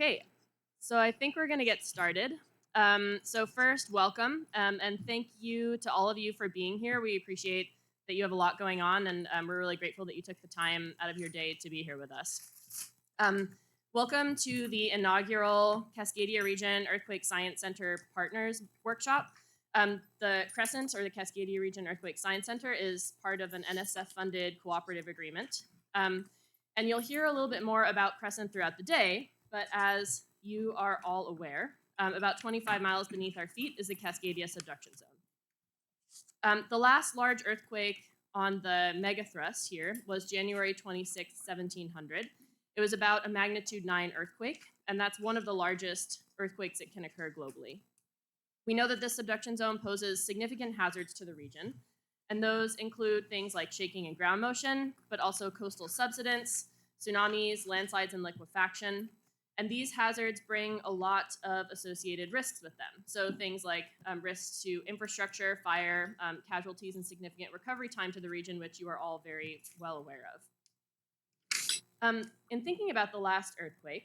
Okay, so I think we're going to get started. So first, welcome, and thank you to all of you for being here. We appreciate that you have a lot going on, and we're really grateful that you took the time out of your day to be here with us. Welcome to the inaugural Cascadia Region Earthquake Science Center Partners Workshop. The CRESCENT, or the Cascadia Region Earthquake Science Center, is part of an NSF-funded cooperative agreement. And you'll hear a little bit more about CRESCENT throughout the day, but as you are all aware, about 25 miles beneath our feet is the Cascadia Subduction Zone. The last large earthquake on the megathrust here was January 26, 1700. It was about a magnitude 9 earthquake, and that's one of the largest earthquakes that can occur globally. We know that this subduction zone poses significant hazards to the region, and those include things like shaking and ground motion, but also coastal subsidence, tsunamis, landslides, and liquefaction. And these hazards bring a lot of associated risks with them. So things like risks to infrastructure, fire, casualties, and significant recovery time to the region, which you are all very well aware of. In thinking about the last earthquake,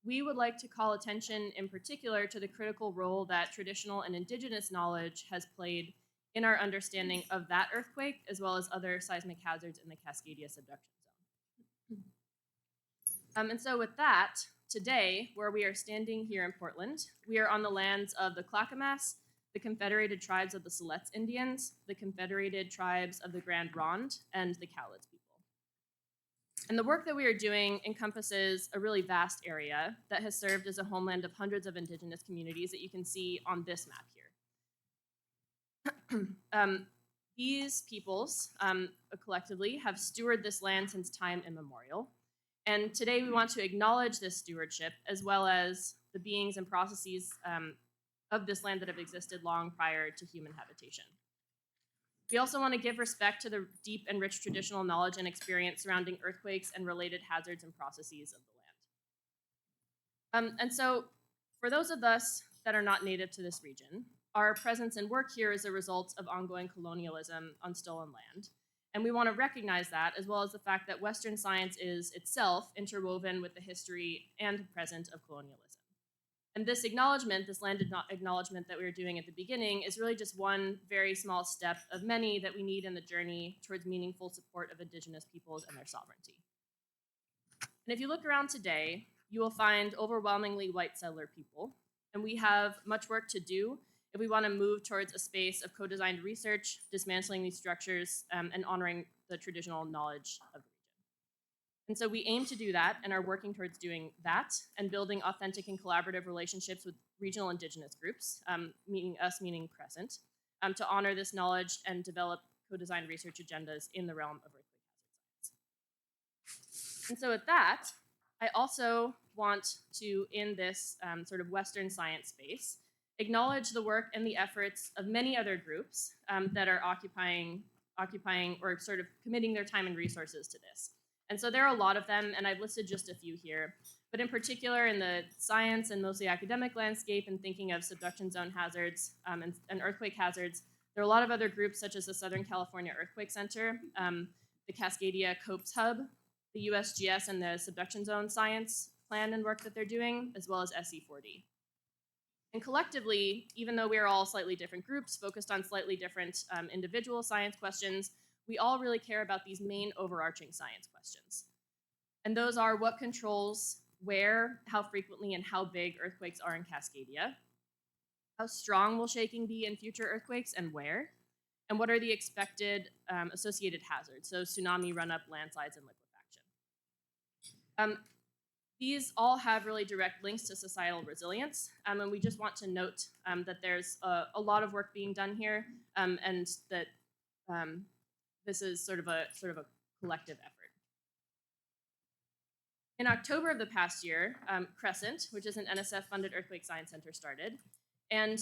we would like to call attention in particular to the critical role that traditional and indigenous knowledge has played in our understanding of that earthquake, as well as other seismic hazards in the Cascadia Subduction Zone. And so with that, today, where we are standing here in Portland, we are on the lands of the Clackamas, the Confederated Tribes of the Siletz Indians, the Confederated Tribes of the Grand Ronde, and the Cowlitz people. And the work that we are doing encompasses a really vast area that has served as a homeland of hundreds of indigenous communities that you can see on this map here. These peoples, collectively, have stewarded this land since time immemorial. And today we want to acknowledge this stewardship, as well as the beings and processes of this land that have existed long prior to human habitation. We also want to give respect to the deep and rich traditional knowledge and experience surrounding earthquakes and related hazards and processes of the land. And so, for those of us that are not native to this region, our presence and work here is a result of ongoing colonialism on stolen land. And we want to recognize that, as well as the fact that Western science is itself interwoven with the history and present of colonialism. And this acknowledgement, this land acknowledgement that we were doing at the beginning, is really just one very small step of many that we need in the journey towards meaningful support of indigenous peoples and their sovereignty. And if you look around today, you will find overwhelmingly white settler people, and we have much work to do if we want to move towards a space of co-designed research, dismantling these structures, and honoring the traditional knowledge of the region. And so we aim to do that and are working towards doing that and building authentic and collaborative relationships with regional indigenous groups, meaning CRESCENT, to honor this knowledge and develop co-designed research agendas in the realm of earthquake hazard science. And so with that, I also want to, in this sort of Western science space, acknowledge the work and the efforts of many other groups that are occupying or sort of committing their time and resources to this. And so there are a lot of them, and I've listed just a few here. But in particular, in the science and mostly academic landscape and thinking of subduction zone hazards and earthquake hazards, there are a lot of other groups such as the Southern California Earthquake Center, the Cascadia CoPes Hub, the USGS and the Subduction Zone Science Plan and work that they're doing, as well as SE4D. And collectively, even though we are all slightly different groups focused on slightly different individual science questions, we all really care about these main overarching science questions. And those are what controls where, how frequently, and how big earthquakes are in Cascadia, how strong will shaking be in future earthquakes and where, and what are the expected associated hazards, so tsunami, run-up, landslides, and liquefaction. These all have really direct links to societal resilience, and we just want to note that there's a lot of work being done here, and that this is sort of a collective effort. In October of the past year, CRESCENT, which is an NSF-funded earthquake science center, started, and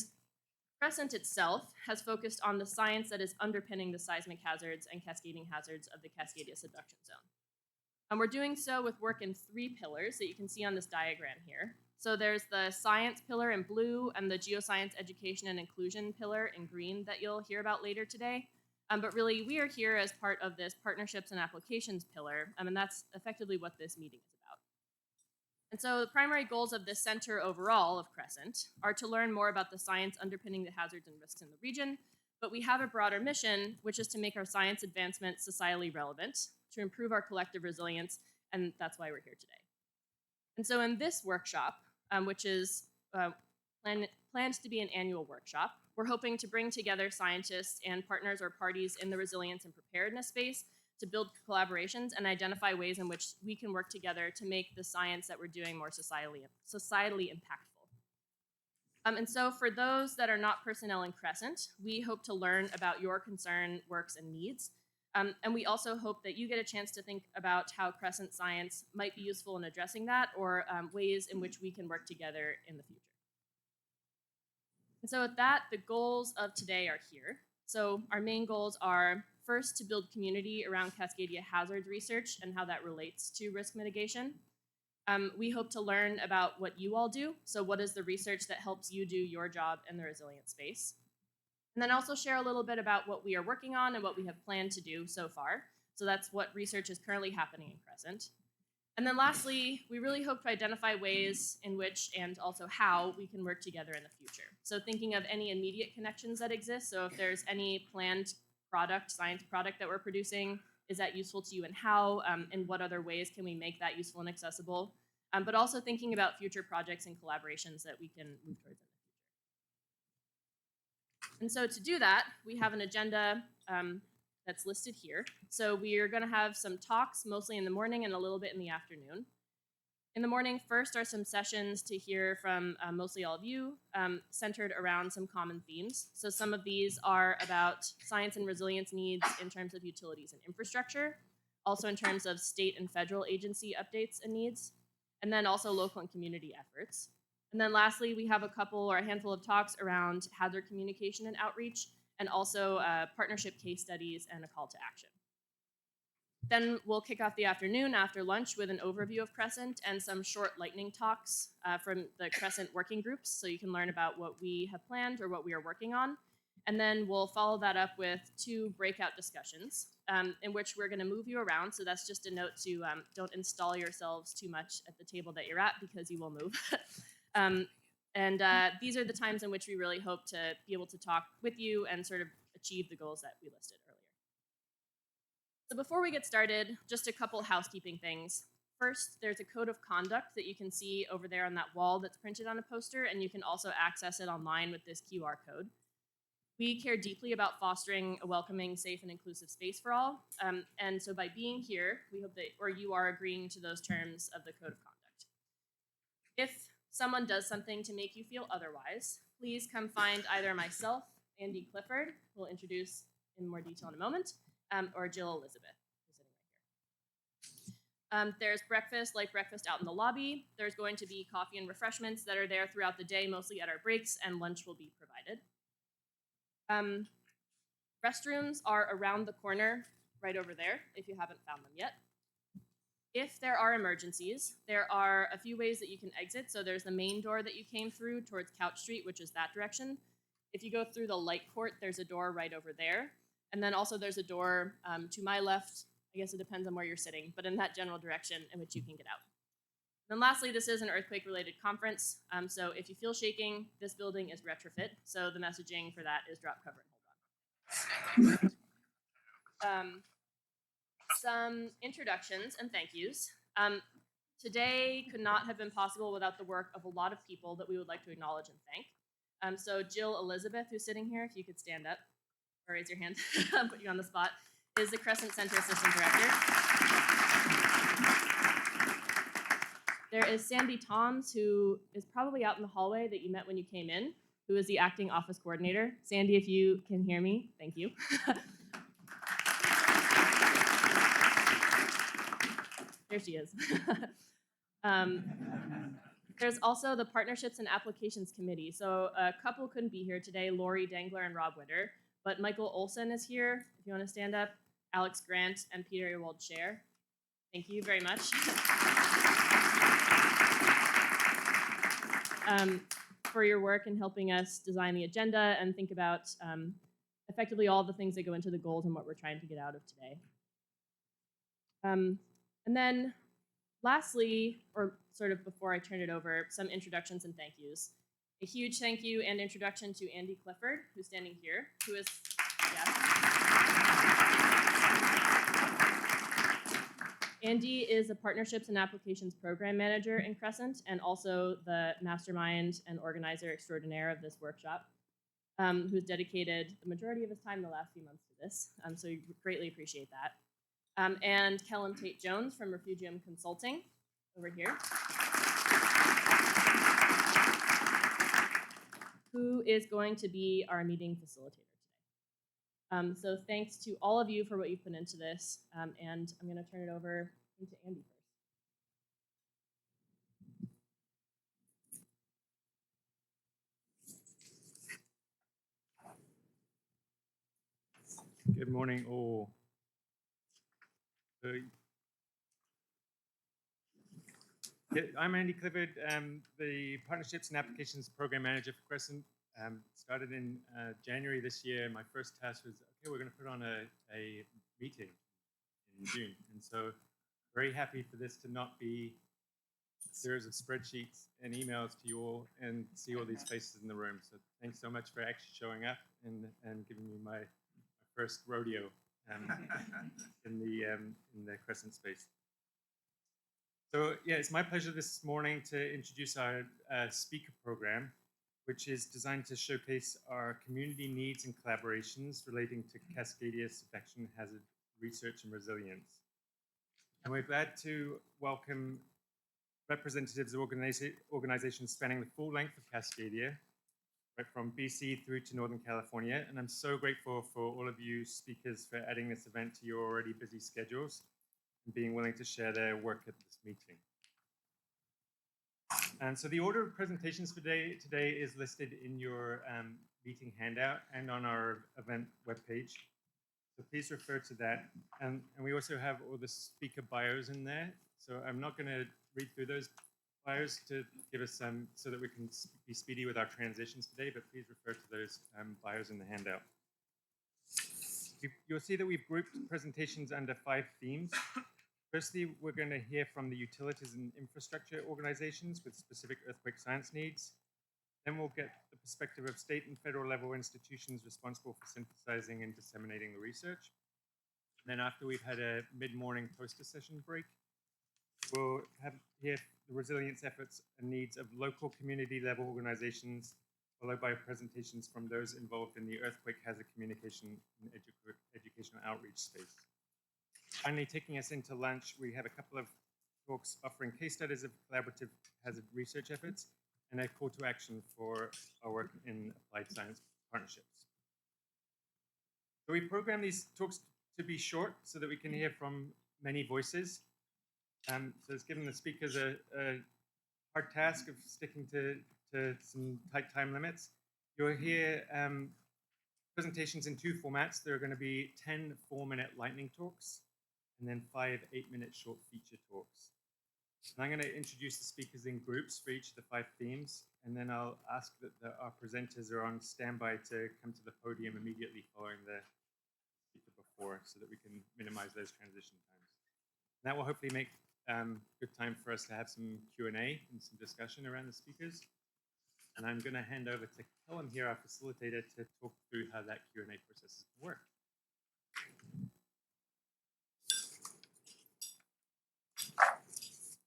CRESCENT itself has focused on the science that is underpinning the seismic hazards and cascading hazards of the Cascadia Subduction Zone. And we're doing so with work in 3 pillars that you can see on this diagram here. So there's the science pillar in blue and the geoscience education and inclusion pillar in green that you'll hear about later today. But really, we are here as part of this partnerships and applications pillar, and that's effectively what this meeting is And so the primary goals of this center overall of CRESCENT are to learn more about the science underpinning the hazards and risks in the region, but we have a broader mission, which is to make our science advancement societally relevant, to improve our collective resilience, and that's why we're here today. And so in this workshop, which is planned to be an annual workshop, we're hoping to bring together scientists and partners or parties in the resilience and preparedness space to build collaborations and identify ways in which we can work together to make the science that we're doing more societally impactful. And so for those that are not personnel in CRESCENT, we hope to learn about your concern, works, and needs. And we also hope that you get a chance to think about how CRESCENT science might be useful in addressing that, or ways in which we can work together in the future. And so with that, the goals of today are here. So our main goals are, first, to build community around Cascadia hazards research and how that relates to risk mitigation. We hope to learn about what you all do. So what is the research that helps you do your job in the resilient space? And then also share a little bit about what we are working on and what we have planned to do so far. So that's what research is currently happening in CRESCENT. And then lastly, we really hope to identify ways in which and also how we can work together in the future. So thinking of any immediate connections that exist. So if there's any planned product, science product that we're producing, is that useful to you, and how, and what other ways can we make that useful and accessible? But also thinking about future projects and collaborations that we can move towards in the future. And so to do that, we have an agenda that's listed here. So we are going to have some talks, mostly in the morning and a little bit in the afternoon. In the morning, first are some sessions to hear from mostly all of you, centered around some common themes. So some of these are about science and resilience needs in terms of utilities and infrastructure, also in terms of state and federal agency updates and needs, and then also local and community efforts. And then lastly, we have a couple or a handful of talks around hazard communication and outreach, and also partnership case studies and a call to action. Then we'll kick off the afternoon after lunch with an overview of CRESCENT and some short lightning talks from the CRESCENT working groups, so you can learn about what we have planned or what we are working on. And then we'll follow that up with 2 breakout discussions in which we're going to move you around. So that's just a note to don't install yourselves too much at the table that you're at, because you will move. These are the times in which we really hope to be able to talk with you and sort of achieve the goals that we listed earlier. So before we get started, just a couple housekeeping things. First, there's a code of conduct that you can see over there on that wall that's printed on a poster, and you can also access it online with this QR code. We care deeply about fostering a welcoming, safe, and inclusive space for all. And so by being here, we hope that, or you are agreeing to those terms of the code of conduct. If someone does something to make you feel otherwise, please come find either myself, Andy Clifford, who we'll introduce in more detail in a moment, or Jill Elizabeth, who's sitting right here. There's breakfast, light breakfast out in the lobby. There's going to be coffee and refreshments that are there throughout the day, mostly at our breaks, and lunch will be provided. Restrooms are around the corner, right over there, if you haven't found them yet. If there are emergencies, there are a few ways that you can exit. So there's the main door that you came through towards Couch Street, which is that direction. If you go through the light court, there's a door right over there. And then also there's a door to my left. I guess it depends on where you're sitting, but in that general direction in which you can get out. And then lastly, this is an earthquake-related conference. So if you feel shaking, this building is retrofit. So the messaging for that is drop, cover, and hold on. Some introductions and thank yous. Today could not have been possible without the work of a lot of people that we would like to acknowledge and thank. So Jill Elizabeth, who's sitting here, if you could stand up or raise your hand, I'll put you on the spot, is the CRESCENT Center Assistant Director. There is Sandy Toms, who is probably out in the hallway that you met when you came in, who is the Acting Office Coordinator. Sandy, if you can hear me, thank you. There she is. There's also the Partnerships and Applications Committee. So a couple couldn't be here today, Lori Dangler and Rob Witter, but Michael Olson is here, if you want to stand up, Alex Grant, and Peter Ewald-Scher. Thank you very much. For your work in helping us design the agenda and think about effectively all the things that go into the goals and what we're trying to get out of today. And then Lastly, or sort of before I turn it over, some introductions and thank yous. A huge thank you and introduction to Andy Clifford, who's standing here, who is, Andy is a Partnerships and Applications Program Manager in CRESCENT and also the mastermind and organizer extraordinaire of this workshop, who's dedicated the majority of his time the last few months to this. So we greatly appreciate that. And Kellum Tate-Jones from Refugium Consulting over here, who is going to be our meeting facilitator today. So thanks to all of you for what you've put into this, and I'm going to turn it over to Andy first. Good morning, all. I'm Andy Clifford, the Partnerships and Applications Program Manager for CRESCENT. Started in January this year. My first task was, okay, we're going to put on a meeting in June. And so very happy for this to not be a series of spreadsheets and emails to you all and see all these faces in the room. So thanks so much for actually showing up and giving me my first rodeo in the CRESCENT space. So yeah, it's my pleasure this morning to introduce our speaker program, which is designed to showcase our community needs and collaborations relating to Cascadia Subduction Hazard Research and Resilience. And we're glad to welcome representatives of organizations spanning the full length of Cascadia, right from BC through to Northern California. And I'm so grateful for all of you speakers for adding this event to your already busy schedules and being willing to share their work at this meeting. And so the order of presentations for today is listed in your meeting handout and on our event webpage. So please refer to that. And we also have all the speaker bios in there. So I'm not going to read through those bios to give us so that we can be speedy with our transitions today, but please refer to those bios in the handout. You'll see that we've grouped presentations under 5 themes. Firstly, we're going to hear from the utilities and infrastructure organizations with specific earthquake science needs. Then we'll get the perspective of state and federal level institutions responsible for synthesizing and disseminating the research. And then after we've had a mid-morning toaster session break, we'll hear the resilience efforts and needs of local community level organizations, followed by presentations from those involved in the earthquake hazard communication and educational outreach space. Finally, taking us into lunch, we have a couple of talks offering case studies of collaborative hazard research efforts and a call to action for our work in applied science partnerships. So we program these talks to be short so that we can hear from many voices. So it's given the speakers a hard task of sticking to some tight time limits. You'll hear presentations in 2 formats. There are going to be 10 4-minute lightning talks and then 5 8-minute short feature talks. And I'm going to introduce the speakers in groups for each of the 5 themes, and then I'll ask that our presenters are on standby to come to the podium immediately following the speaker before so that we can minimize those transition times. And that will hopefully make good time for us to have some Q&A and some discussion around the speakers. And I'm going to hand over to Kellum here, our facilitator, to talk through how that Q&A process is going to work.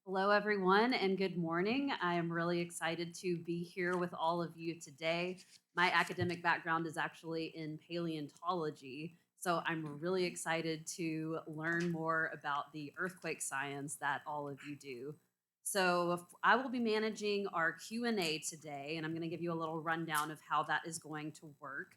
Hello, everyone, and good morning. I am really excited to be here with all of you today. My academic background is actually in paleontology, so I'm really excited to learn more about the earthquake science that all of you do. So I will be managing our Q&A today, and I'm going to give you a little rundown of how that is going to work.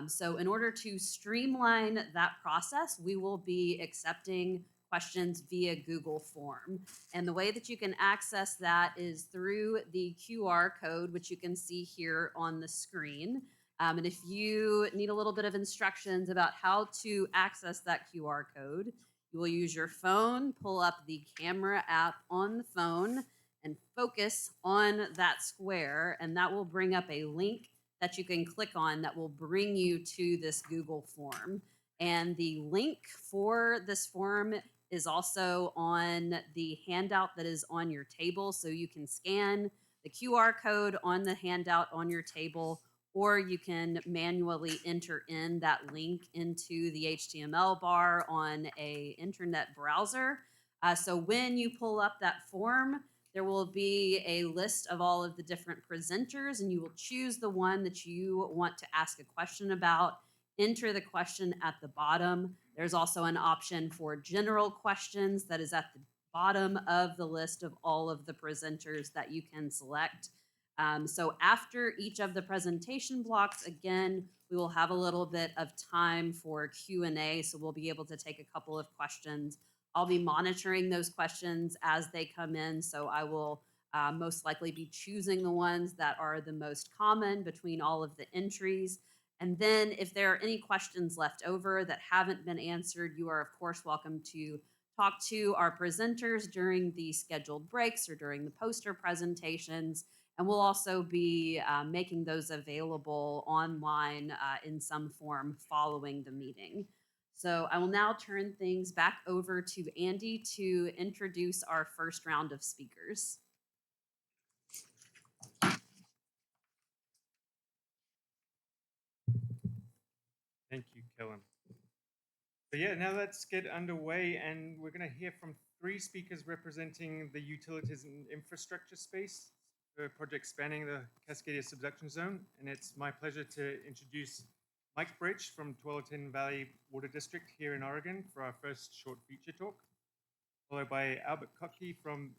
So in order to streamline that process, we will be accepting questions via Google form. And the way that you can access that is through the QR code, which you can see here on the screen. And if you need a little bit of instructions about how to access that QR code, you will use your phone, pull up the camera app on the phone, and focus on that square, and that will bring up a link that you can click on that will bring you to this Google form. And the link for this form is also on the handout that is on your table. So you can scan the QR code on the handout on your table, or you can manually enter in that link into the HTML bar on a internet browser. So when you pull up that form, there will be a list of all of the different presenters, and you will choose the one that you want to ask a question about. Enter the question at the bottom. There's also an option for general questions that is at the bottom of the list of all of the presenters that you can select. So after each of the presentation blocks, again, we will have a little bit of time for Q&A, so we'll be able to take a couple of questions. I'll be monitoring those questions as they come in, so I will most likely be choosing the ones that are the most common between all of the entries. And then if there are any questions left over that haven't been answered, you are of course welcome to talk to our presenters during the scheduled breaks or during the poster presentations. And we'll also be making those available online in some form following the meeting. So I will now turn things back over to Andy to introduce our first round of speakers. Thank you, Kellen. So yeah, now let's get underway, and we're going to hear from 3 speakers representing the utilities and infrastructure space, the project spanning the Cascadia Subduction Zone. And it's my pleasure to introduce Mike Britch from Tualatin Valley Water District here in Oregon for our first short feature talk, followed by Albert Kottke from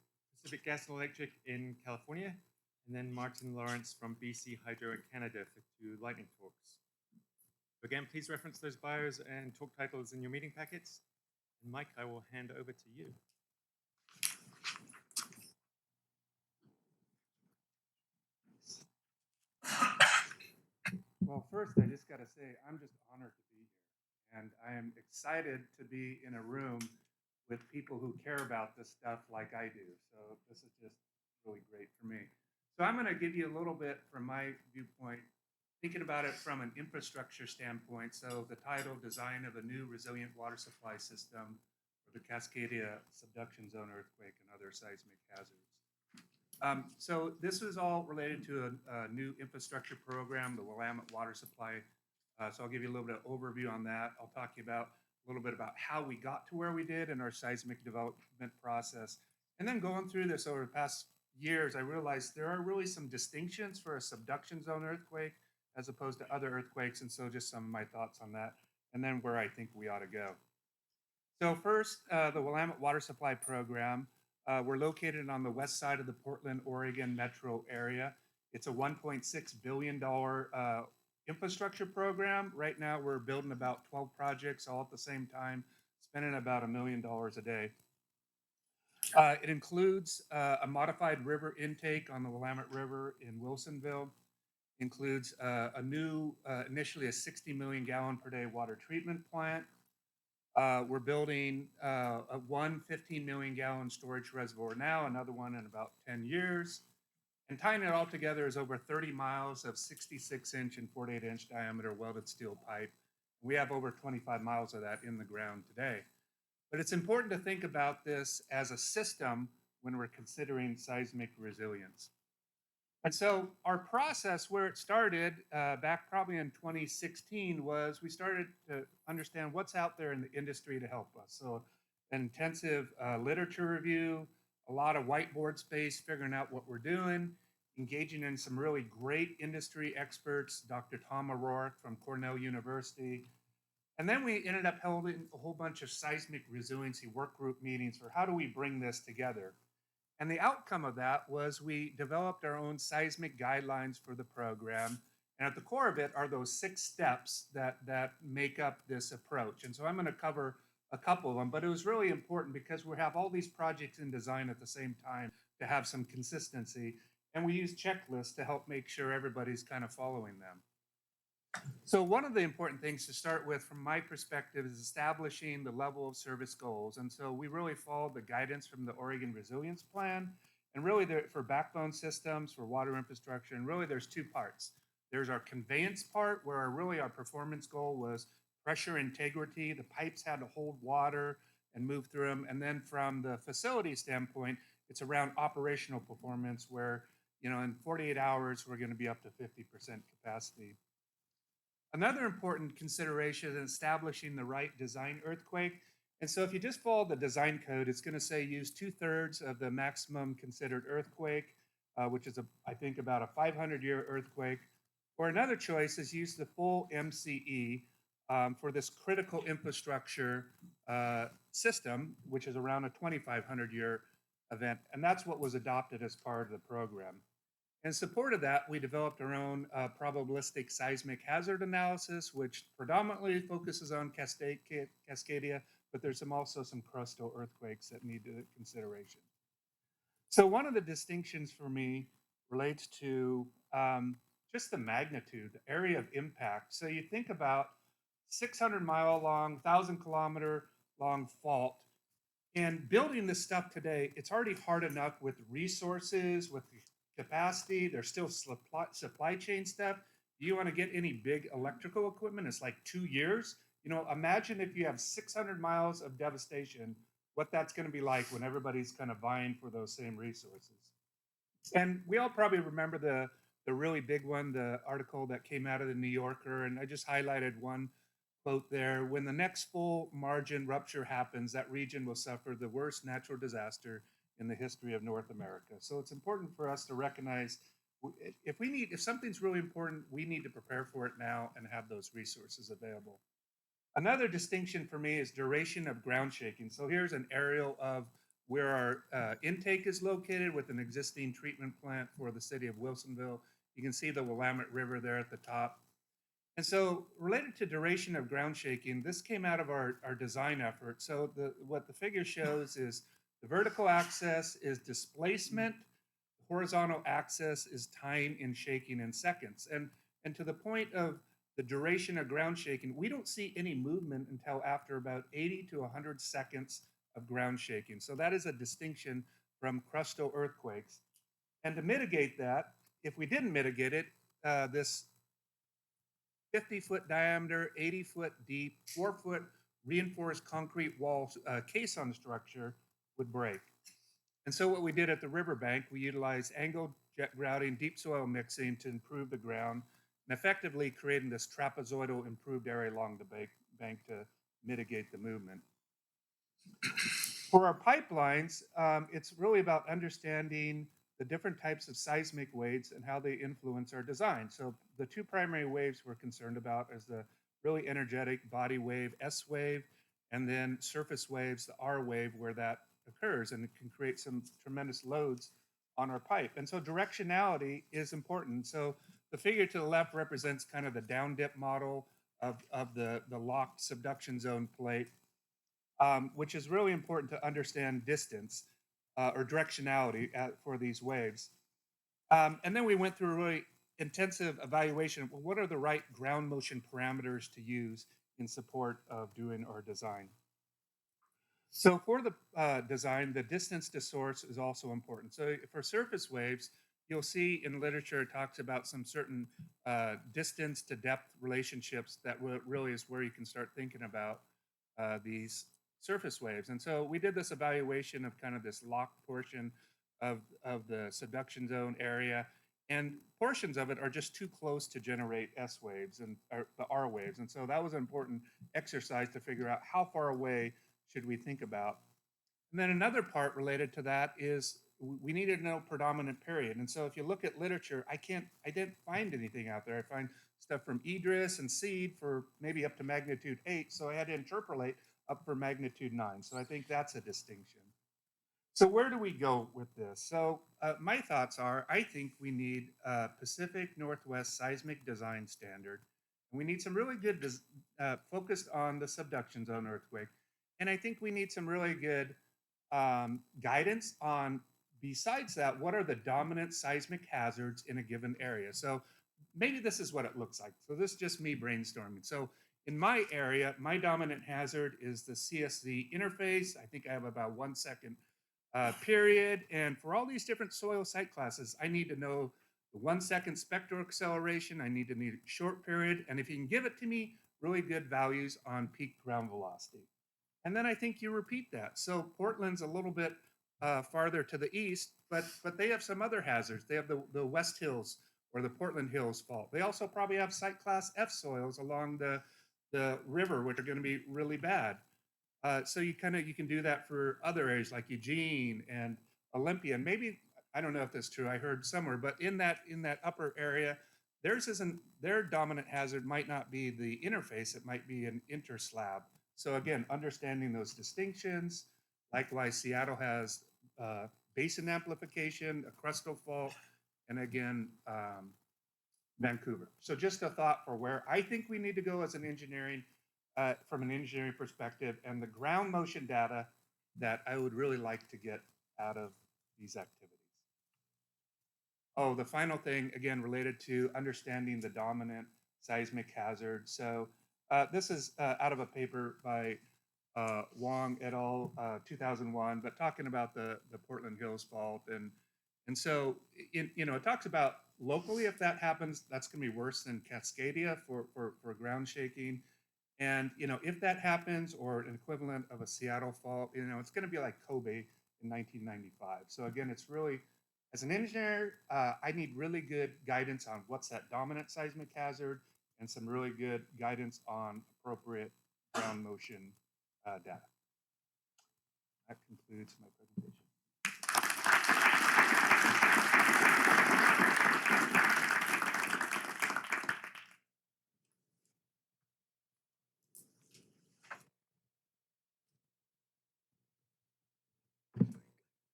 Pacific Gas and Electric in California, and then Martin Lawrence from BC Hydro in Canada for 2 lightning talks. Again, please reference those bios and talk titles in your meeting packets. And Mike, I will hand over to you. Well, first, I just got to say, I'm just honored to be here. And I am excited to be in a room with people who care about this stuff like I do. So this is just really great for me. So I'm going to give you a little bit from my viewpoint, thinking about it from an infrastructure standpoint. So the title, Design of a New Resilient Water Supply System for the Cascadia Subduction Zone Earthquake and Other Seismic Hazards. So this is all related to a new infrastructure program, the Willamette Water Supply. So I'll give you a little bit of overview on that. I'll talk to you about a little bit about how we got to where we did in our seismic development process. And then going through this over the past years, I realized there are really some distinctions for a subduction zone earthquake as opposed to other earthquakes. And so just some of my thoughts on that, and then where I think we ought to go. So first, the Willamette Water Supply Program. We're located on the west side of the Portland, Oregon metro area. It's a $1.6 billion infrastructure program. Right now, we're building about 12 projects all at the same time, spending about $1 million a day. It includes a modified river intake on the Willamette River in Wilsonville. Includes a new, initially a 60 million gallon per day water treatment plant. We're building one 15 million gallon storage reservoir now, another one in about 10 years. And tying it all together is over 30 miles of 66-inch and 48-inch diameter welded steel pipe. We have over 25 miles of that in the ground today. But it's important to think about this as a system when we're considering seismic resilience. And so our process, where it started back probably in 2016, was we started to understand what's out there in the industry to help us. So an intensive literature review, a lot of whiteboard space, figuring out what we're doing, engaging in some really great industry experts, Dr. Tom O'Rourke from Cornell University. And then we ended up holding a whole bunch of seismic resiliency work group meetings for how do we bring this together. And the outcome of that was we developed our own seismic guidelines for the program. And at the core of it are those 6 steps that make up this approach. And so I'm going to cover a couple of them, but it was really important because we have all these projects in design at the same time to have some consistency. And we use checklists to help make sure everybody's kind of following them. So one of the important things to start with from my perspective is establishing the level of service goals. And so we really followed the guidance from the Oregon Resilience Plan. And really for backbone systems, for water infrastructure, and really there's 2 parts. There's our conveyance part where really our performance goal was pressure integrity. The pipes had to hold water. and move through them. And then from the facility standpoint, it's around operational performance where, in 48 hours, we're going to be up to 50% capacity. Another important consideration is establishing the right design earthquake. And so if you just follow the design code, it's going to say use 2/3 of the maximum considered earthquake, which is, I think, about a 500-year earthquake. Or another choice is use the full MCE for this critical infrastructure system, which is around a 2,500-year event. And that's what was adopted as part of the program. In support of that, we developed our own probabilistic seismic hazard analysis, which predominantly focuses on Cascadia, but there's also some crustal earthquakes that need consideration. So one of the distinctions for me relates to just the magnitude, the area of impact. So you think about 600-mile long, 1,000-kilometer long fault, and building this stuff today, it's already hard enough with resources, with capacity. There's still supply chain stuff. You want to get any big electrical equipment, it's like 2 years. Imagine if you have 600 miles of devastation, what that's going to be like when everybody's kind of vying for those same resources. And we all probably remember the really big one, the article that came out of the New Yorker, and I just highlighted one quote there. When the next full margin rupture happens, that region will suffer the worst natural disaster in the history of North America. So it's important for us to recognize if something's really important, we need to prepare for it now and have those resources available. Another distinction for me is duration of ground shaking. So here's an aerial of where our intake is located with an existing treatment plant for the city of Wilsonville. You can see the Willamette River there at the top. And so related to duration of ground shaking, this came out of our design effort. So what the figure shows is the vertical axis is displacement, the horizontal axis is time in shaking in seconds. And to the point of the duration of ground shaking, we don't see any movement until after about 80 to 100 seconds of ground shaking. So that is a distinction from crustal earthquakes. And to mitigate that, if we didn't mitigate it, this 50-foot diameter, 80-foot deep, 4-foot reinforced concrete wall caisson structure would break. And so what we did at the riverbank, we utilized angled jet grouting, deep soil mixing to improve the ground, and effectively creating this trapezoidal improved area along the bank to mitigate the movement. For our pipelines, it's really about understanding the different types of seismic waves and how they influence our design. So the two primary waves we're concerned about is the really energetic body wave, S wave, and then surface waves, the R wave, where that occurs, and it can create some tremendous loads on our pipe. And so directionality is important. So the figure to the left represents kind of the down dip model of the locked subduction zone plate, which is really important to understand distance or directionality for these waves. And then we went through a really intensive evaluation of what are the right ground motion parameters to use in support of doing our design. So for the design, the distance to source is also important. So for surface waves, you'll see in literature it talks about some certain distance to depth relationships that really is where you can start thinking about these surface waves. And so we did this evaluation of kind of this locked portion of the subduction zone area, and portions of it are just too close to generate S waves and the R waves. And so that was an important exercise to figure out how far away should we think about. And then another part related to that is we needed to know predominant period. And so if you look at literature, I didn't find anything out there. I find stuff from Idris and Seed for maybe up to magnitude 8. So I had to interpolate up for magnitude 9. So I think that's a distinction. So where do we go with this? So my thoughts are, I think we need a Pacific Northwest seismic design standard. And we need some really good focused on the subduction zone earthquake. And I think we need some really good guidance on, besides that, what are the dominant seismic hazards in a given area? So maybe this is what it looks like. So this is just me brainstorming. So in my area, my dominant hazard is the CSZ interface. I think I have about 1 second period. And for all these different soil site classes, I need to know the 1 second spectral acceleration. I need short period. And if you can give it to me, really good values on peak ground velocity. And then I think you repeat that. So Portland's a little bit farther to the east, but they have some other hazards. They have the West Hills or the Portland Hills fault. They also probably have site class F soils along the river, which are going to be really bad. So you can do that for other areas like Eugene and Olympia. And maybe I don't know if that's true. I heard somewhere, but in that upper area, their dominant hazard might not be the interface. It might be an interslab. So again, understanding those distinctions. Likewise, Seattle has basin amplification, a crustal fault, and again, Vancouver. So just a thought for where I think we need to go as an engineering, from an engineering perspective, and the ground motion data that I would really like to get out of these activities. Oh, the final thing, again, related to understanding the dominant seismic hazard. So this is out of a paper by Wang et al. 2001, but talking about the Portland Hills fault. And so, it talks about locally, if that happens, that's going to be worse than Cascadia for ground shaking. And, if that happens, or an equivalent of a Seattle fault, it's going to be like Kobe in 1995. So again, it's really, as an engineer, I need really good guidance on what's that dominant seismic hazard and some really good guidance on appropriate ground motion data. That concludes my presentation.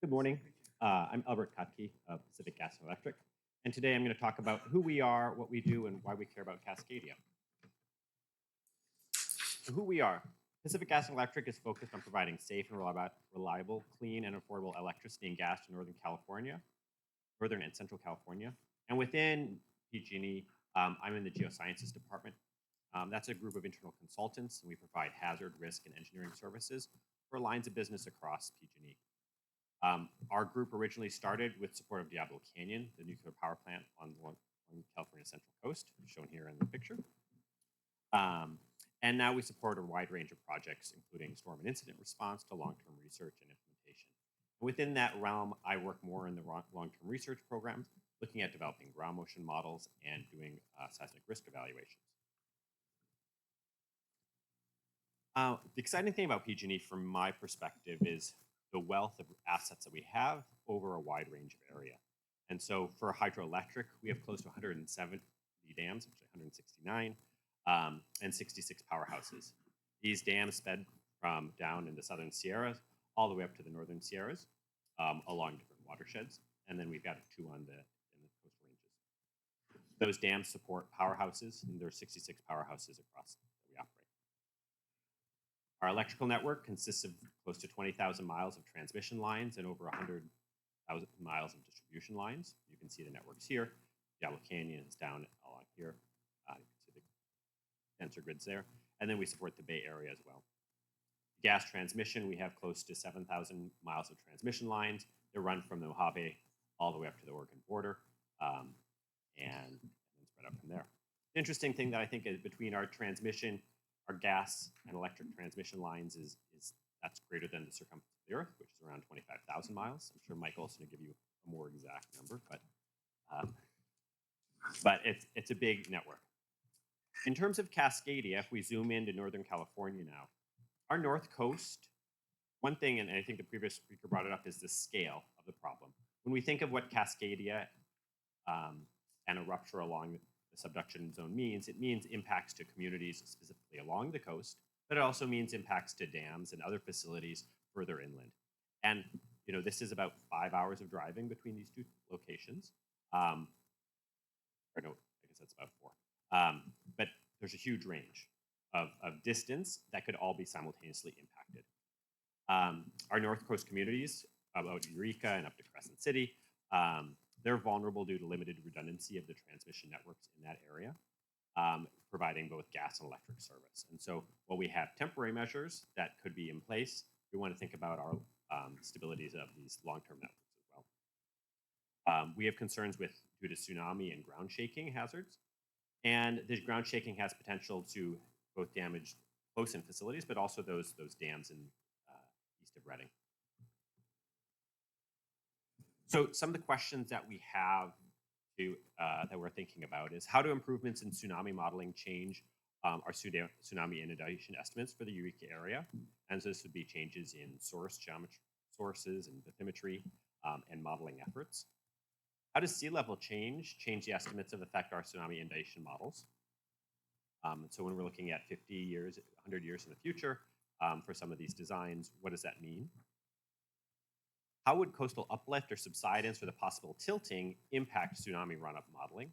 Good morning. I'm Albert Kottke of Pacific Gas and Electric, and today I'm going to talk about who we are, what we do, and why we care about Cascadia. So who we are. Pacific Gas and Electric is focused on providing safe and reliable, clean, and affordable electricity and gas to Northern and Central California. And within PG&E, I'm in the Geosciences Department. That's a group of internal consultants, and we provide hazard, risk, and engineering services for lines of business across PG&E. Our group originally started with support of Diablo Canyon, the nuclear power plant on California's Central Coast, shown here in the picture. And now we support a wide range of projects, including storm and incident response to long-term research and implementation. Within that realm, I work more in the long-term research programs, looking at developing ground motion models and doing seismic risk evaluations. The exciting thing about PG&E from my perspective is the wealth of assets that we have over a wide range of area. And so for hydroelectric, we have close to 170 dams, actually 169, and 66 powerhouses. These dams sped from down in the southern Sierras all the way up to the northern Sierras along different watersheds. And then we've got two in the coastal ranges. Those dams support powerhouses, and there are 66 powerhouses across that we operate. Our electrical network consists of close to 20,000 miles of transmission lines and over 100,000 miles of distribution lines. You can see the networks here. Diablo Canyon is down along here. You can see the denser grids there. And then we support the Bay Area as well. Gas transmission, we have close to 7,000 miles of transmission lines. They run from the Mojave all the way up to the Oregon border and spread up from there. The interesting thing that I think is between our transmission, our gas and electric transmission lines is that's greater than the circumference of the Earth, which is around 25,000 miles. I'm sure Mike Olson will give you a more exact number, but it's a big network. In terms of Cascadia, if we zoom into Northern California now, our north coast, one thing, and I think the previous speaker brought it up, is the scale of the problem. When we think of what Cascadia and a rupture along the subduction zone means, it means impacts to communities specifically along the coast, but it also means impacts to dams and other facilities further inland. And this is about 5 hours of driving between these two locations. Or no, I guess that's about 4. But there's a huge range of distance that could all be simultaneously impacted. Our North Coast communities, about Eureka and up to Crescent City, they're vulnerable due to limited redundancy of the transmission networks in that area, providing both gas and electric service. And so while we have temporary measures that could be in place, we want to think about our stabilities of these long-term networks as well. We have concerns due to tsunami and ground shaking hazards. And the ground shaking has potential to both damage close-in facilities, but also those dams in east of Reading. So some of the questions that we have that we're thinking about is how do improvements in tsunami modeling change our tsunami inundation estimates for the Eureka area? And so this would be changes in sources and bathymetry and modeling efforts. How does sea level change the estimates of affect our tsunami inundation models? So when we're looking at 50 years, 100 years in the future for some of these designs, what does that mean? How would coastal uplift or subsidence or the possible tilting impact tsunami run-up modeling?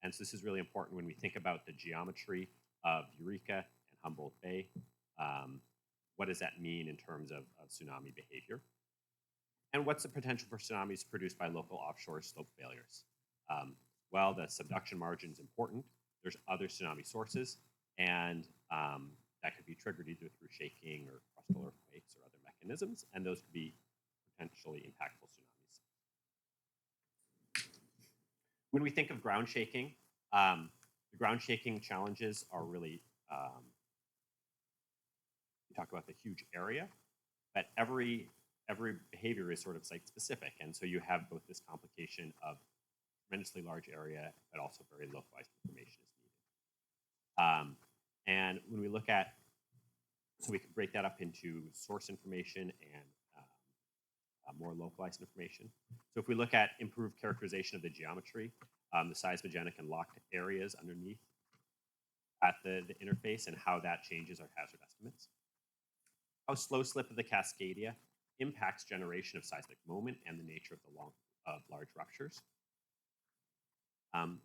And so this is really important when we think about the geometry of Eureka and Humboldt Bay. What does that mean in terms of tsunami behavior? And what's the potential for tsunamis produced by local offshore slope failures? Well, the subduction margin is important. There's other tsunami sources, and that could be triggered either through shaking or crustal earthquakes or other mechanisms, and those could be potentially impactful tsunamis. When we think of ground shaking, the ground shaking challenges are really, we talk about the huge area, but every behavior is sort of site specific. And so you have both this complication of tremendously large area, but also very localized information is needed. And when we look at, so we can break that up into source information and more localized information. So if we look at improved characterization of the geometry, the seismogenic and locked areas underneath at the interface and how that changes our hazard estimates. How slow slip of the Cascadia impacts generation of seismic moment and the nature of large ruptures.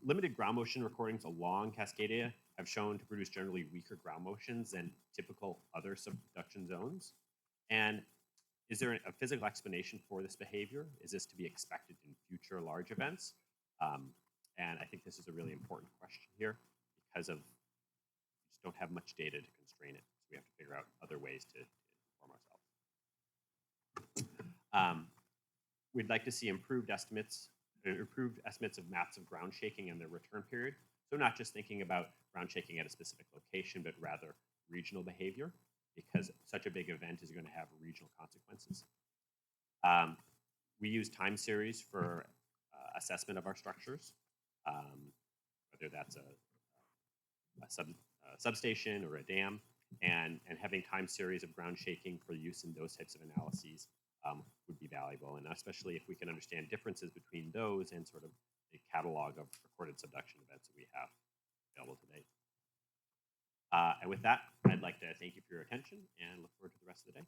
Limited ground motion recordings along Cascadia have shown to produce generally weaker ground motions than typical other subduction zones. And is there a physical explanation for this behavior? Is this to be expected in future large events? And I think this is a really important question here because we just don't have much data to constrain it. So we have to figure out other ways to inform ourselves. We'd like to see improved estimates of maps of ground shaking and their return period. So not just thinking about ground shaking at a specific location, but rather regional behavior, because such a big event is going to have regional consequences. We use time series for assessment of our structures, whether that's a substation or a dam, and having time series of ground shaking for use in those types of analyses would be valuable, and especially if we can understand differences between those and sort of the catalog of recorded subduction events that we have available today. And with that, I'd like to thank you for your attention and look forward to the rest of the day.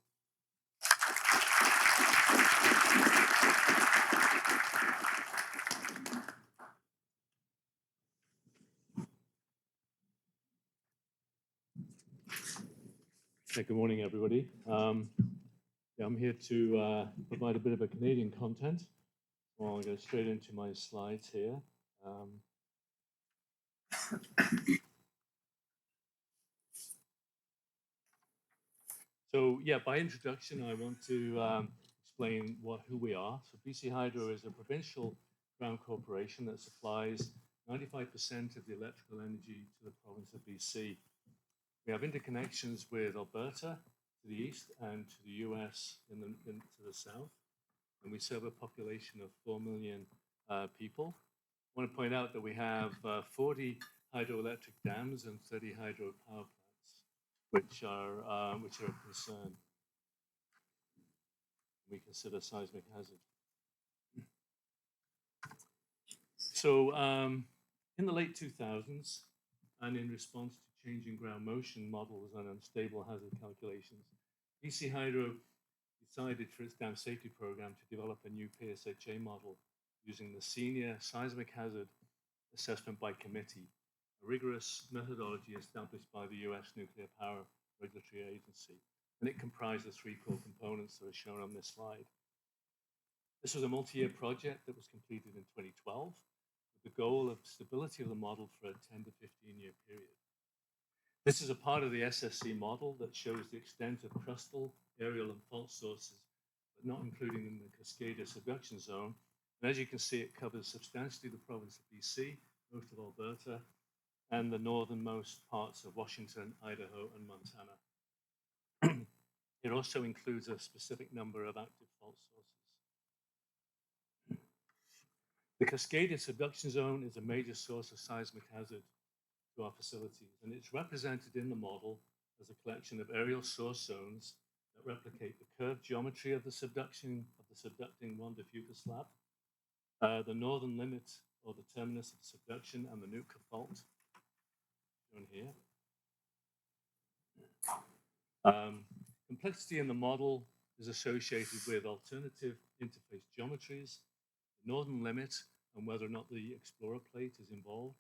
Hey, good morning, everybody. I'm here to provide a bit of a Canadian content. Well, I'll go straight into my slides here. So yeah, by introduction, I want to explain who we are. So BC Hydro is a provincial ground corporation that supplies 95% of the electrical energy to the province of BC. We have interconnections with Alberta to the east and to the US to the south. And we serve a population of 4 million people. I want to point out that we have 40 hydroelectric dams and 30 hydro power plants, which are a concern. We consider seismic hazard. So in the late 2000s, and in response to changing ground motion models and unstable hazard calculations, BC Hydro decided for its dam safety program to develop a new PSHA model using the Senior Seismic Hazard Assessment by Committee, a rigorous methodology established by the US Nuclear Power Regulatory Agency. And it comprised the three core components that are shown on this slide. This was a multi-year project that was completed in 2012 with the goal of stability of the model for a 10 to 15-year period. This is a part of the SSC model that shows the extent of crustal, aerial, and fault sources, but not including in the Cascadia Subduction Zone. And as you can see, it covers substantially the province of BC, most of Alberta, and the northernmost parts of Washington, Idaho, and Montana. It also includes a specific number of active fault sources. The Cascadia Subduction Zone is a major source of seismic hazard to our facilities, and it's represented in the model as a collection of aerial source zones that replicate the curved geometry of the subducting Juan de Fuca slab, the northern limit or the terminus of subduction, and the Nootka fault, shown here. Complexity in the model is associated with alternative interface geometries, the northern limit, and whether or not the explorer plate is involved,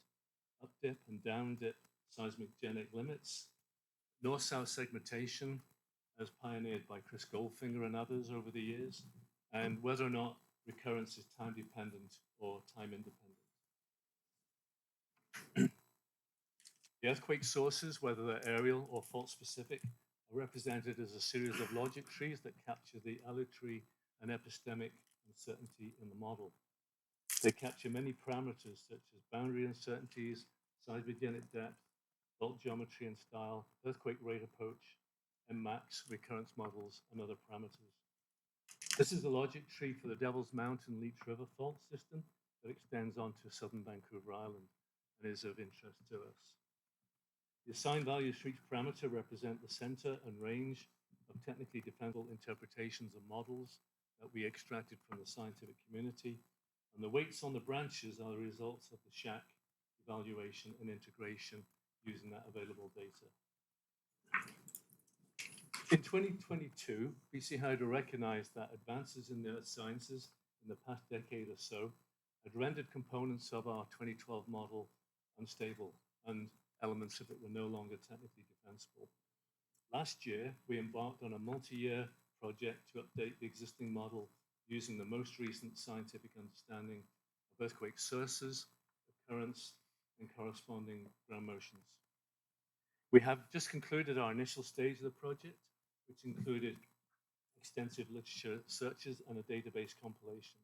up dip and down dip seismogenic limits, north-south segmentation as pioneered by Chris Goldfinger and others over the years, and whether or not recurrence is time dependent or time independent. The earthquake sources, whether they're aerial or fault specific, are represented as a series of logic trees that capture the aleatory and epistemic uncertainty in the model. They capture many parameters such as boundary uncertainties, seismogenic depth, fault geometry and style, earthquake rate approach, and max recurrence models and other parameters. This is the logic tree for the Devil's Mountain Leech River fault system that extends onto southern Vancouver Island and is of interest to us. The assigned values for each parameter represent the center and range of technically defensible interpretations of models that we extracted from the scientific community, and the weights on the branches are the results of the SHAC evaluation and integration using that available data. In 2022, BC Hydro recognized that advances in the earth sciences in the past decade or so had rendered components of our 2012 model unstable, and elements of it were no longer technically defensible. Last year, we embarked on a multi-year project to update the existing model using the most recent scientific understanding of earthquake sources, occurrence, and corresponding ground motions. We have just concluded our initial stage of the project, which included extensive literature searches and a database compilation.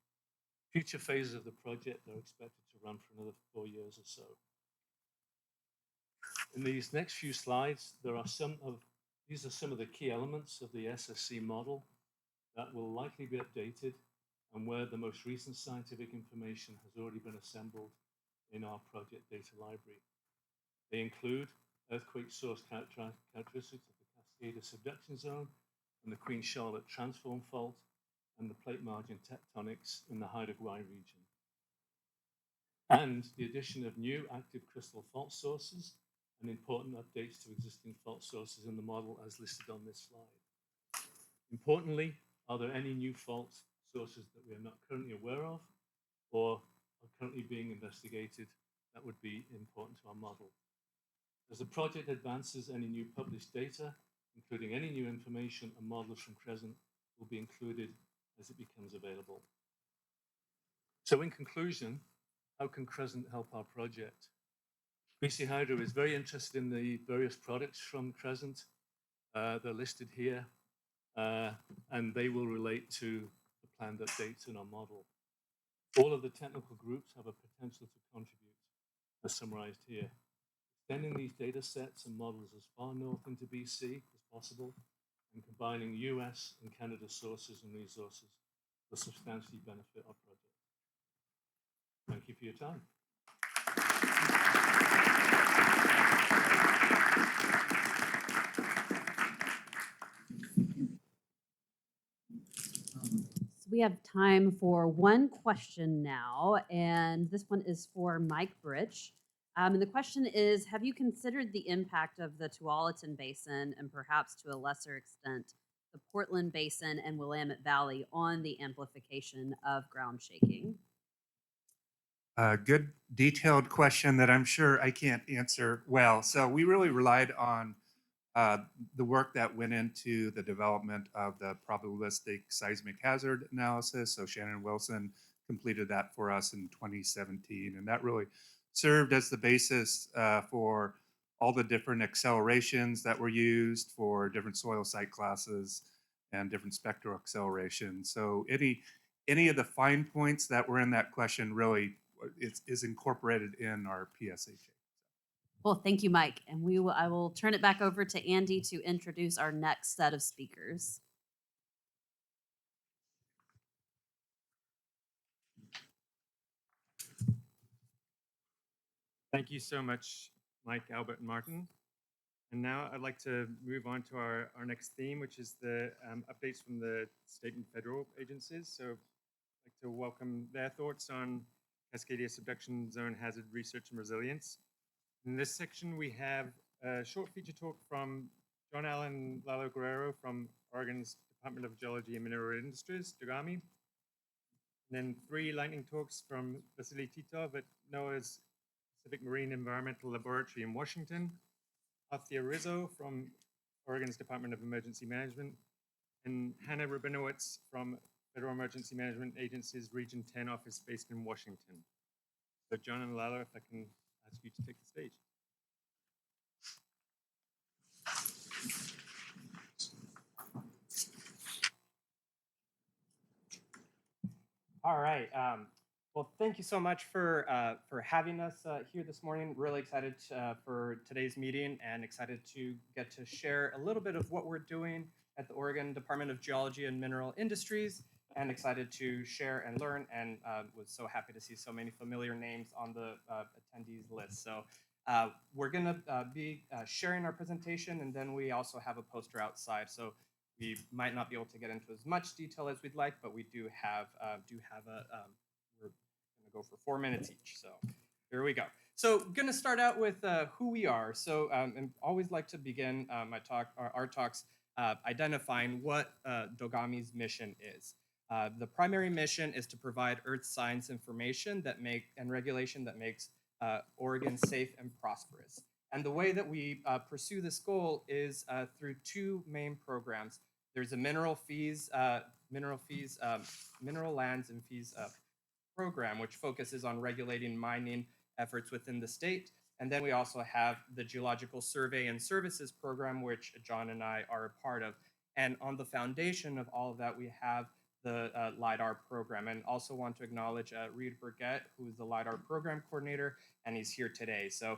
Future phases of the project are expected to run for another 4 years or so. In these next few slides, these are some of the key elements of the SSC model that will likely be updated and where the most recent scientific information has already been assembled in our project data library. They include earthquake source characteristics of the Cascadia Subduction Zone and the Queen Charlotte Transform Fault and the plate margin tectonics in the Haida Gwaii region. And the addition of new active crystal fault sources and important updates to existing fault sources in the model as listed on this slide. Importantly, are there any new fault sources that we are not currently aware of or are currently being investigated that would be important to our model? As the project advances, any new published data, including any new information and models from CRESCENT, will be included as it becomes available. So in conclusion, how can CRESCENT help our project? BC Hydro is very interested in the various products from CRESCENT. They're listed here, and they will relate to the planned updates in our model. All of the technical groups have a potential to contribute, as summarized here. Extending these data sets and models as far north into BC as possible and combining US and Canada sources and resources will substantially benefit our project. Thank you for your time. So we have time for one question now, and this one is for Mike Britch. And the question is, have you considered the impact of the Tualatin Basin and perhaps to a lesser extent the Portland Basin and Willamette Valley on the amplification of ground shaking? Good detailed question that I'm sure I can't answer well. So we really relied on the work that went into the development of the probabilistic seismic hazard analysis. So Shannon Wilson completed that for us in 2017, and that really served as the basis for all the different accelerations that were used for different soil site classes and different spectral accelerations. So any of the fine points that were in that question really is incorporated in our PSHA. Well, thank you, Mike. And I will turn it back over to Andy to introduce our next set of speakers. Thank you so much, Mike, Albert, and Martin. And now I'd like to move on to our next theme, which is the updates from the state and federal agencies. So I'd like to welcome their thoughts on Cascadia Subduction Zone hazard research and resilience. In this section, we have a short feature talk from John Allan and Lalo Guerrero from Oregon's Department of Geology and Mineral Industries, DOGAMI. And then 3 lightning talks from Vasily Titov at NOAA's Pacific Marine Environmental Laboratory in Washington, Althea Rizzo from Oregon's Department of Emergency Management, and Hannah Rabinowitz from Federal Emergency Management Agency's Region 10 office based in Washington. So John and Lalo, if I can ask you to take the stage. All right. Well, thank you so much for having us here this morning. Really excited for today's meeting and excited to get to share a little bit of what we're doing at the Oregon Department of Geology and Mineral Industries, and excited to share and learn, and was so happy to see so many familiar names on the attendees list. So we're going to be sharing our presentation, and then we also have a poster outside. So we might not be able to get into as much detail as we'd like, but we do have we're going to go for 4 minutes each. So here we go. So going to start out with who we are. So and always like to begin our talks identifying what DOGAMI's mission is. The primary mission is to provide Earth science information and regulation that makes Oregon safe and prosperous. And the way that we pursue this goal is through 2 main programs. There's a mineral lands and fees program, which focuses on regulating mining efforts within the state. And then we also have the Geological Survey and Services program, which John and I are a part of. And on the foundation of all of that, we have the LIDAR program. And also want to acknowledge Reed Burgett, who is the LIDAR program coordinator, and he's here today. So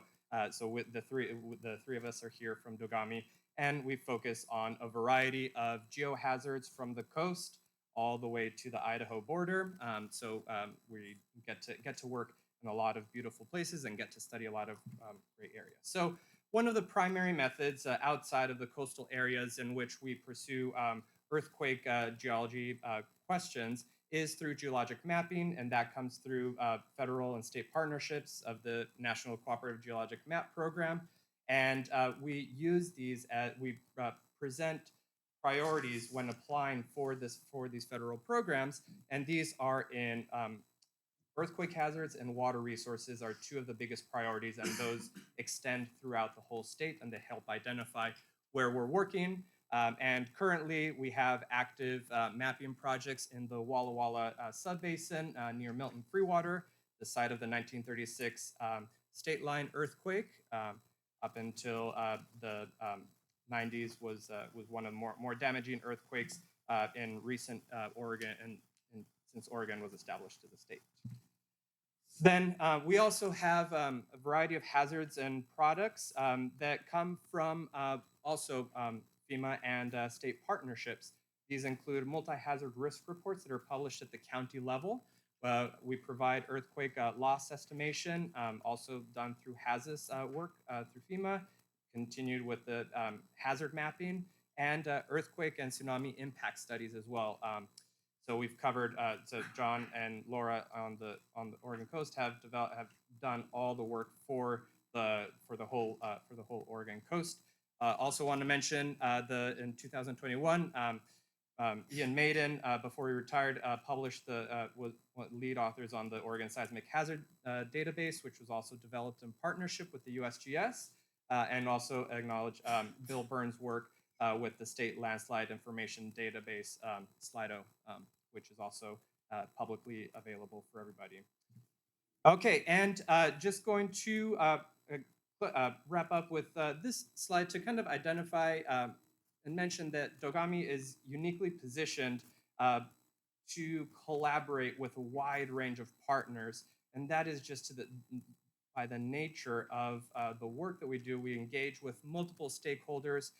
with the three of us are here from DOGAMI, and we focus on a variety of geohazards from the coast all the way to the Idaho border. We get to work in a lot of beautiful places and get to study a lot of great areas. So one of the primary methods outside of the coastal areas in which we pursue earthquake geology questions is through geologic mapping, and that comes through federal and state partnerships of the National Cooperative Geologic Map Program. And we use these we present priorities when applying for these federal programs, and these are in earthquake hazards and water resources are 2 of the biggest priorities, and those extend throughout the whole state, and they help identify where we're working. And currently, we have active mapping projects in the Walla Walla subbasin near Milton Freewater, the site of the 1936 state line earthquake. Up until the 90s was one of the more damaging earthquakes in recent Oregon, and since Oregon was established as a state. Then we also have a variety of hazards and products that come from also FEMA and state partnerships. These include multi-hazard risk reports that are published at the county level. We provide earthquake loss estimation, also done through HAZUS work through FEMA, continued with the hazard mapping, and earthquake and tsunami impact studies as well. So we've covered. So John and Laura on the Oregon coast have done all the work for the whole Oregon coast. Also want to mention in 2021, Ian Maiden, before he retired, published was lead authors on the Oregon Seismic Hazard Database, which was also developed in partnership with the USGS, and also acknowledge Bill Burns' work with the State Landslide Information Database, SLIDO, which is also publicly available for everybody. Okay, and just going to wrap up with this slide to kind of identify and mention that DOGAMI is uniquely positioned to collaborate with a wide range of partners, and that is just by the nature of the work that we do, we engage with multiple stakeholders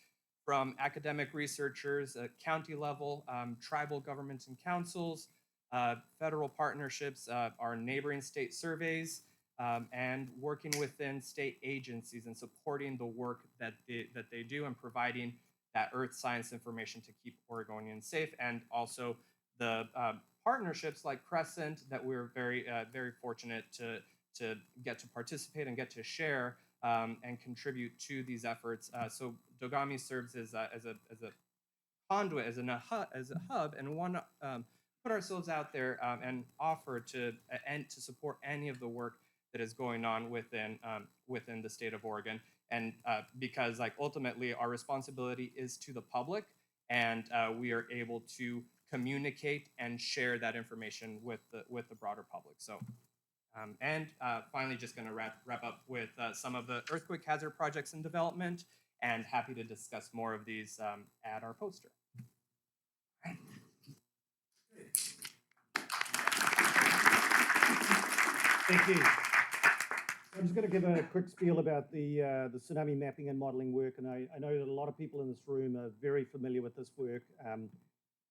from academic researchers at county level, tribal governments and councils, federal partnerships, our neighboring state surveys, and working within state agencies and supporting the work that they do and providing that earth science information to keep Oregonians safe, and also the partnerships like CRESCENT that we're very fortunate to get to participate and get to share and contribute to these efforts. So Dogami serves as a conduit, as a hub, and one put ourselves out there and offer to support any of the work that is going on within the state of Oregon. And because like ultimately our responsibility is to the public, and we are able to communicate and share that information with the broader public. So. And finally, just going to wrap up with some of the earthquake hazard projects in development, and happy to discuss more of these at our poster. Thank you. I'm just going to give a quick spiel about the tsunami mapping and modeling work, and I know that a lot of people in this room are very familiar with this work.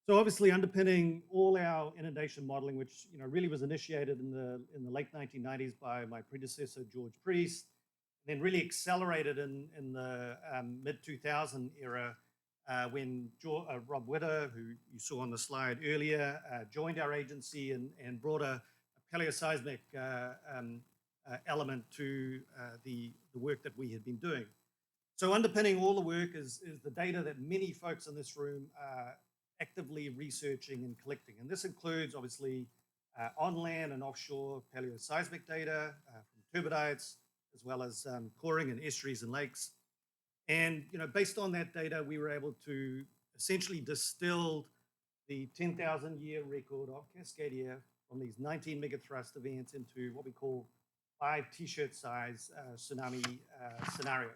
So obviously underpinning all our inundation modeling, which really was initiated in the late 1990s by my predecessor George Priest, and then really accelerated in the mid 2000 era when Rob Witter, who you saw on the slide earlier, joined our agency and brought a paleoseismic element to the work that we had been doing. So underpinning all the work is the data that many folks in this room are actively researching and collecting. And this includes obviously on land and offshore paleoseismic data from turbidites, as well as coring and estuaries and lakes. And based on that data, we were able to essentially distill the 10,000-year record of Cascadia from these 19 megathrust events into what we call 5 t-shirt size tsunami scenarios.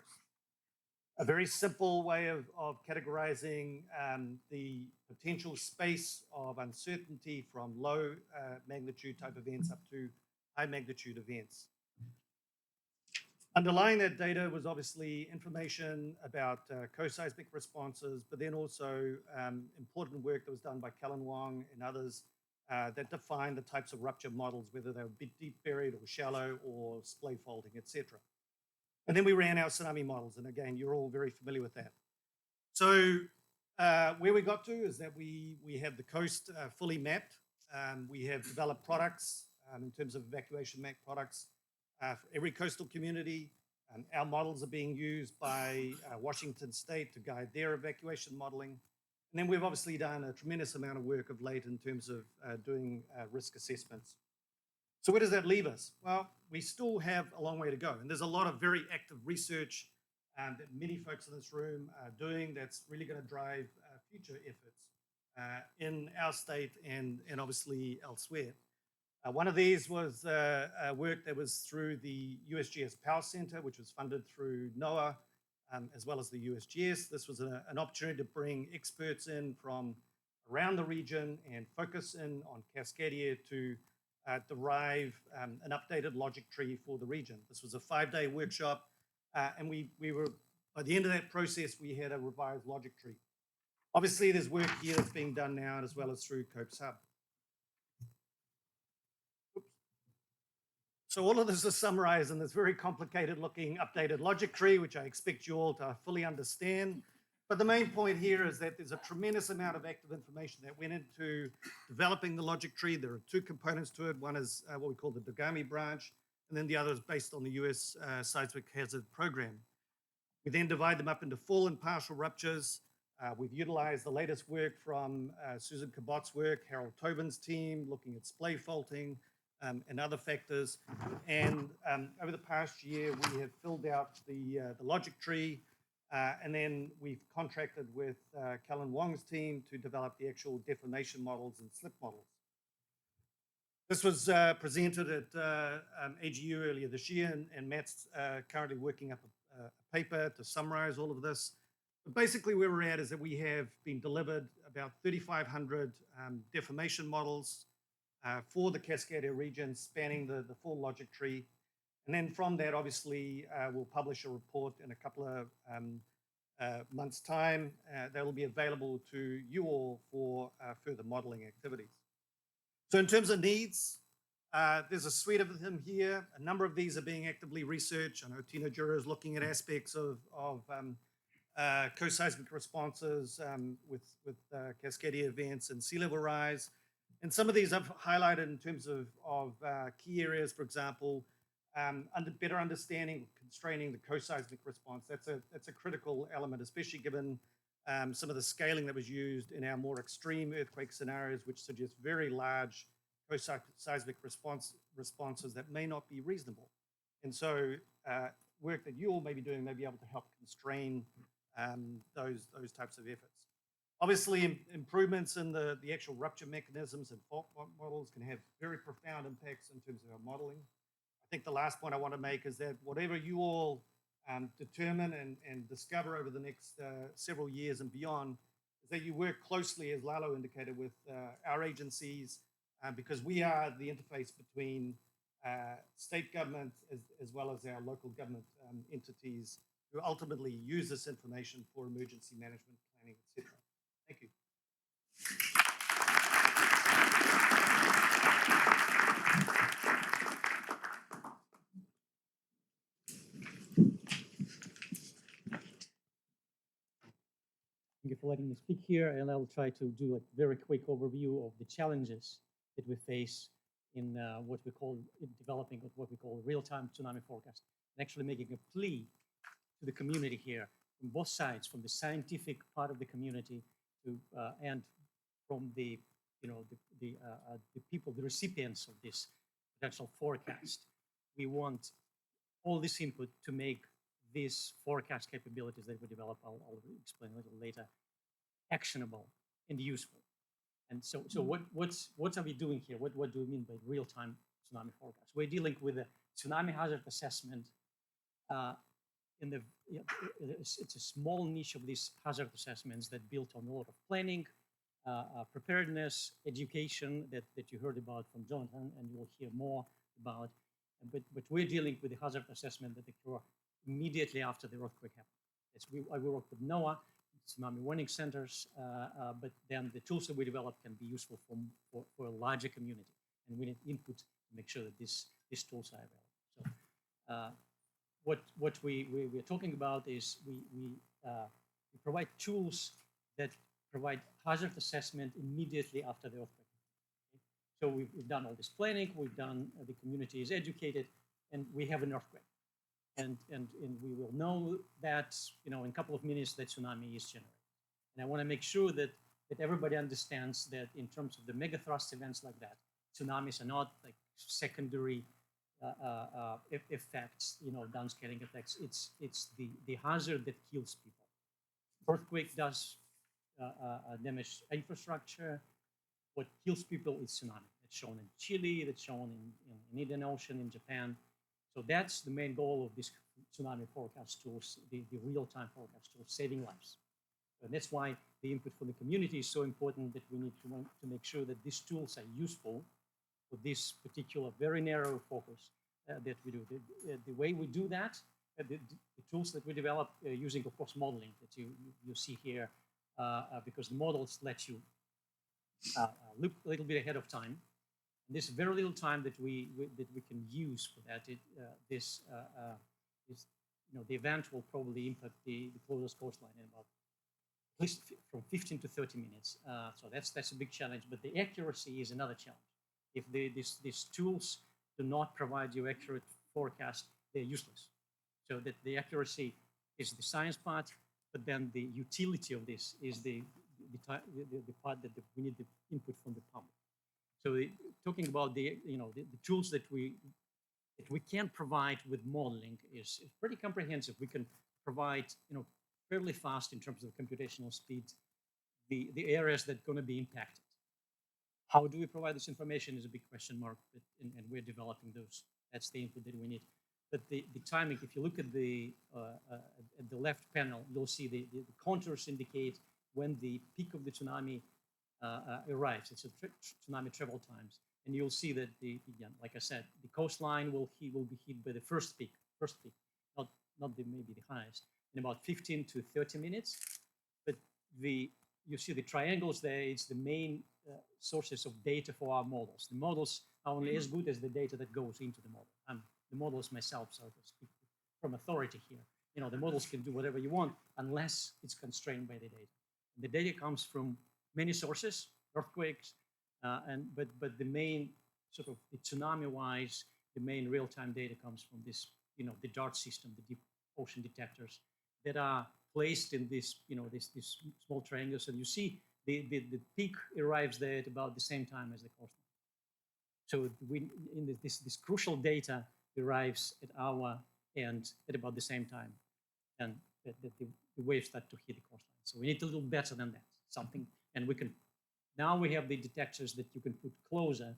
A very simple way of categorizing the potential space of uncertainty from low magnitude type events up to high magnitude events. Underlying that data was obviously information about co-seismic responses, but then also important work that was done by Wang and others that defined the types of rupture models, whether they were deep buried or shallow or splay folding, etc. And then we ran our tsunami models, and again, you're all very familiar with that. So where we got to is that we have the coast fully mapped. We have developed products in terms of evacuation map products for every coastal community. Our models are being used by Washington State to guide their evacuation modeling. And then we've obviously done a tremendous amount of work of late in terms of doing risk assessments. So where does that leave us? Well, we still have a long way to go. And there's a lot of very active research that many folks in this room are doing that's really going to drive future efforts in our state and obviously elsewhere. One of these was work that was through the USGS Power Center, which was funded through NOAA, as well as the USGS. This was an opportunity to bring experts in from around the region and focus in on Cascadia to derive an updated logic tree for the region. This was a 5-day workshop, and we were, by the end of that process, we had a revised logic tree. Obviously, there's work here that's being done now, as well as through CoPes Hub. So all of this is summarized in this very complicated looking updated logic tree, which I expect you all to fully understand. But the main point here is that there's a tremendous amount of active information that went into developing the logic tree. There are 2 components to it. One is what we call the Dogami branch, and then the other is based on the US Seismic Hazard Program. We then divide them up into full and partial ruptures. We've utilized the latest work from Susan Cabot's work, Harold Tobin's team, looking at splay faulting, and other factors. And over the past year, we have filled out the logic tree, and then we've contracted with Wang's team to develop the actual deformation models and slip models. This was presented at AGU earlier this year, and Matt's currently working up a paper to summarize all of this. But basically where we're at is that we have been delivered about 3,500 deformation models for the Cascadia region, spanning the full logic tree. And then from that, obviously, we'll publish a report in a couple of months' time that will be available to you all for further modeling activities. So in terms of needs, there's a suite of them here. A number of these are being actively researched. I know Tino Jura is looking at aspects of co-seismic responses with Cascadia events and sea level rise. And some of these I've highlighted in terms of key areas, for example, better understanding, constraining the co-seismic response. That's a critical element, especially given some of the scaling that was used in our more extreme earthquake scenarios, which suggest very large co-seismic responses that may not be reasonable. And so work that you all may be doing may be able to help constrain those types of efforts. Obviously, improvements in the actual rupture mechanisms and fault models can have very profound impacts in terms of our modeling. I think the last point I want to make is that whatever you all determine and discover over the next several years and beyond, is that you work closely, as Lalo indicated, with our agencies, because we are the interface between state government as well as our local government entities who ultimately use this information for emergency management planning, etc. Thank you. Thank you for letting me speak here, and I'll try to do a very quick overview of the challenges that we face in what we call developing what we call real-time tsunami forecast, and actually making a plea to the community here from both sides, from the scientific part of the community to and from the people, the recipients of this potential forecast. We want all this input to make these forecast capabilities that we develop, I'll explain a little later, actionable and useful. And so what are we doing here? What do we mean by real-time tsunami forecast? We're dealing with a tsunami hazard assessment. It's a small niche of these hazard assessments that built on a lot of planning, preparedness, education that you heard about from Jonathan, and you will hear more about. But we're dealing with the hazard assessment that occur immediately after the earthquake happened. Yes, I work with NOAA, tsunami warning centers, but then the tools that we develop can be useful for a larger community, and we need input to make sure that these tools are available. So what we're talking about is we provide tools that provide hazard assessment immediately after the earthquake. Okay? So we've done all this planning, we've done the community is educated, and we have an earthquake. And we will know that in a couple of minutes that tsunami is generated. And I want to make sure that everybody understands that in terms of the megathrust events like that, tsunamis are not like secondary effects, downscaling effects. It's the hazard that kills people. Earthquake does damage infrastructure. What kills people is tsunami. It's shown in Chile, that's shown in Indian Ocean, in Japan. So that's the main goal of this tsunami forecast tools, the real-time forecast tools, saving lives. And that's why the input from the community is so important, that we need to make sure that these tools are useful for this particular very narrow focus that we do. The way we do that, the tools that we develop using, of course, modeling that you see here, because the models let you look a little bit ahead of time. There's very little time that we can use for that. The event will probably impact the closest coastline in about at least from 15 to 30 minutes. So that's a big challenge. But the accuracy is another challenge. If these tools do not provide you accurate forecast, they're useless. So that the accuracy is the science part, but then the utility of this is the part that we need the input from the public. So talking about the tools that we can provide with modeling is pretty comprehensive. We can provide fairly fast in terms of computational speed the areas that are going to be impacted. How do we provide this information is a big question mark, and we're developing those. That's the input that we need. But the timing, if you look at the left panel, you'll see the contours indicate when the peak of the tsunami arrives. It's a tsunami travel times. And you'll see that again, like I said, the coastline will be hit by the first peak, not maybe the highest, in about 15 to 30 minutes. But you see the triangles there. It's the main sources of data for our models. The models are only as good as the data that goes into the model. I'm the models myself, so to speak from authority here. The models can do whatever you want unless it's constrained by the data. The data comes from many sources, earthquakes, but the main sort of the tsunami-wise, the main real-time data comes from this, the DART system, the deep ocean detectors that are placed in this, this small triangles. And you see the peak arrives there at about the same time as the coastline. So this crucial data arrives at our end at about the same time, and that the waves start to hit the coastline. So we need a little better than that, something, and now we have the detectors that you can put closer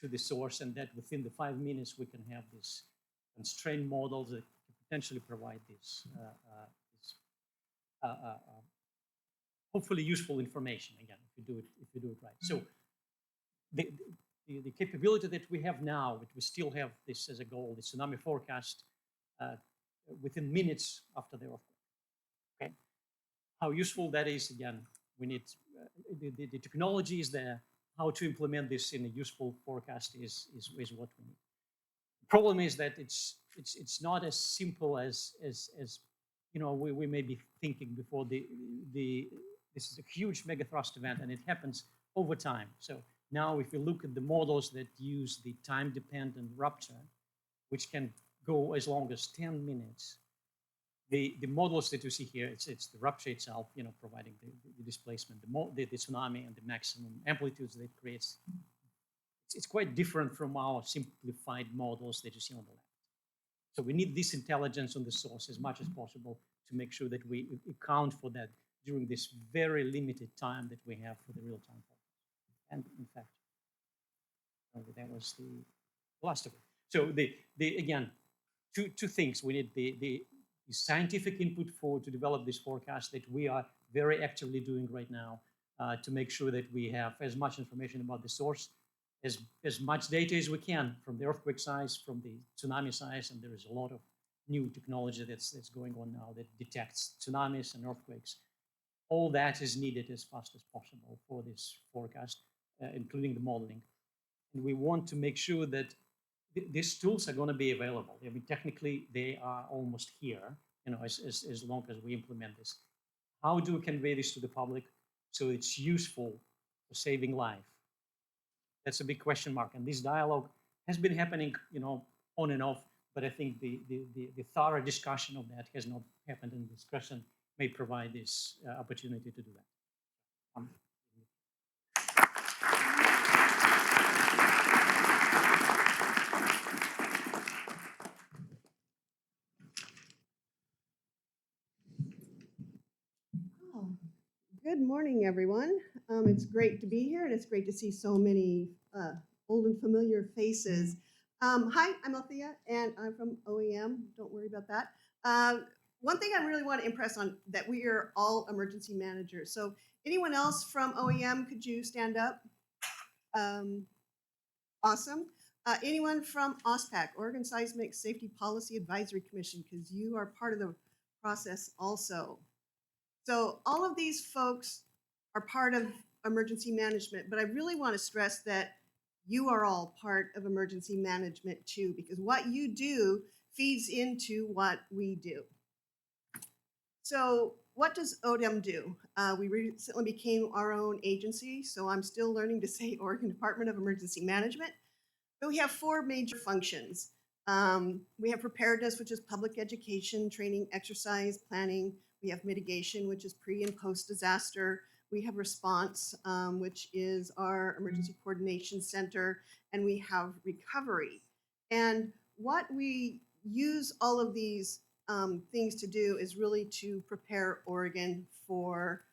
to the source, and that within the 5 minutes we can have these constrained models that potentially provide this hopefully useful information again if you do it right. So the capability that we have now, that we still have this as a goal, the tsunami forecast within minutes after the earthquake. Okay, how useful that is, again, we need the technology is there. How to implement this in a useful forecast is what we need. The problem is that it's not as simple as we may be thinking before. This is a huge megathrust event, and it happens over time. So now, if you look at the models that use the time-dependent rupture, which can go as long as 10 minutes, the models that you see here, it's the rupture itself, providing the displacement, the tsunami, and the maximum amplitudes that it creates. It's quite different from our simplified models that you see on the left. So we need this intelligence on the source as much as possible to make sure that we account for that during this very limited time that we have for the real-time forecast. And in fact, that was the last of it. So again, two things. We need the scientific input to develop this forecast that we are very actively doing right now to make sure that we have as much information about the source, as much data as we can from the earthquake size, from the tsunami size, and there is a lot of new technology that's going on now that detects tsunamis and earthquakes. All that is needed as fast as possible for this forecast, including the modeling. And we want to make sure that these tools are going to be available. I mean, technically, they are almost here, as long as we implement this. How do we convey this to the public so it's useful for saving life? That's a big question mark. And this dialogue has been happening, on and off, but I think the thorough discussion of that has not happened, and this CRESCENT may provide this opportunity to do that. Good morning, everyone. It's great to be here, and it's great to see so many old and familiar faces. Hi, I'm Althea, and I'm from OEM. Don't worry about that. One thing I really want to impress on that we are all emergency managers. So anyone else from OEM, could you stand up? Awesome. Anyone from OSPAC, Oregon Seismic Safety Policy Advisory Commission, because you are part of the process also. So all of these folks are part of emergency management, but I really want to stress that you are all part of emergency management too, because what you do feeds into what we do. So what does ODEM do? We recently became our own agency, so I'm still learning to say Oregon Department of Emergency Management. But we have 4 major functions. We have preparedness, which is public education, training, exercise, planning. We have mitigation, which is pre and post disaster. We have response, which is our emergency coordination center, and we have recovery. And what we use all of these things to do is really to prepare Oregon for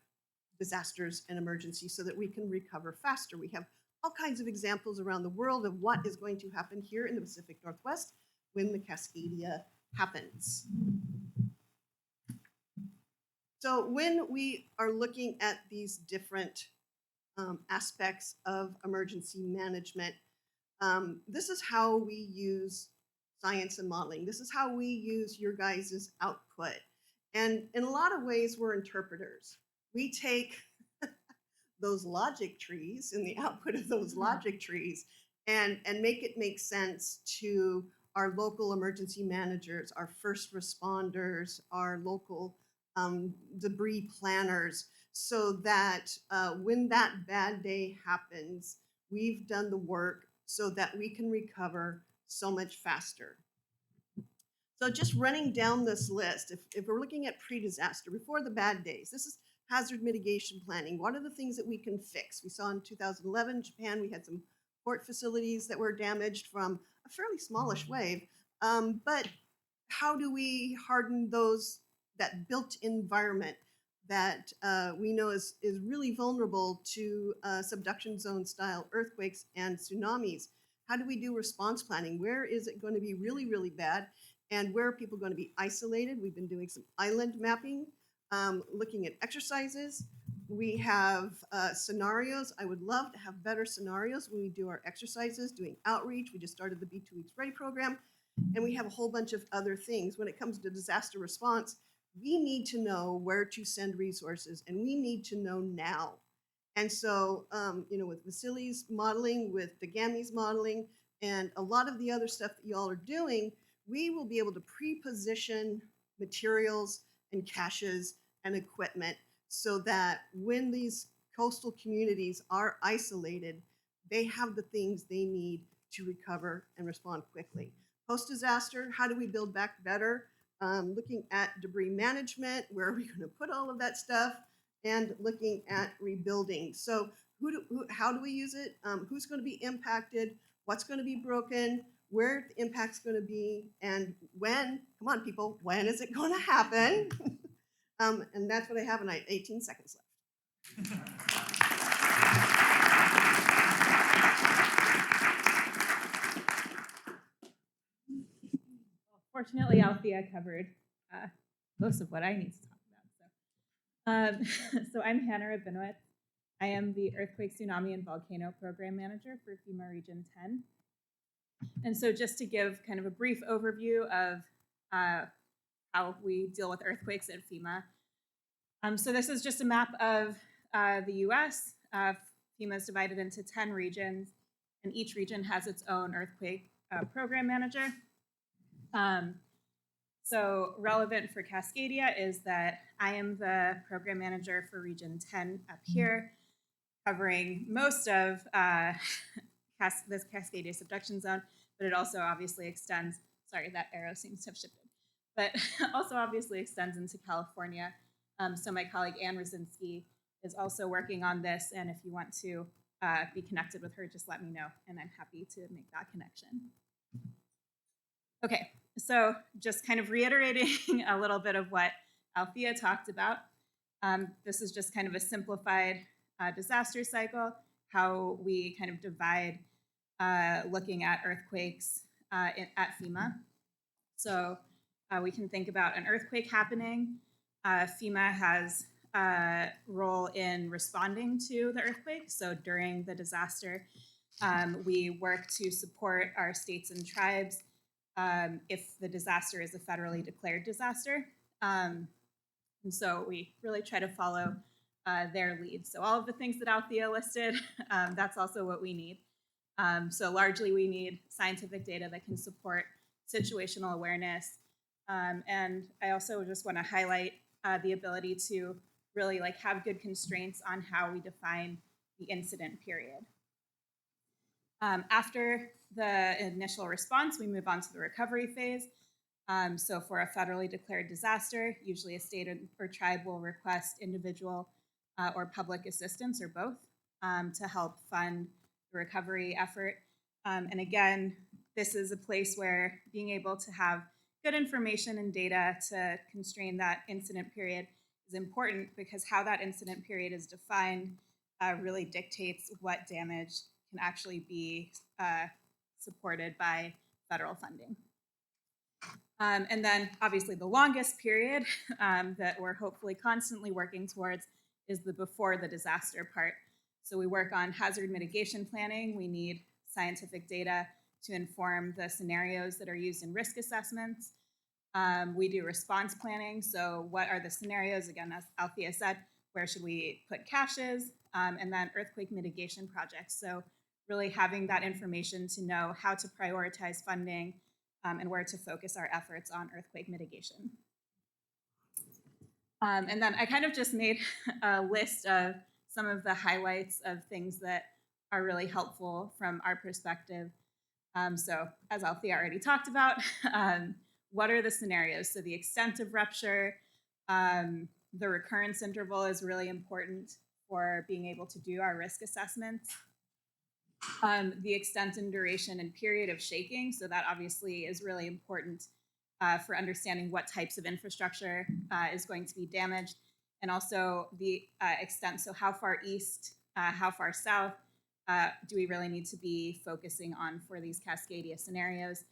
disasters and emergencies so that we can recover faster. We have all kinds of examples around the world of what is going to happen here in the Pacific Northwest when the Cascadia happens. So when we are looking at these different aspects of emergency management, This is how we use science and modeling. This is how we use your guys' output. And in a lot of ways, we're interpreters. We take those logic trees and the output of those logic trees and make it make sense to our local emergency managers, our first responders, our local debris planners, so that when that bad day happens, we've done the work so that we can recover so much faster. So just running down this list, if we're looking at pre-disaster, before the bad days, this is hazard mitigation planning. What are the things that we can fix? We saw in 2011, Japan, we had some port facilities that were damaged from a fairly smallish wave. But how do we harden that built environment that we know is really vulnerable to subduction zone style earthquakes and tsunamis? How do we do response planning? Where is it going to be really, really bad? And where are people going to be isolated? We've been doing some island mapping, looking at exercises. We have scenarios. I would love to have better scenarios when we do our exercises, doing outreach. We just started the Be 2 Weeks Ready program. And we have a whole bunch of other things. When it comes to disaster response, we need to know where to send resources, and we need to know now. And so, with Vasily's modeling, with Dagami's modeling, and a lot of the other stuff that y'all are doing, we will be able to pre-position materials and caches and equipment so that when these coastal communities are isolated, they have the things they need to recover and respond quickly. Post-disaster, how do we build back better? Looking at debris management, where are we going to put all of that stuff? And looking at rebuilding. So how do we use it? Who's going to be impacted? What's going to be broken? Where the impact's going to be? And when? Come on, people. When is it going to happen? And that's what I have, and I have 18 seconds left. Fortunately, Althea covered most of what I need to talk about. So I'm Hannah Rabinowitz. I am the Earthquake, Tsunami, and Volcano Program Manager for FEMA Region 10. And so just to give kind of a brief overview of how we deal with earthquakes at FEMA. So this is just a map of the US. FEMA is divided into 10 regions, and each region has its own earthquake program manager. So relevant for Cascadia is that I am the program manager for Region 10 up here, covering most of this Cascadia Subduction Zone, but it also obviously extends, sorry, that arrow seems to have shifted, but also obviously extends into California. So my colleague Ann Rosinski is also working on this, and if you want to be connected with her, just let me know, and I'm happy to make that connection. Okay, so just kind of reiterating a little bit of what Althea talked about. This is just kind of a simplified disaster cycle, how we kind of divide looking at earthquakes at FEMA. So we can think about an earthquake happening. FEMA has a role in responding to the earthquake. So during the disaster, we work to support our states and tribes if the disaster is a federally declared disaster. And so we really try to follow their lead. So all of the things that Althea listed, that's also what we need. So largely we need scientific data that can support situational awareness. And I also just want to highlight the ability to really have good constraints on how we define the incident period. After the initial response, we move on to the recovery phase. So for a federally declared disaster, usually a state or tribe will request individual or public assistance or both to help fund the recovery effort. And again, this is a place where being able to have good information and data to constrain that incident period is important, because how that incident period is defined really dictates what damage can actually be supported by federal funding. And then obviously the longest period that we're hopefully constantly working towards is the before the disaster part. So we work on hazard mitigation planning. We need scientific data to inform the scenarios that are used in risk assessments. We do response planning. So what are the scenarios? Again, as Althea said, where should we put caches? And then earthquake mitigation projects. So really having that information to know how to prioritize funding and where to focus our efforts on earthquake mitigation. And then I kind of just made a list of some of the highlights of things that are really helpful from our perspective. So as Althea already talked about, what are the scenarios? So the extent of rupture, the recurrence interval is really important for being able to do our risk assessments. The extent and duration and period of shaking. So that obviously is really important for understanding what types of infrastructure is going to be damaged. And also the extent, so how far east, how far south do we really need to be focusing on for these Cascadia scenarios?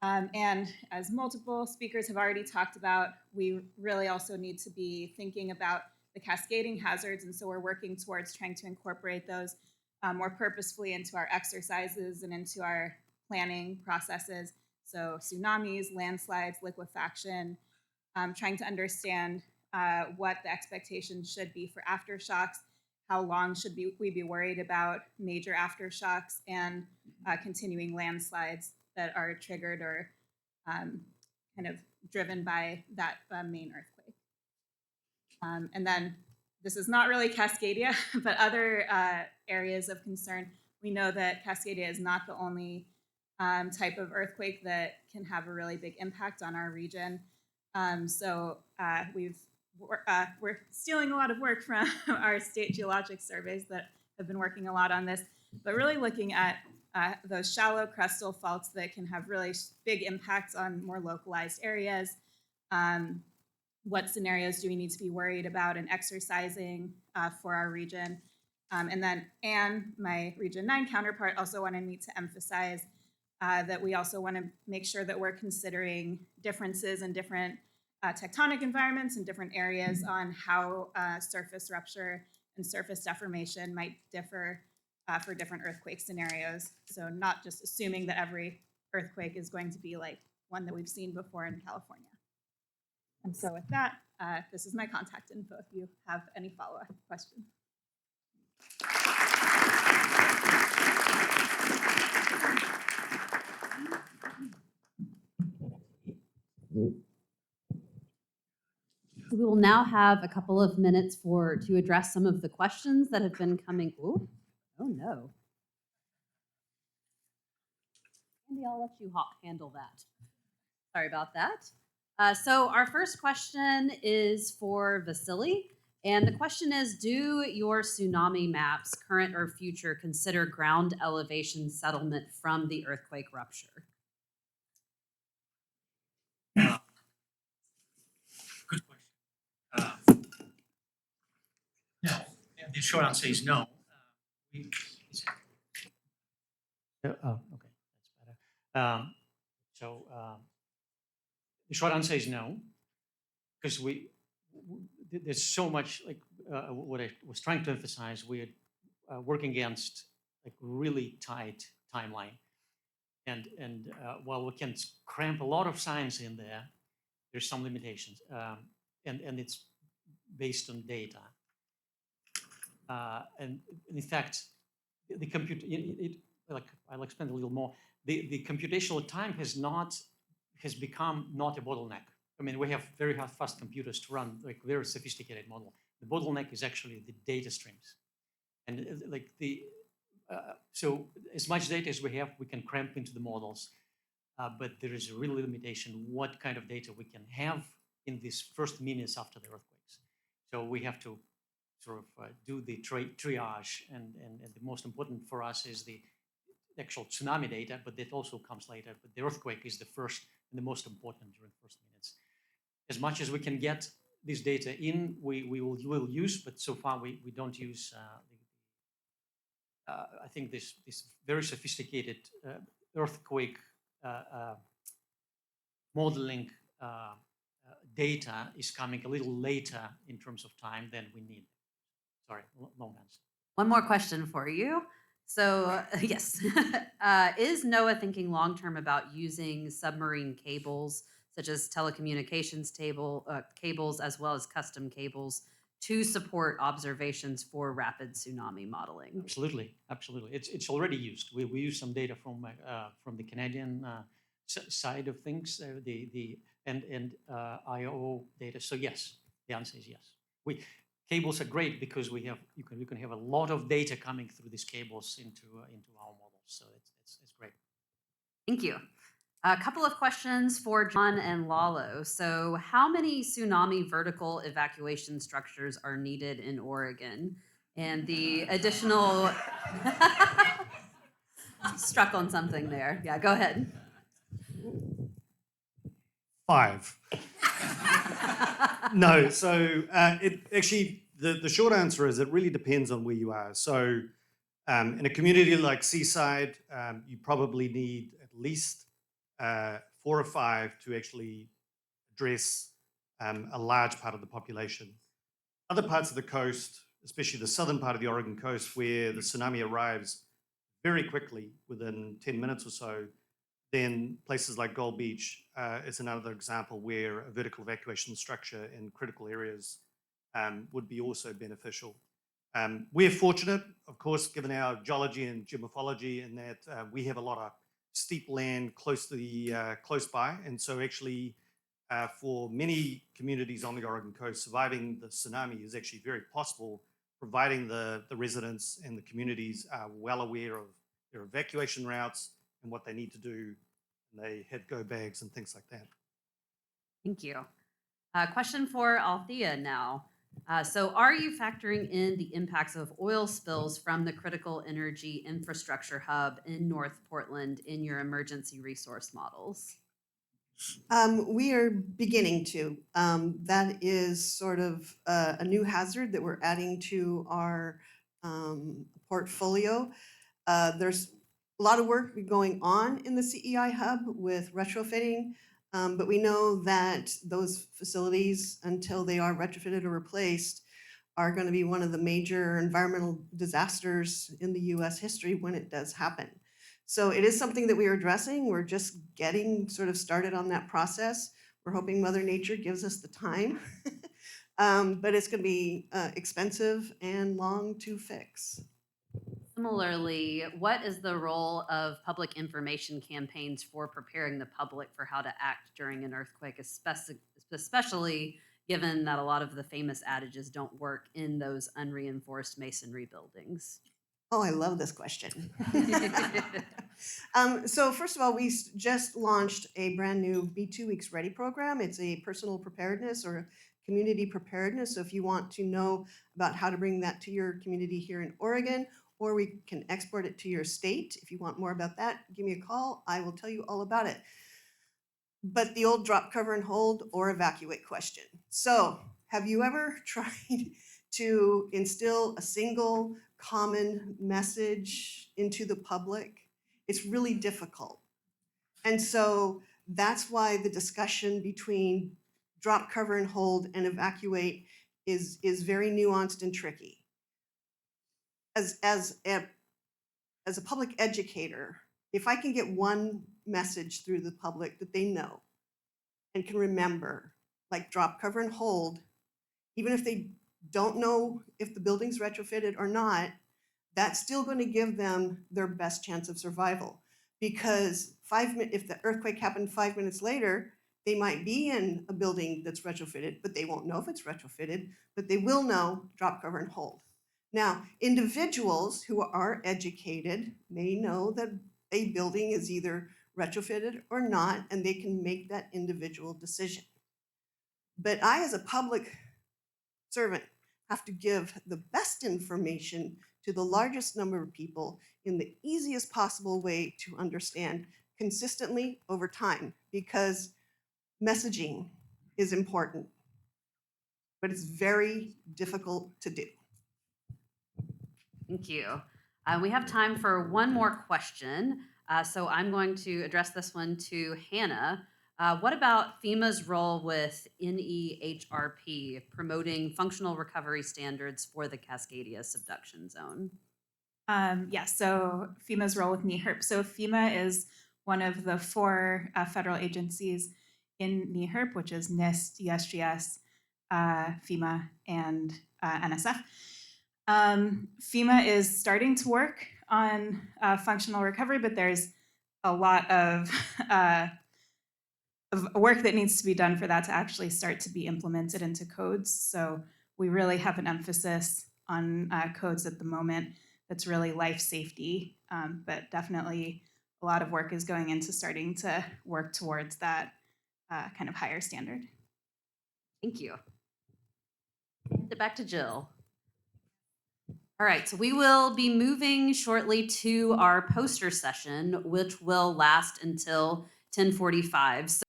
And as multiple speakers have already talked about, we really also need to be thinking about the cascading hazards. And so we're working towards trying to incorporate those more purposefully into our exercises and into our planning processes. So tsunamis, landslides, liquefaction, trying to understand what the expectations should be for aftershocks, how long should we be worried about major aftershocks and continuing landslides that are triggered or kind of driven by that main earthquake. And then this is not really Cascadia, but other areas of concern. We know that Cascadia is not the only type of earthquake that can have a really big impact on our region. So we're stealing a lot of work from our state geologic surveys that have been working a lot on this, but really looking at those shallow crestal faults that can have really big impacts on more localized areas. What scenarios do we need to be worried about and exercising for our region? And then Anne, my Region 9 counterpart, also wanted me to emphasize that we also want to make sure that we're considering differences in different tectonic environments and different areas on how surface rupture and surface deformation might differ for different earthquake scenarios. So not just assuming that every earthquake is going to be like one that we've seen before in California. And so with that, this is my contact info if you have any follow-up questions. We will now have a couple of minutes to address some of the questions that have been coming. Ooh, oh no. Andy, I'll let you handle that. Sorry about that. So our first question is for Vasily. And the question is, do your tsunami maps, current or future, consider ground elevation settlement from the earthquake rupture? Good question. No, the short answer is no. Okay, that's better. The short answer is no, because there's so much, like what I was trying to emphasize, we're working against like really tight timeline. And while we can cramp a lot of science in there, there's some limitations. And it's based on data. And in fact, the compute, like I'll explain a little more. The computational time has become not a bottleneck. I mean, we have very fast computers to run like very sophisticated model. The bottleneck is actually the data streams, and like so as much data as we have, we can cramp into the models, but there is a real limitation what kind of data we can have in these first minutes after the earthquakes. So we have to sort of do the triage, and the most important for us is the actual tsunami data, but that also comes later. But the earthquake is the first and the most important during the first minutes. As much as we can get this data in, we will use, but so far we don't use. I think this very sophisticated earthquake modeling data is coming a little later in terms of time than we need. Sorry, long answer. One more question for you. So, yes. Is NOAA thinking long term about using submarine cables, such as telecommunications cables, as well as custom cables, to support observations for rapid tsunami modeling? Absolutely, absolutely. It's already used. We use some data from the Canadian side of things, the and IO data. So yes, the answer is yes. We cables are great because you can have a lot of data coming through these cables into our models. So it's great. Thank you. A couple of questions for John and Lalo. So, how many tsunami vertical evacuation structures are needed in Oregon? And the additional struck on something there. Yeah, go ahead. 5. No, so it actually the short answer is it really depends on where you are. So in a community like Seaside, you probably need at least 4 or 5 to actually address a large part of the population. Other parts of the coast, especially the southern part of the Oregon coast, where the tsunami arrives very quickly within 10 minutes or so, then places like Gold Beach is another example where a vertical evacuation structure in critical areas would be also beneficial. We're fortunate, of course, given our geology and geomorphology, in that we have a lot of steep land close by, and so actually for many communities on the Oregon coast, surviving the tsunami is actually very possible, providing the residents and the communities are well aware of their evacuation routes and what they need to do, and they had go bags and things like that. Thank you. Question for Althea now. So, are you factoring in the impacts of oil spills from the critical energy infrastructure hub in North Portland in your emergency resource models? We are beginning to. That is sort of a new hazard that we're adding to our portfolio. There's a lot of work going on in the CEI hub with retrofitting, but we know that those facilities, until they are retrofitted or replaced, are going to be one of the major environmental disasters in the US history when it does happen. So it is something that we are addressing. We're just getting sort of started on that process. We're hoping Mother Nature gives us the time, but it's going to be expensive and long to fix. Similarly, what is the role of public information campaigns for preparing the public for how to act during an earthquake, especially given that a lot of the famous adages don't work in those unreinforced masonry buildings? Oh, I love this question. So first of all, we just launched a brand new Be 2 Weeks Ready program. It's a personal preparedness or community preparedness. So if you want to know about how to bring that to your community here in Oregon, or we can export it to your state. If you want more about that, give me a call. I will tell you all about it. But the old drop, cover, and hold or evacuate question. So have you ever tried to instill a single common message into the public? It's really difficult. And so that's why the discussion between drop, cover, and hold and evacuate is very nuanced and tricky. As a public educator, if I can get one message through the public that they know and can remember, like drop, cover, and hold, even if they don't know if the building's retrofitted or not, that's still going to give them their best chance of survival. Because if the earthquake happened 5 minutes later, they might be in a building that's retrofitted, but they won't know if it's retrofitted, but they will know drop, cover, and hold. Now, individuals who are educated may know that a building is either retrofitted or not, and they can make that individual decision. But I, as a public servant, have to give the best information to the largest number of people in the easiest possible way to understand consistently over time, because messaging is important, but it's very difficult to do. Thank you. We have time for one more question. So I'm going to address this one to Hannah. What about FEMA's role with NEHRP promoting functional recovery standards for the Cascadia Subduction Zone? So FEMA's role with NEHRP. So FEMA is one of the four federal agencies in NEHRP, which is NIST, USGS, FEMA, and NSF. FEMA is starting to work on functional recovery, but there's a lot of work that needs to be done for that to actually start to be implemented into codes. So we really have an emphasis on codes at the moment that's really life safety, but definitely a lot of work is going into starting to work towards that kind of higher standard. Thank you. Hand it back to Jill. All right, so we will be moving shortly to our poster session, which will last until 10:45. So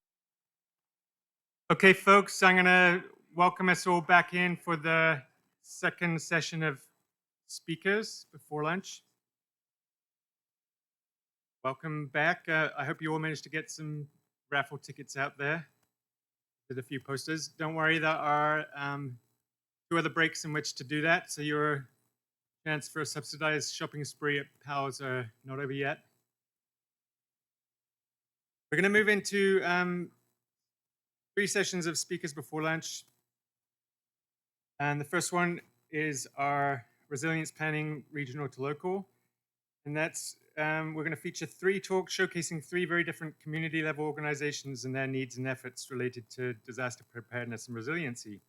Okay, folks, I'm going to welcome us all back in for the second session of speakers before lunch. Welcome back. I hope you all managed to get some raffle tickets out there with a few posters. Don't worry, there are 2 other breaks in which to do that, so your chance for a subsidized shopping spree at Powell's are not over yet. We're going to move into 3 sessions of speakers before lunch. And the first one is our resilience planning regional to local. And that's, we're going to feature 3 talks showcasing 3 very different community level organizations and their needs and efforts related to disaster preparedness and resiliency.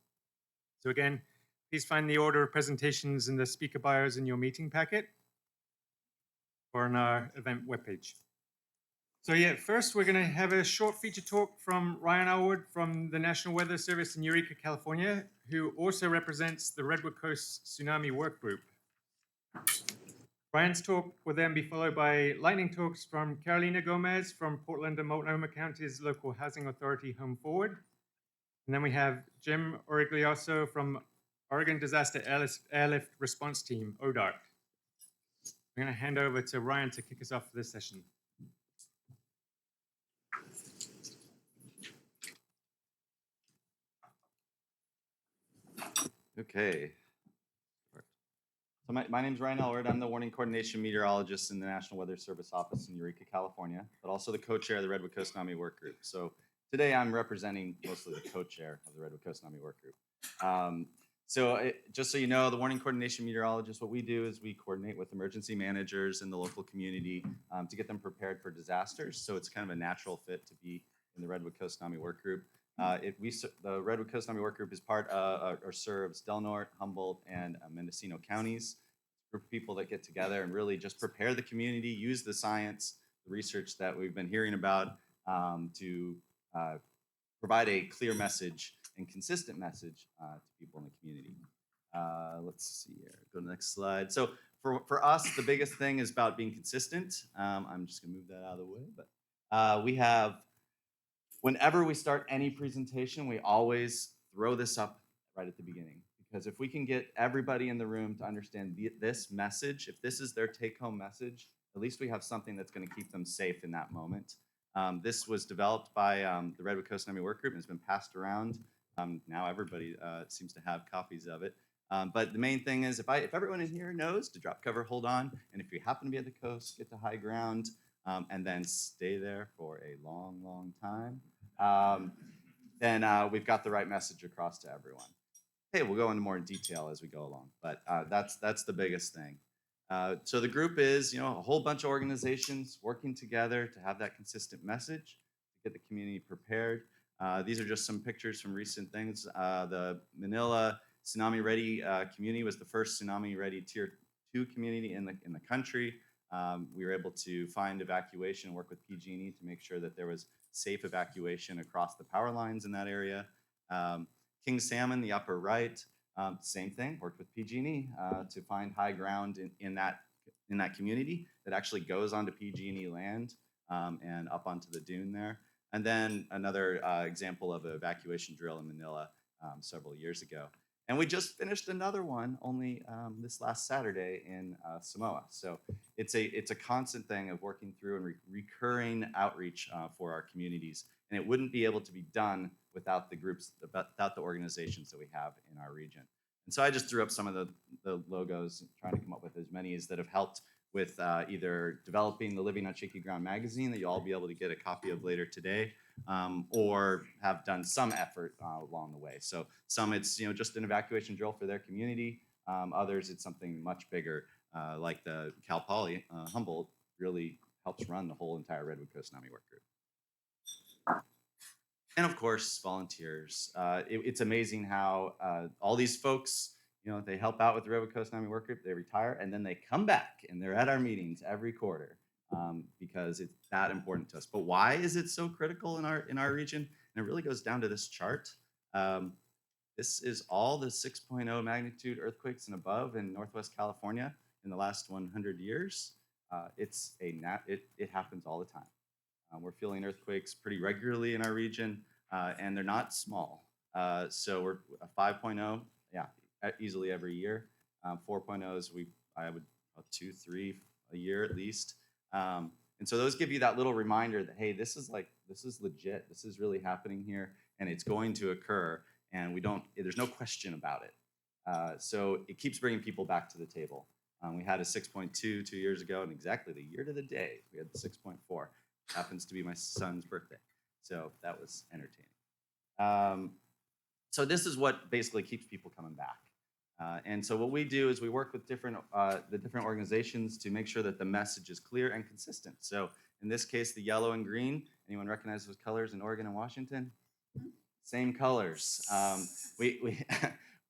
So again, please find the order of presentations in the speaker bios in your meeting packet or on our event webpage. So yeah, first we're going to have a short feature talk from Ryan Elwood from the National Weather Service in Eureka, California, who also represents the Redwood Coast Tsunami Work Group. Ryan's talk will then be followed by lightning talks from Carolina Gomez from Portland and Multnomah County's local housing authority, Home Forward. And then we have Jim Origliosso from Oregon Disaster Airlift Response Team, ODART. I'm going to hand over to Ryan to kick us off for this session. Okay. So my name's Ryan Elwood. I'm the warning coordination meteorologist in the National Weather Service office in Eureka, California, but also the co-chair of the Redwood Coast Tsunami Work Group. So today I'm representing mostly the co-chair of the Redwood Coast Tsunami Work Group. Just so you know, the warning coordination meteorologist, what we do is we coordinate with emergency managers in the local community to get them prepared for disasters. So it's kind of a natural fit to be in the Redwood Coast Tsunami Work Group. The Redwood Coast Tsunami Work Group is part or serves Del Norte, Humboldt, and Mendocino counties. It's a group of people that get together and really just prepare the community, use the science, the research that we've been hearing about to provide a clear message and consistent message to people in the community. Let's see here. Go to the next slide. So for us, the biggest thing is about being consistent. I'm just going to move that out of the way, but we have. Whenever we start any presentation, we always throw this up right at the beginning, because if we can get everybody in the room to understand this message, if this is their take-home message, at least we have something that's going to keep them safe in that moment. This was developed by the Redwood Coast Tsunami Work Group and has been passed around. Now everybody seems to have copies of it. But the main thing is, if everyone in here knows to drop, cover, hold on, and if you happen to be at the coast, get to high ground, and then stay there for a long, long time, then we've got the right message across to everyone. Hey, we'll go into more detail as we go along, but that's the biggest thing. So the group is, a whole bunch of organizations working together to have that consistent message, to get the community prepared. These are just some pictures from recent things. The Manila Tsunami Ready community was the first Tsunami Ready Tier 2 community in the country. We were able to find evacuation, work with PG&E to make sure that there was safe evacuation across the power lines in that area. King Salmon, the upper right, same thing, worked with PG&E to find high ground in that community that actually goes onto PG&E land and up onto the dune there. And then another example of an evacuation drill in Manila several years ago. And we just finished another one only this last Saturday in Samoa. So it's a constant thing of working through and recurring outreach for our communities. And it wouldn't be able to be done without the groups, without the organizations that we have in our region. And so I just threw up some of the logos, trying to come up with as many as that have helped with either developing the Living on Shaky Ground magazine that you'll all be able to get a copy of later today, or have done some effort along the way. So some it's just an evacuation drill for their community. Others it's something much bigger, like the Cal Poly Humboldt really helps run the whole entire Redwood Coast Tsunami Work Group. And of course, volunteers. It's amazing how all these folks, they help out with the Redwood Coast Tsunami Work Group, they retire, and then they come back and they're at our meetings every quarter because it's that important to us. But why is it so critical in our region? And it really goes down to this chart. This is all the 6.0 magnitude earthquakes and above in Northwest California in the last 100 years. It happens all the time. We're feeling earthquakes pretty regularly in our region, and they're not small. So we're a 5.0, easily every year. 4.0s, I would 2, 3 a year at least. And so those give you that little reminder that, hey, this is legit. This is really happening here, and it's going to occur, and there's no question about it. So it keeps bringing people back to the table. We had a 6.2 2 years ago, and exactly the year to the day, we had the 6.4. Happens to be my son's birthday, so that was entertaining. So this is what basically keeps people coming back. And so what we do is we work with the different organizations to make sure that the message is clear and consistent. So in this case, the yellow and green. Anyone recognize those colors in Oregon and Washington? Same colors.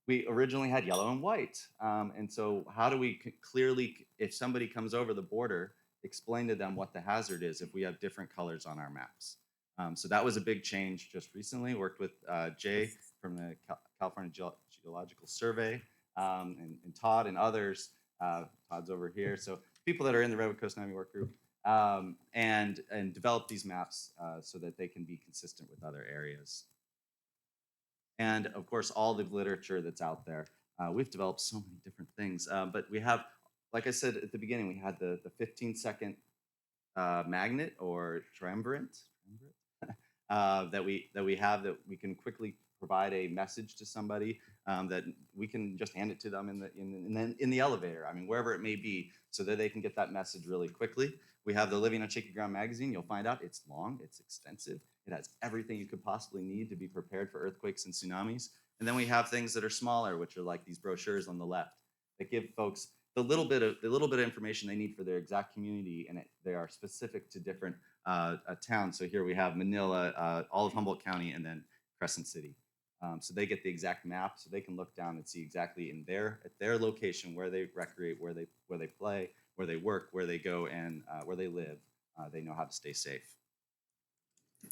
We originally had yellow and white. And so how do we clearly, if somebody comes over the border, explain to them what the hazard is if we have different colors on our maps? So that was a big change just recently. Worked with Jay from the California Geological Survey and Todd and others. Todd's over here. So people that are in the Redwood Coast Tsunami Work Group and develop these maps so that they can be consistent with other areas. And of course, all the literature that's out there. We've developed so many different things, but we have, like I said at the beginning, we had the 15-second magnet or triumvirate that we have that we can quickly provide a message to somebody that we can just hand it to them in the elevator. I mean, wherever it may be, so that they can get that message really quickly. We have the Living on Shaky Ground magazine. You'll find out it's long, it's extensive. It has everything you could possibly need to be prepared for earthquakes and tsunamis. And then we have things that are smaller, which are like these brochures on the left that give folks the little bit of information they need for their exact community, and they are specific to different towns. So here we have Manila, all of Humboldt County, and then Crescent City. So they get the exact map, so they can look down and see exactly at their location where they recreate, where they play, where they work, where they go, and where they live. They know how to stay safe.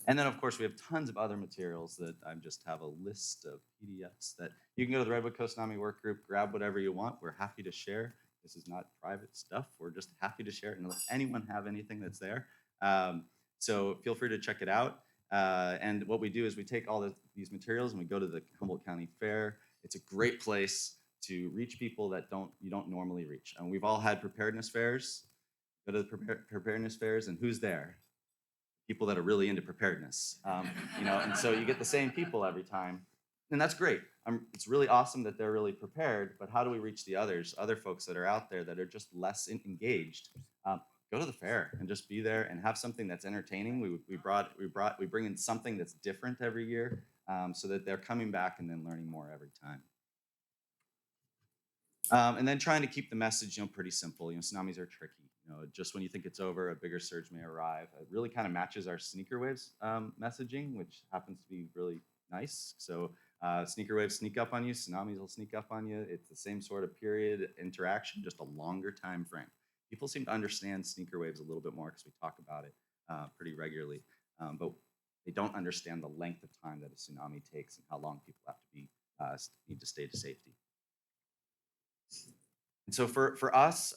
And then, of course, we have tons of other materials that I just have a list of PDFs that you can go to the Redwood Coast Tsunami Work Group, grab whatever you want. We're happy to share. This is not private stuff. We're just happy to share it and let anyone have anything that's there. So feel free to check it out. And what we do is we take all these materials and we go to the Humboldt County Fair. It's a great place to reach people that you don't normally reach. And we've all had preparedness fairs. Go to the preparedness fairs, and who's there? People that are really into preparedness, and so you get the same people every time, and that's great. It's really awesome that they're really prepared, but how do we reach the other folks that are out there that are just less engaged? Go to the fair and just be there and have something that's entertaining. We bring in something that's different every year, so that they're coming back and then learning more every time. And then trying to keep the message, pretty simple. Tsunamis are tricky. Just when you think it's over, a bigger surge may arrive. It really kind of matches our sneaker waves messaging, which happens to be really nice. So sneaker waves sneak up on you, tsunamis will sneak up on you. It's the same sort of period interaction, just a longer time frame. People seem to understand sneaker waves a little bit more because we talk about it pretty regularly, but they don't understand the length of time that a tsunami takes and how long people have to need to stay to safety. And so for us,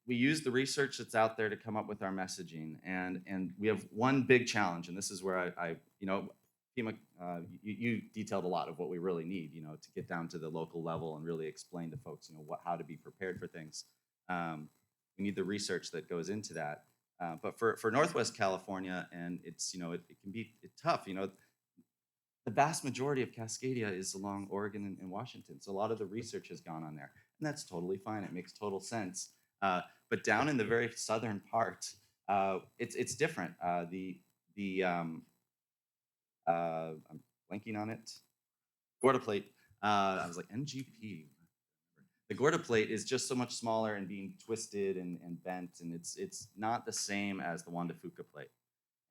we use the research that's out there to come up with our messaging, and we have one big challenge, and this is where FEMA, you detailed a lot of what we really need, to get down to the local level and really explain to folks, how to be prepared for things. We need the research that goes into that. But for Northwest California, and it's, it can be tough, the vast majority of Cascadia is along Oregon and Washington. So a lot of the research has gone on there. And that's totally fine. It makes total sense. But down in the very southern part, it's different. I'm blanking on it. Gorda plate. I was like, NGP. The Gorda plate is just so much smaller and being twisted and bent, and it's not the same as the Juan de Fuca plate.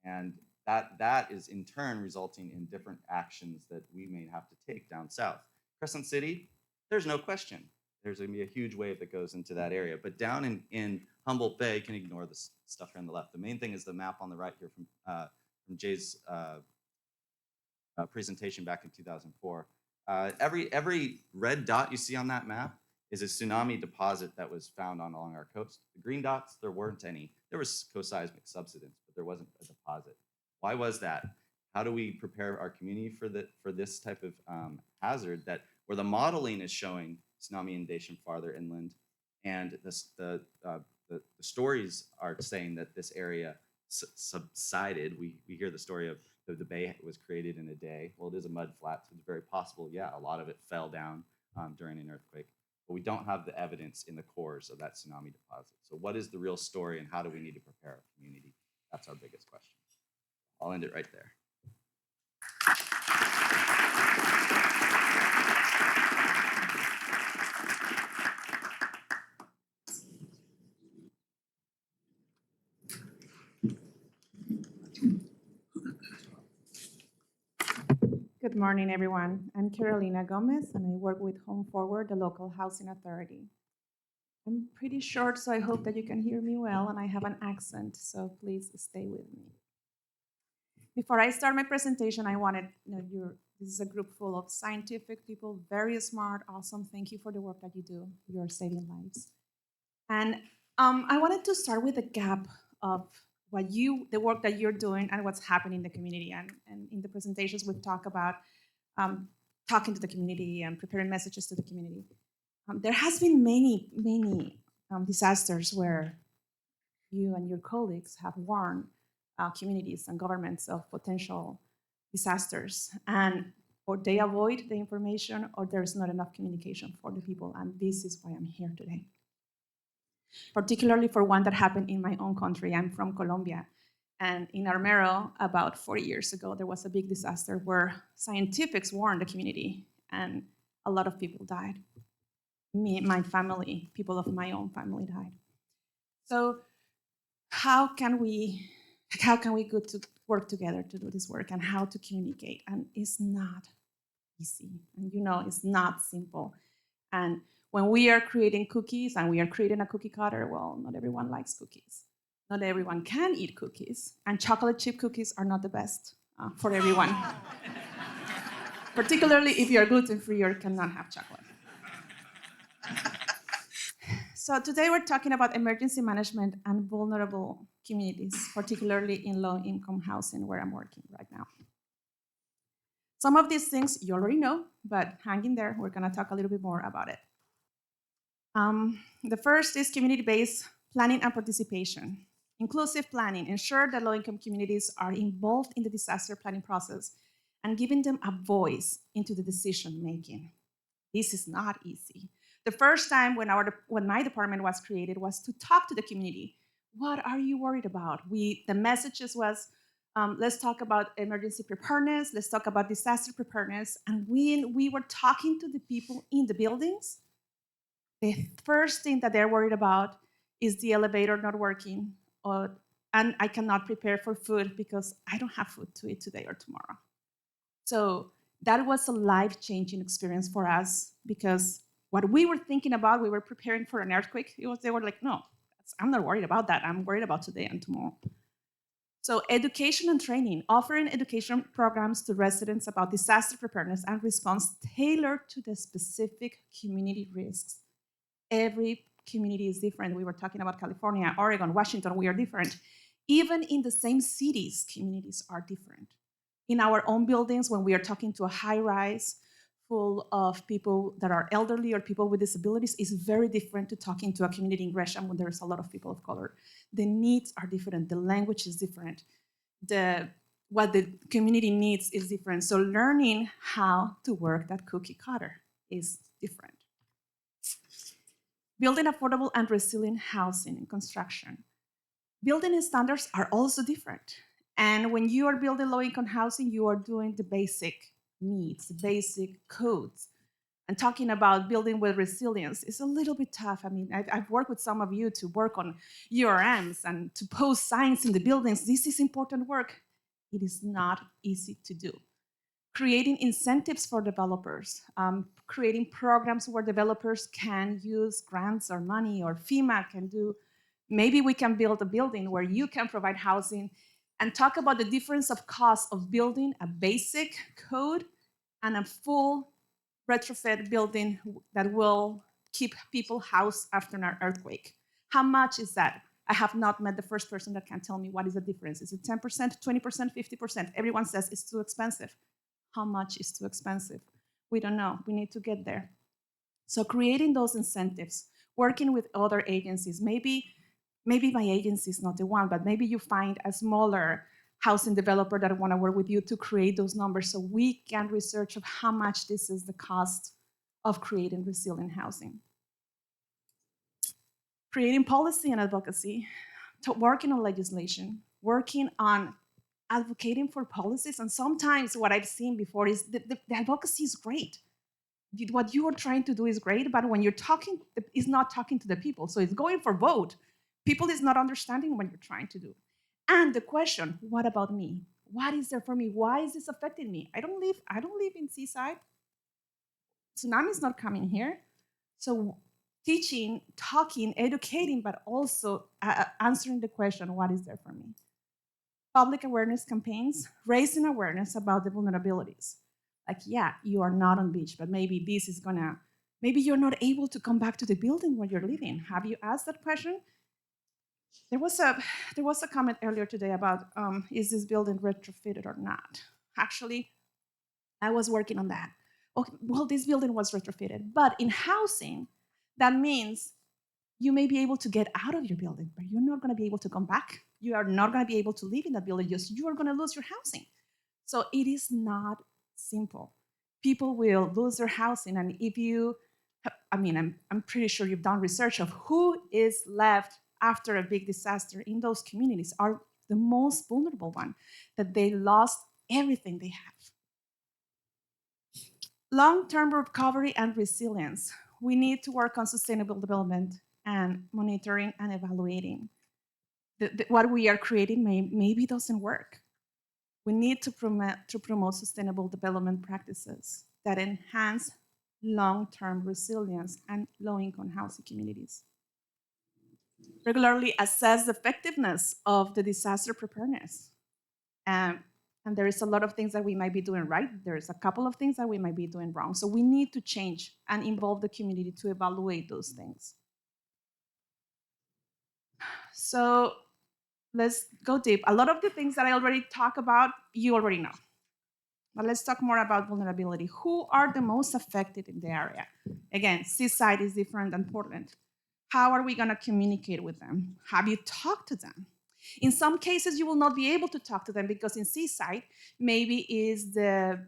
And that is in turn resulting in different actions that we may have to take down south. Crescent City, there's no question. There's going to be a huge wave that goes into that area. But down in Humboldt Bay, you can ignore the stuff here on the left. The main thing is the map on the right here from Jay's presentation back in 2004. Every red dot you see on that map is a tsunami deposit that was found along our coast. The green dots, there weren't any. There was co-seismic subsidence, but there wasn't a deposit. Why was that? How do we prepare our community for this type of hazard where the modeling is showing tsunami inundation farther inland, and the stories are saying that this area subsided. We hear the story of the bay was created in a day. Well, it is a mud flat, so it's very possible, yeah, a lot of it fell down during an earthquake. But we don't have the evidence in the cores of that tsunami deposit. So what is the real story, and how do we need to prepare our community? That's our biggest question. I'll end it right there. Good morning, everyone. I'm Carolina Gomez, and I work with Home Forward, the local housing authority. I'm pretty short, so I hope that you can hear me well, and I have an accent, so please stay with me. Before I start my presentation, I wanted, this is a group full of scientific people, very smart, awesome. Thank you for the work that you do. You're saving lives. And I wanted to start with a gap of the work that you're doing and what's happening in the community. And in the presentations, we've talked about talking to the community and preparing messages to the community. There has been many disasters where you and your colleagues have warned communities and governments of potential disasters, or they avoid the information, or there's not enough communication for the people. And this is why I'm here today. Particularly for one that happened in my own country. I'm from Colombia. And in Armero, about 40 years ago, there was a big disaster where scientists warned the community, and a lot of people died. Me, my family, people of my own family died. So how can we go to work together to do this work, and how to communicate? And it's not easy. And it's not simple. And when we are creating cookies and we are creating a cookie cutter, well, not everyone likes cookies. Not everyone can eat cookies. And chocolate chip cookies are not the best for everyone. Particularly if you're gluten-free or cannot have chocolate. So today we're talking about emergency management and vulnerable communities, particularly in low-income housing where I'm working right now. Some of these things you already know, but hang in there. We're going to talk a little bit more about it. The first is community-based planning and participation. Inclusive planning, ensure that low-income communities are involved in the disaster planning process and giving them a voice into the decision-making. This is not easy. The first time when my department was created was to talk to the community. What are you worried about? The messages was, let's talk about emergency preparedness, let's talk about disaster preparedness. And when we were talking to the people in the buildings, the first thing that they're worried about is the elevator not working, and I cannot prepare for food because I don't have food to eat today or tomorrow. So that was a life-changing experience for us, because what we were thinking about, we were preparing for an earthquake. They were like, no, I'm not worried about that. I'm worried about today and tomorrow. So education and training, offering education programs to residents about disaster preparedness and response tailored to the specific community risks. Every community is different. We were talking about California, Oregon, Washington, we are different. Even in the same cities, communities are different. In our own buildings, when we are talking to a high rise full of people that are elderly or people with disabilities, it's very different to talking to a community in Gresham when there's a lot of people of color. The needs are different, the language is different. what the community needs is different. So learning how to work that cookie cutter is different. Building affordable and resilient housing and construction. Building standards are also different. And when you are building low-income housing, you are doing the basic needs, the basic codes. And talking about building with resilience is a little bit tough. I mean, I've worked with some of you to work on URMs and to post signs in the buildings. This is important work. It is not easy to do. Creating incentives for developers, creating programs where developers can use grants or money, or FEMA can do. Maybe we can build a building where you can provide housing, and talk about the difference of cost of building a basic code and a full retrofit building that will keep people housed after an earthquake. How much is that? I have not met the first person that can tell me what is the difference. Is it 10%, 20%, 50%? Everyone says it's too expensive. How much is too expensive? We don't know. We need to get there. So creating those incentives, working with other agencies. Maybe my agency is not the one, but maybe you find a smaller housing developer that want to work with you to create those numbers so we can research of how much this is the cost of creating resilient housing. Creating policy and advocacy, working on legislation, working on advocating for policies. And sometimes what I've seen before is the advocacy is great. What you are trying to do is great, but when you're talking, it's not talking to the people. So it's going for vote. People is not understanding what you're trying to do. And the question, what about me? What is there for me? Why is this affecting me? I don't live in Seaside. Tsunami is not coming here. So teaching, talking, educating, but also answering the question, what is there for me? Public awareness campaigns, raising awareness about the vulnerabilities. Like, yeah, you are not on beach, but maybe maybe you're not able to come back to the building where you're living. Have you asked that question? There was a comment earlier today about, is this building retrofitted or not? Actually, I was working on that. Okay, well, this building was retrofitted, but in housing, that means you may be able to get out of your building, but you're not gonna be able to come back. You are not gonna be able to live in that building, just you are gonna lose your housing. So it is not simple. People will lose their housing, and if you, I'm pretty sure you've done research of who is left after a big disaster in those communities are the most vulnerable one, that they lost everything they have. Long-term recovery and resilience. We need to work on sustainable development and monitoring and evaluating. What we are creating maybe doesn't work. We need to promote sustainable development practices that enhance long-term resilience and low-income housing communities. Regularly assess the effectiveness of the disaster preparedness. And there is a lot of things that we might be doing right. There's a couple of things that we might be doing wrong. So we need to change and involve the community to evaluate those things. So let's go deep. A lot of the things that I already talked about, you already know. But let's talk more about vulnerability. Who are the most affected in the area? Again, Seaside is different than Portland. How are we gonna communicate with them? Have you talked to them? In some cases, you will not be able to talk to them because in Seaside, maybe is the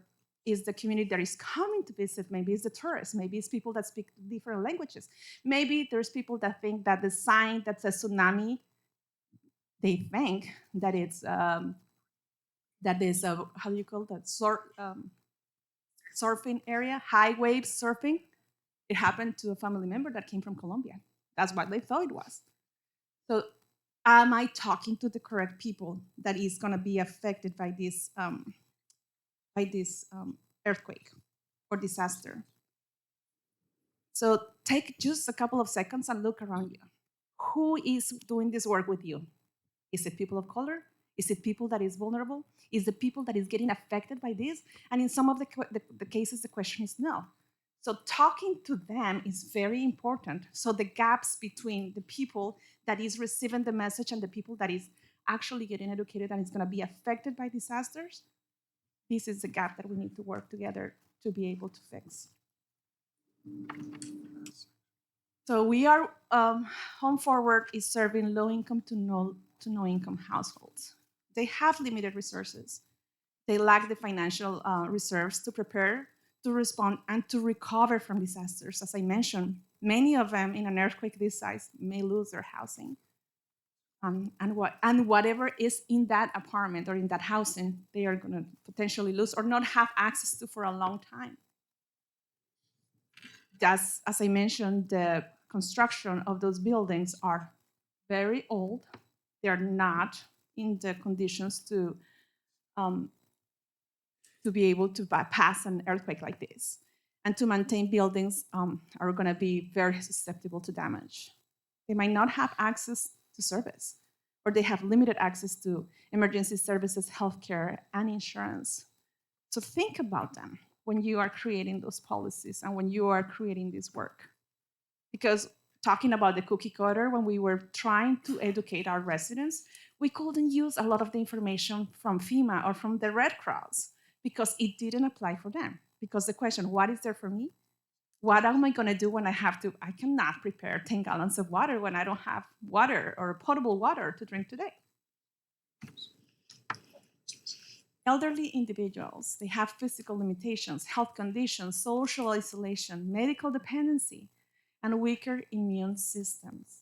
community that is coming to visit, maybe it's the tourists, maybe it's people that speak different languages. Maybe there's people that think that the sign that says tsunami, they think that it's, that is a, how do you call that, surfing area, high waves surfing. It happened to a family member that came from Colombia. That's what they thought it was. So am I talking to the correct people that is gonna be affected by this earthquake or disaster? So take just a couple of seconds and look around you. Who is doing this work with you? Is it people of color? Is it people that is vulnerable? Is it people that is getting affected by this? And in some of the cases, the question is no. So talking to them is very important. So the gaps between the people that is receiving the message and the people that is actually getting educated and is gonna be affected by disasters, this is the gap that we need to work together to be able to fix. So we are, Home Forward is serving low income to no income households. They have limited resources. They lack the financial reserves to prepare, to respond, and to recover from disasters. As I mentioned, many of them in an earthquake this size may lose their housing. And whatever is in that apartment or in that housing, they are going to potentially lose or not have access to for a long time. As I mentioned, the construction of those buildings are very old. They're not in the conditions to be able to pass an earthquake like this. And to maintain buildings are going to be very susceptible to damage. They might not have access to service, or they have limited access to emergency services, healthcare, and insurance. So think about them when you are creating those policies and when you are creating this work. Because talking about the cookie cutter, when we were trying to educate our residents, we couldn't use a lot of the information from FEMA or from the Red Cross because it didn't apply for them. Because the question, what is there for me? What am I going to do when I cannot prepare 10 gallons of water when I don't have water or potable water to drink today? Elderly individuals, they have physical limitations, health conditions, social isolation, medical dependency, and weaker immune systems.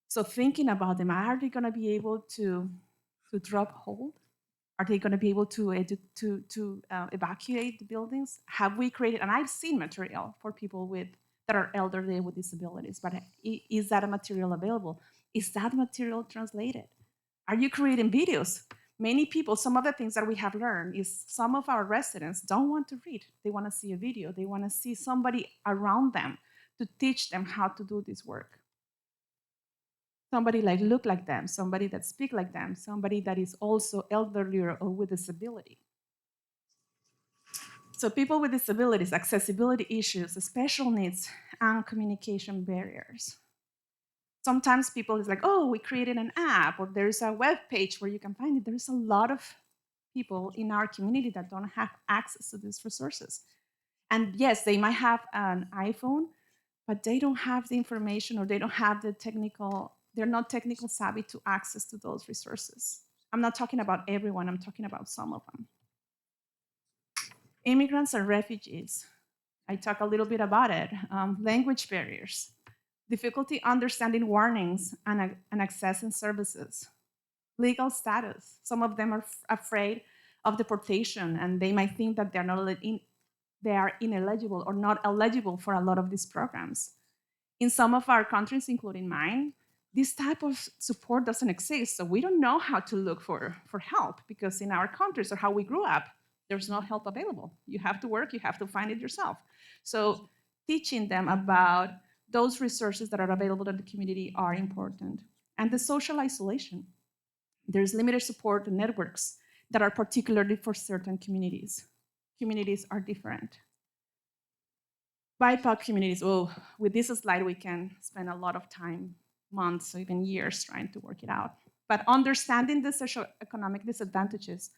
So thinking about them, are they going to be able to drop hold? Are they going to be able to evacuate the buildings? Have we created, and I've seen material for people that are elderly with disabilities, but is that a material available? Is that material translated? Are you creating videos? Many people, some of the things that we have learned is some of our residents don't want to read. They want to see a video. They want to see somebody around them to teach them how to do this work. Somebody like look like them, somebody that speak like them, somebody that is also elderly or with disability. So people with disabilities, accessibility issues, special needs, and communication barriers. Sometimes people is like, oh, we created an app, or there's a web page where you can find it. There's a lot of people in our community that don't have access to these resources. And yes, they might have an iPhone, but they don't have the information, or they don't have the they're not technical savvy to access to those resources. I'm not talking about everyone, I'm talking about some of them. Immigrants and refugees. I talk a little bit about it. Language barriers, difficulty understanding warnings and accessing services. Legal status. Some of them are afraid of deportation, and they might think that they are ineligible or not eligible for a lot of these programs. In some of our countries, including mine, this type of support doesn't exist. So we don't know how to look for help, because in our countries or how we grew up, there's no help available. You have to work, you have to find it yourself. So teaching them about those resources that are available in the community are important. And the social isolation. There's limited support and networks that are particularly for certain communities. Communities are different. BIPOC communities, well, with this slide, we can spend a lot of time, months, or even years trying to work it out. But understanding the socioeconomic disadvantages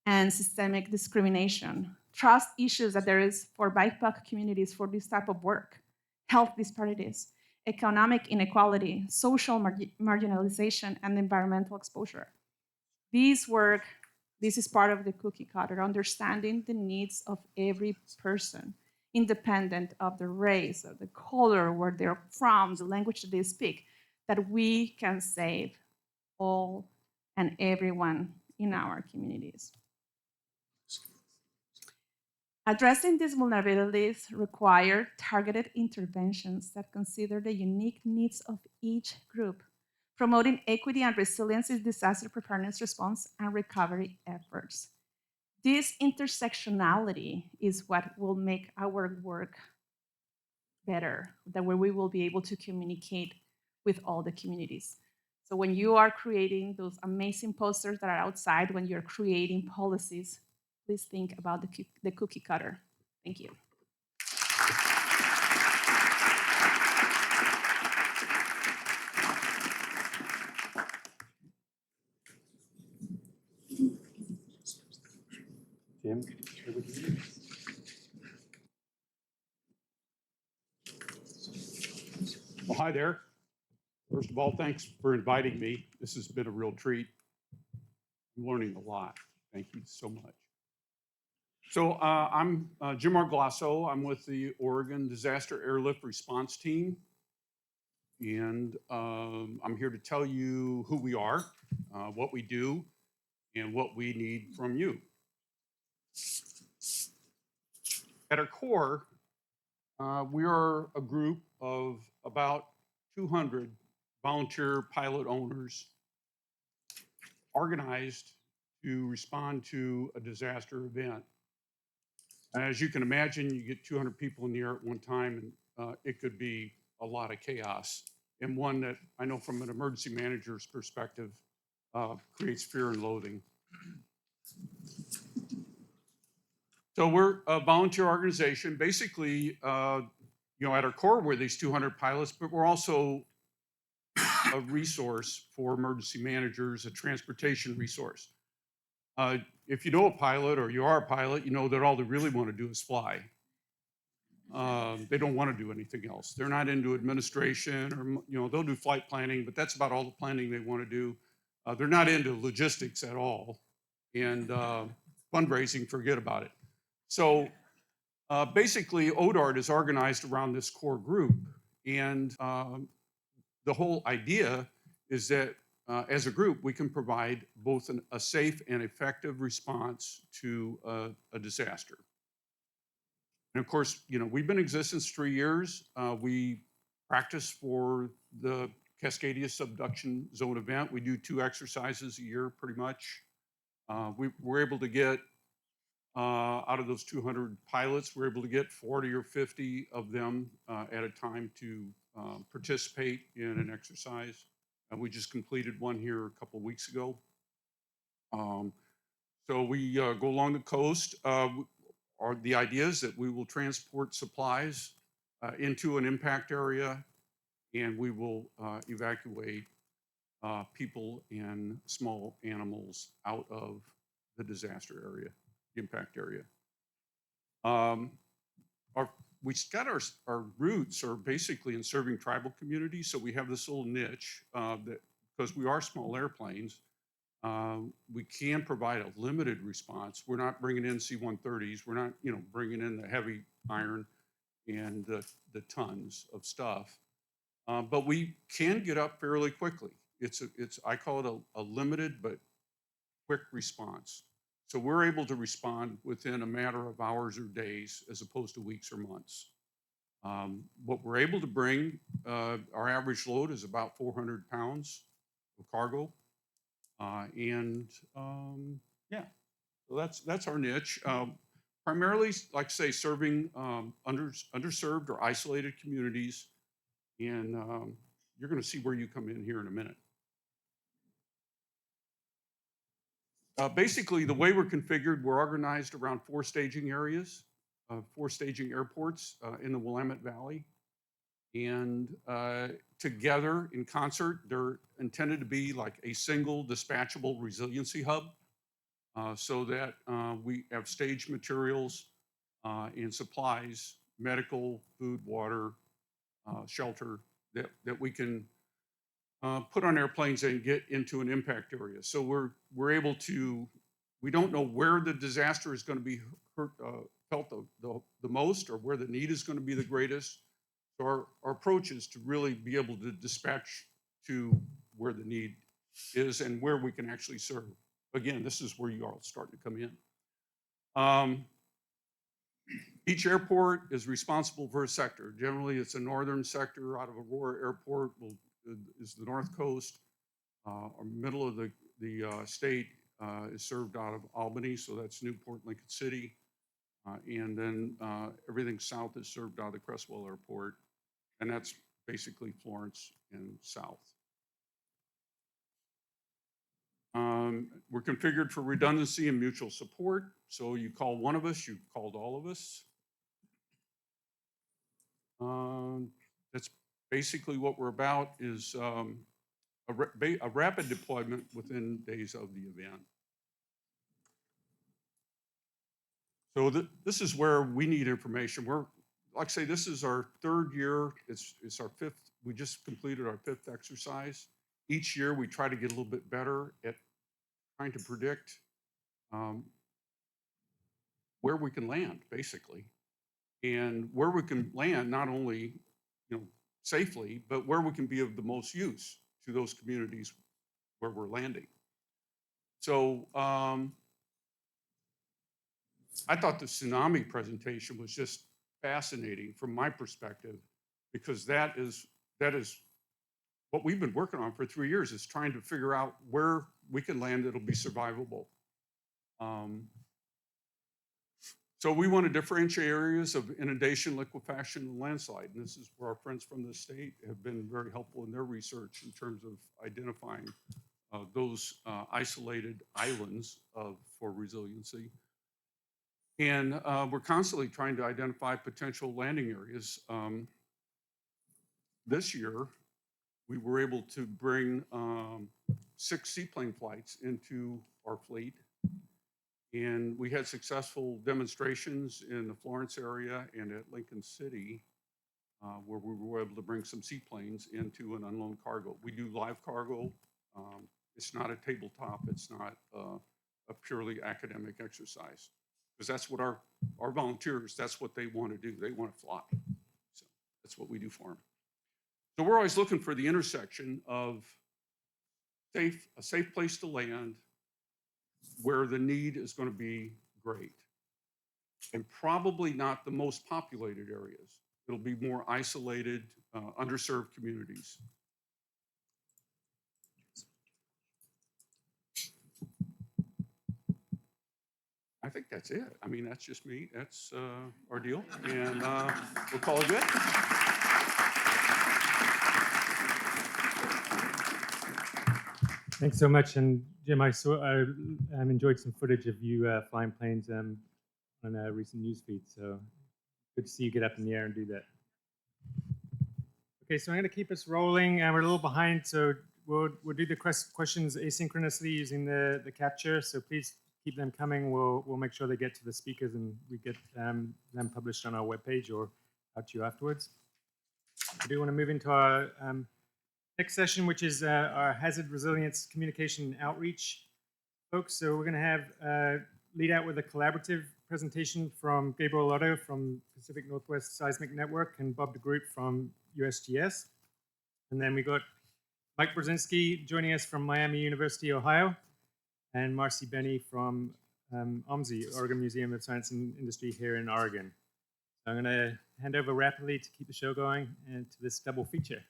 and systemic discrimination, trust issues that there is for BIPOC communities for this type of work, health disparities, economic inequality, social marginalization, and environmental exposure. This is part of the cookie cutter, understanding the needs of every person, independent of the race, or the color, where they're from, the language that they speak, that we can save all and everyone in our communities. Addressing these vulnerabilities require targeted interventions that consider the unique needs of each group, promoting equity and resilience in disaster preparedness response and recovery efforts. This intersectionality is what will make our work better, that where we will be able to communicate with all the communities. So when you are creating those amazing posters that are outside, when you're creating policies, please think about the cookie cutter. Thank you. Jim? Well, hi there. First of all, thanks for inviting me. This has been a real treat. I'm learning a lot. Thank you so much. So I'm Jim Origliosso. I'm with the Oregon Disaster Airlift Response Team. And I'm here to tell you who we are, what we do, and what we need from you. At our core, we are a group of about 200 volunteer pilot owners organized to respond to a disaster event. As you can imagine, you get 200 people in the air at one time, and it could be a lot of chaos, and one that I know from an emergency manager's perspective creates fear and loathing. So we're a volunteer organization. Basically, you know, at our core, we're these 200 pilots, but we're also a resource for emergency managers, a transportation resource. If you know a pilot or you are a pilot, you know that all they really want to do is fly. They don't want to do anything else. They're not into administration, or, you know, they'll do flight planning, but that's about all the planning they want to do. They're not into logistics at all, and fundraising, forget about it. So basically, ODART is organized around this core group, and the whole idea is that as a group, we can provide both a safe and effective response to a disaster. And of course, you know, we've been in existence 3 years. We practice for the Cascadia Subduction Zone event. We do 2 exercises a year, pretty much. We're able to get, out of those 200 pilots, we're able to get 40 or 50 of them at a time to participate in an exercise. We just completed one here a couple of weeks ago. So we go along the coast. The idea is that we will transport supplies into an impact area, and we will evacuate people and small animals out of the disaster area, the impact area. Our roots are basically in serving tribal communities, so we have this little niche that, because we are small airplanes, we can provide a limited response. We're not bringing in C-130s. We're not, you know, bringing in the heavy iron and the tons of stuff, but we can get up fairly quickly. I call it a limited but quick response. So we're able to respond within a matter of hours or days as opposed to weeks or months. What we're able to bring, our average load is about 400 pounds of cargo. Yeah, so that's our niche. Primarily, like I say, serving underserved or isolated communities. And you're going to see where you come in here in a minute. Basically, the way we're configured, we're organized around 4 staging areas, 4 staging airports in the Willamette Valley. And together in concert, they're intended to be like a single dispatchable resiliency hub so that we have staged materials and supplies, medical, food, water, shelter, that we can put on airplanes and get into an impact area. So we're able to, we don't know where the disaster is going to be felt the most or where the need is going to be the greatest. So our approach is to really be able to dispatch to where the need is and where we can actually serve. Again, this is where you all starting to come in. Each airport is responsible for a sector. Generally, it's a northern sector out of Aurora Airport is the north coast. Our middle of the state is served out of Albany, so that's Newport, Lincoln City. And then everything south is served out of the Creswell Airport, and that's basically Florence and south. We're configured for redundancy and mutual support. So you call one of us, you've called all of us. That's basically what we're about, is a rapid deployment within days of the event. So this is where we need information. We're, like I say, this is our 3rd year. It's our 5th. We just completed our 5th exercise. Each year we try to get a little bit better at trying to predict um, where we can land, basically, and where we can land not only, safely, but where we can be of the most use to those communities where we're landing. So I thought the tsunami presentation was just fascinating from my perspective, because that is what we've been working on for 3 years, is trying to figure out where we can land that'll be survivable. So we want to differentiate areas of inundation, liquefaction, and landslide. And this is where our friends from the state have been very helpful in their research in terms of identifying those isolated islands for resiliency. And we're constantly trying to identify potential landing areas. This year, we were able to bring 6 seaplane flights into our fleet. And we had successful demonstrations in the Florence area and at Lincoln City, where we were able to bring some seaplanes into an unload cargo. We do live cargo. It's not a tabletop. It's not a purely academic exercise, because that's what our volunteers, that's what they want to do. They want to fly. So that's what we do for them. So we're always looking for the intersection of a safe place to land, where the need is going to be great, and probably not the most populated areas. It'll be more isolated, underserved communities. I think that's it. I mean, that's just me. That's our deal, and we'll call it good. Thanks so much. And Jim, I enjoyed some footage of you flying planes on a recent news feed. So good to see you get up in the air and do that. Okay, so I'm going to keep us rolling, and we're a little behind, so we'll do the questions asynchronously using the capture. So please keep them coming. We'll make sure they get to the speakers, and we get them published on our webpage or out to you afterwards. I do want to move into our next session, which is our hazard resilience communication and outreach folks. So we're going to have lead out with a collaborative presentation from Gabriel Lotto from Pacific Northwest Seismic Network and Bob DeGroot from USGS. And then we got Mike Brzezinski joining us from Miami University, Ohio, and Marcie Benne from OMSI, Oregon Museum of Science and Industry here in Oregon. So I'm going to hand over rapidly to keep the show going and to this double feature.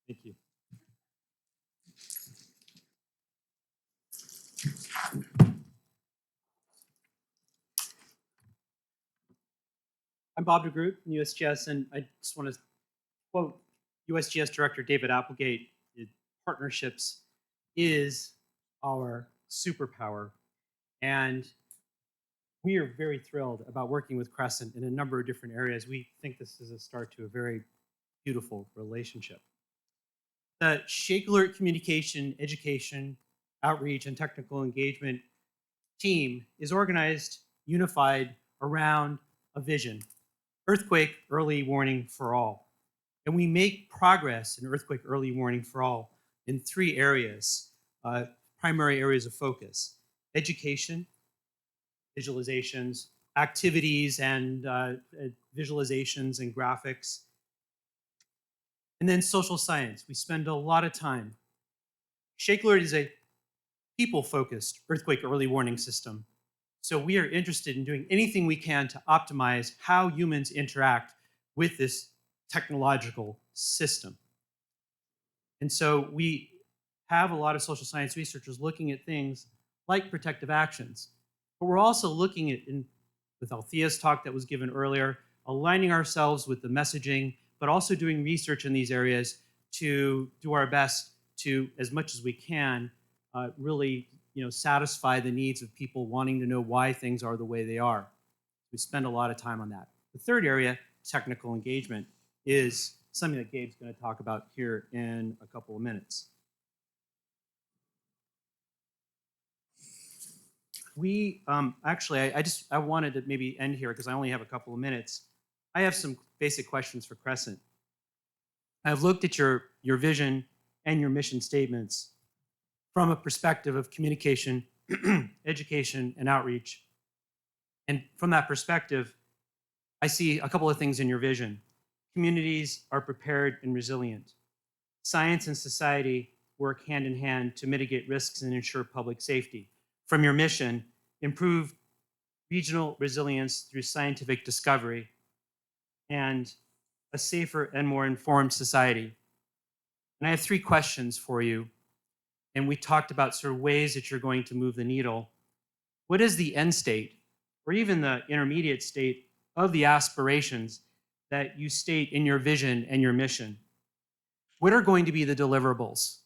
Thank you. I'm Bob DeGroot from USGS, and I just want to quote USGS Director David Applegate: "Partnerships is our superpower." And we are very thrilled about working with CRESCENT in a number of different areas. We think this is a start to a very beautiful relationship. The Shake Alert Communication, Education, Outreach, and Technical Engagement team is organized, unified around a vision: earthquake early warning for all. And we make progress in earthquake early warning for all in 3 areas, primary areas of focus: education, visualizations, activities and visualizations and graphics, and then social science. We spend a lot of time. Shake Alert is a people-focused earthquake early warning system. So we are interested in doing anything we can to optimize how humans interact with this technological system. And so we have a lot of social science researchers looking at things like protective actions. But we're also looking at, with Althea's talk that was given earlier, aligning ourselves with the messaging, but also doing research in these areas to do our best to, as much as we can, really satisfy the needs of people wanting to know why things are the way they are. We spend a lot of time on that. The third area, technical engagement, is something that Gabe's going to talk about here in a couple of minutes. We actually, I wanted to maybe end here because I only have a couple of minutes. I have some basic questions for CRESCENT. I've looked at your vision and your mission statements from a perspective of communication education, and outreach. And from that perspective, I see a couple of things in your vision. Communities are prepared and resilient. Science and society work hand in hand to mitigate risks and ensure public safety. From your mission, improve regional resilience through scientific discovery and a safer and more informed society. And I have 3 questions for you. And we talked about sort of ways that you're going to move the needle. What is the end state, or even the intermediate state of the aspirations that you state in your vision and your mission? What are going to be the deliverables?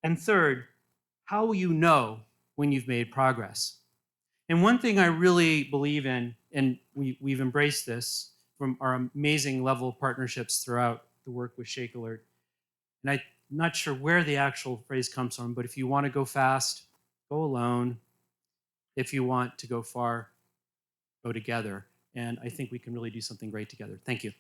And third, how will you know when you've made progress? And one thing I really believe in, and we've embraced this from our amazing level of partnerships throughout the work with Shake Alert, and I'm not sure where the actual phrase comes from, but if you want to go fast, go alone. If you want to go far, go together. And I think we can really do something great together. Thank you.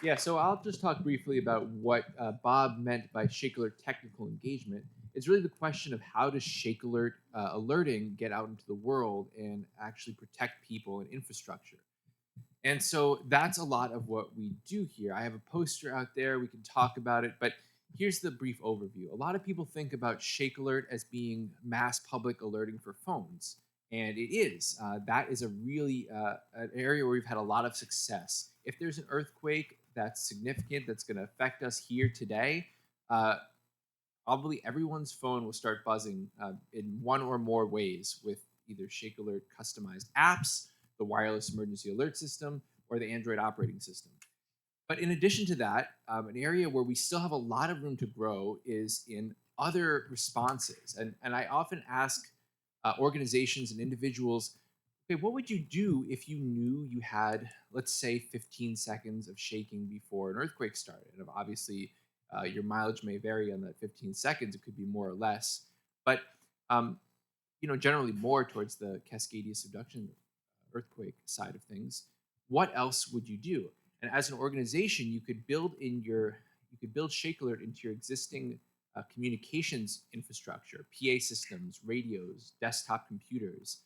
Yeah, so I'll just talk briefly about what Bob meant by Shake Alert technical engagement. It's really the question of how does Shake Alert alerting get out into the world and actually protect people and infrastructure. And so that's a lot of what we do here. I have a poster out there, we can talk about it, but here's the brief overview. A lot of people think about Shake Alert as being mass public alerting for phones, and it is. That is a really an area where we've had a lot of success. If there's an earthquake that's significant, that's going to affect us here today, probably everyone's phone will start buzzing in one or more ways with either Shake Alert customized apps, the wireless emergency alert system, or the Android operating system. But in addition to that, an area where we still have a lot of room to grow is in other responses. And I often ask organizations and individuals, okay, what would you do if you knew you had, let's say, 15 seconds of shaking before an earthquake started? And obviously, your mileage may vary on that 15 seconds. It could be more or less. But generally more towards the Cascadia Subduction earthquake side of things. What else would you do? And as an organization, you could build Shake Alert into your existing communications infrastructure, PA systems, radios, desktop computers,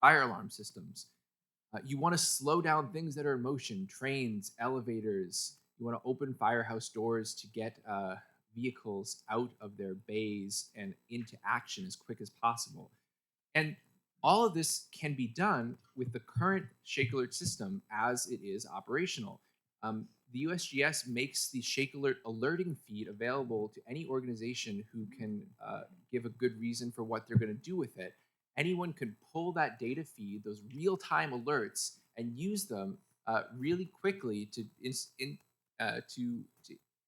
fire alarm systems. You want to slow down things that are in motion, trains, elevators. You want to open firehouse doors to get vehicles out of their bays and into action as quick as possible. And all of this can be done with the current Shake Alert system as it is operational. The USGS makes the Shake Alert alerting feed available to any organization who can give a good reason for what they're going to do with it. Anyone can pull that data feed, those real-time alerts, and use them really quickly to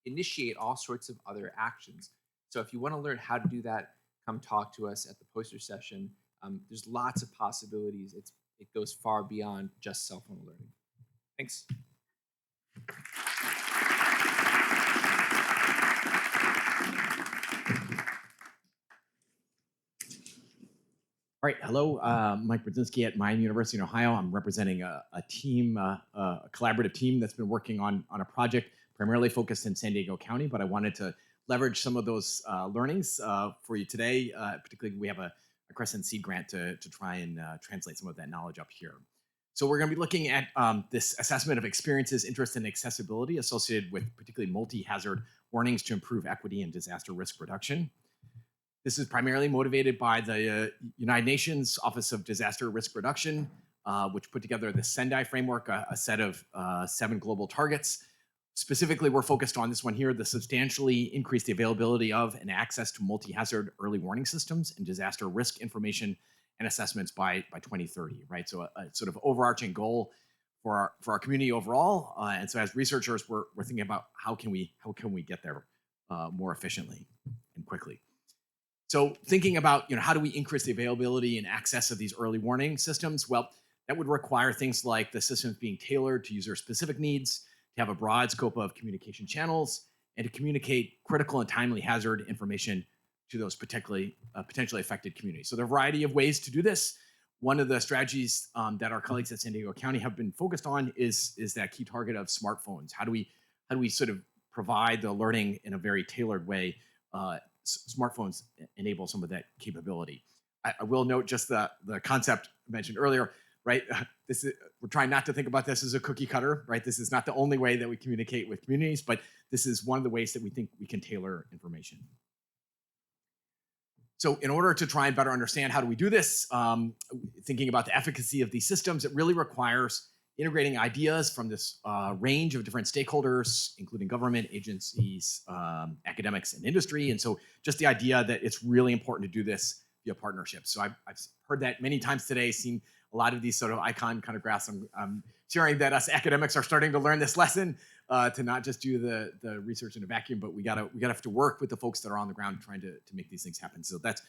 initiate all sorts of other actions. So if you want to learn how to do that, come talk to us at the poster session. There's lots of possibilities. It goes far beyond just cell phone alerting. Thanks. All right, hello, Mike Brzezinski at Miami University in Ohio. I'm representing a team, a collaborative team that's been working on a project primarily focused in San Diego County, but I wanted to leverage some of those learnings for you today. Particularly, we have a CRESCENT seed grant to try and translate some of that knowledge up here. So we're going to be looking at this assessment of experiences, interest, and accessibility associated with particularly multi-hazard warnings to improve equity and disaster risk reduction. This is primarily motivated by the United Nations Office of Disaster Risk Reduction, which put together the Sendai framework, a set of 7 global targets. Specifically, we're focused on this one here, the substantially increase the availability of and access to multi-hazard early warning systems and disaster risk information and assessments by 2030, right? So a sort of overarching goal for our community overall. And so as researchers, we're thinking about how can we get there more efficiently and quickly. So thinking about, how do we increase the availability and access of these early warning systems? Well, that would require things like the systems being tailored to user-specific needs, to have a broad scope of communication channels, and to communicate critical and timely hazard information to those potentially affected communities. So there are a variety of ways to do this. One of the strategies that our colleagues at San Diego County have been focused on is that key target of smartphones. How do we sort of provide the alerting in a very tailored way, smartphones enable some of that capability. I will note just the concept mentioned earlier, right? We're trying not to think about this as a cookie cutter, right? This is not the only way that we communicate with communities, but this is one of the ways that we think we can tailor information. So in order to try and better understand how do we do this, thinking about the efficacy of these systems, it really requires integrating ideas from this range of different stakeholders, including government agencies, academics, and industry. And so just the idea that it's really important to do this via partnerships. So I've heard that many times today, seen a lot of these sort of icon kind of graphs. I'm sharing that us academics are starting to learn this lesson to not just do the research in a vacuum, but we gotta have to work with the folks that are on the ground trying to make these things happen. So that's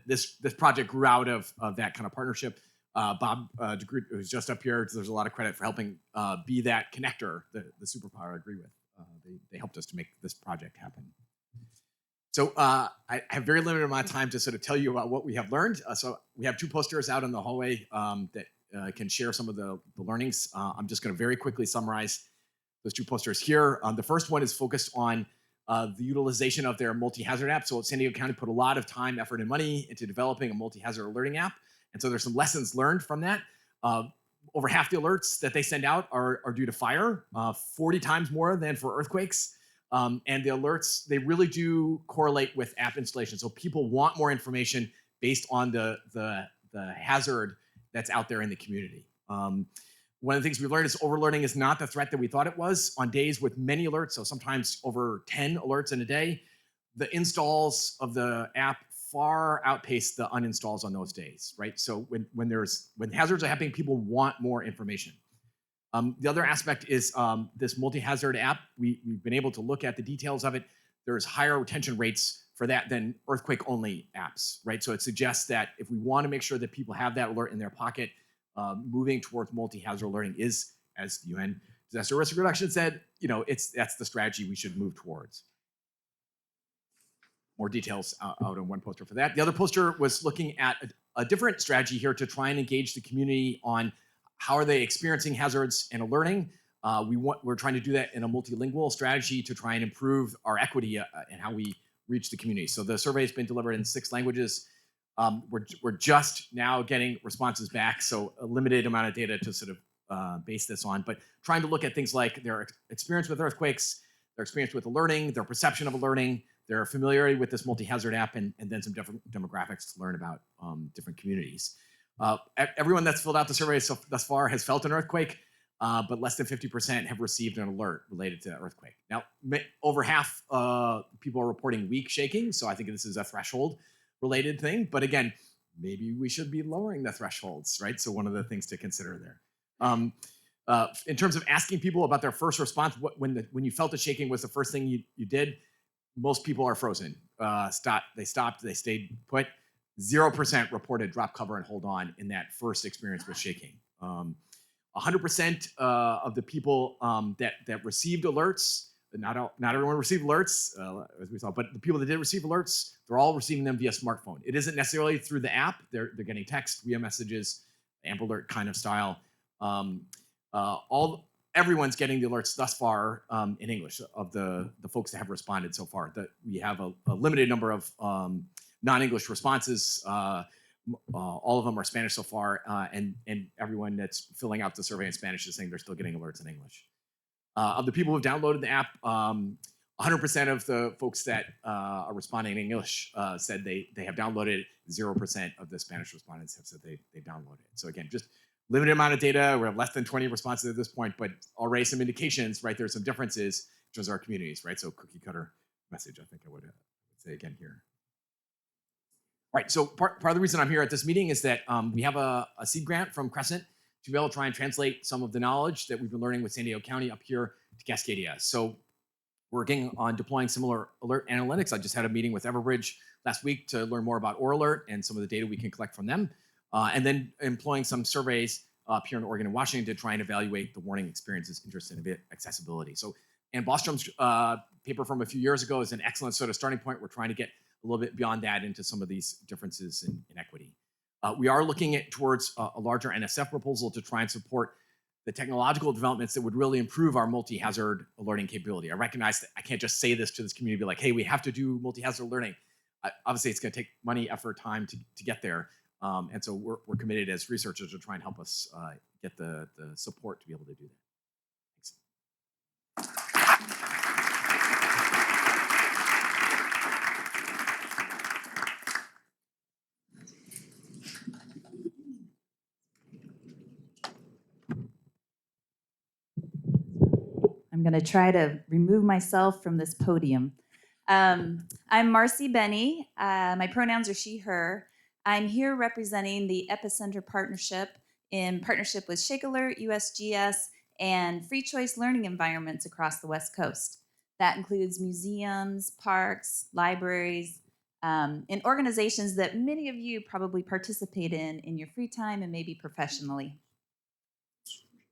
this project grew out of that kind of partnership. Bob DeGroot, who's just up here, there's a lot of credit for helping be that connector, the superpower I agree with. They helped us to make this project happen. So I have very limited amount of time to sort of tell you about what we have learned. So we have 2 posters out in the hallway that can share some of the learnings. I'm just going to very quickly summarize those 2 posters here. The first one is focused on the utilization of their multi-hazard app. So San Diego County put a lot of time, effort, and money into developing a multi-hazard alerting app. And so there's some lessons learned from that. Over half the alerts that they send out are due to fire, 40 times more than for earthquakes. And the alerts, they really do correlate with app installation. So people want more information based on the hazard that's out there in the community. One of the things we learned is overlearning is not the threat that we thought it was. On days with many alerts, so sometimes over 10 alerts in a day, the installs of the app far outpace the uninstalls on those days, right? So when hazards are happening, people want more information. The other aspect is this multi-hazard app. We've been able to look at the details of it. There's higher retention rates for that than earthquake-only apps, right? So it suggests that if we want to make sure that people have that alert in their pocket, moving towards multi-hazard alerting is, as the UN Disaster Risk Reduction said, that's the strategy we should move towards. More details out on one poster for that. The other poster was looking at a different strategy here to try and engage the community on how are they experiencing hazards and alerting. We're trying to do that in a multilingual strategy to try and improve our equity and how we reach the community. So the survey has been delivered in 6 languages. We're just now getting responses back, so a limited amount of data to sort of base this on, but trying to look at things like their experience with earthquakes, their experience with alerting, their perception of alerting, their familiarity with this multi-hazard app, and then some different demographics to learn about different communities. Everyone that's filled out the survey thus far has felt an earthquake, but less than 50% have received an alert related to earthquake. Now, over half people are reporting weak shaking, so I think this is a threshold-related thing. But again, maybe we should be lowering the thresholds, right? So one of the things to consider there. In terms of asking people about their first response, when you felt the shaking was the first thing you did, most people are frozen. They stopped, they stayed put. 0% reported drop cover and hold on in that first experience with shaking. 100% of the people that received alerts, not everyone received alerts, as we saw, but the people that did receive alerts, they're all receiving them via smartphone. It isn't necessarily through the app. They're getting text, via messages, Amber Alert kind of style. Everyone's getting the alerts thus far in English of the folks that have responded so far. We have a limited number of non-English responses. All of them are Spanish so far, and everyone that's filling out the survey in Spanish is saying they're still getting alerts in English. Of the people who've downloaded the app, 100% of the folks that are responding in English said they have downloaded it. 0% of the Spanish respondents have said they downloaded it. So again, just limited amount of data. We have less than 20 responses at this point, but already some indications, right? There's some differences in terms of our communities, right? So cookie cutter message, I think I would say again here. Right, so part of the reason I'm here at this meeting is that we have a seed grant from CRESCENT to be able to try and translate some of the knowledge that we've been learning with San Diego County up here to Cascadia. So working on deploying similar alert analytics. I just had a meeting with Everbridge last week to learn more about OrAlert and some of the data we can collect from them. And then employing some surveys up here in Oregon and Washington to try and evaluate the warning experiences, interest, and accessibility. So Ann Bostrom's paper from a few years ago is an excellent sort of starting point. We're trying to get a little bit beyond that into some of these differences in equity. We are looking towards a larger NSF proposal to try and support the technological developments that would really improve our multi-hazard alerting capability. I recognize that I can't just say this to this community, be like, hey, we have to do multi-hazard alerting. Obviously, it's going to take money, effort, time to get there. And so we're committed as researchers to try and help us get the support to be able to do that. I'm going to try to remove myself from this podium. I'm Marcie Benne. My pronouns are she, her. I'm here representing the Epicenter Partnership in partnership with Shake Alert, USGS, and free choice learning environments across the West Coast. That includes museums, parks, libraries, and organizations that many of you probably participate in your free time and maybe professionally.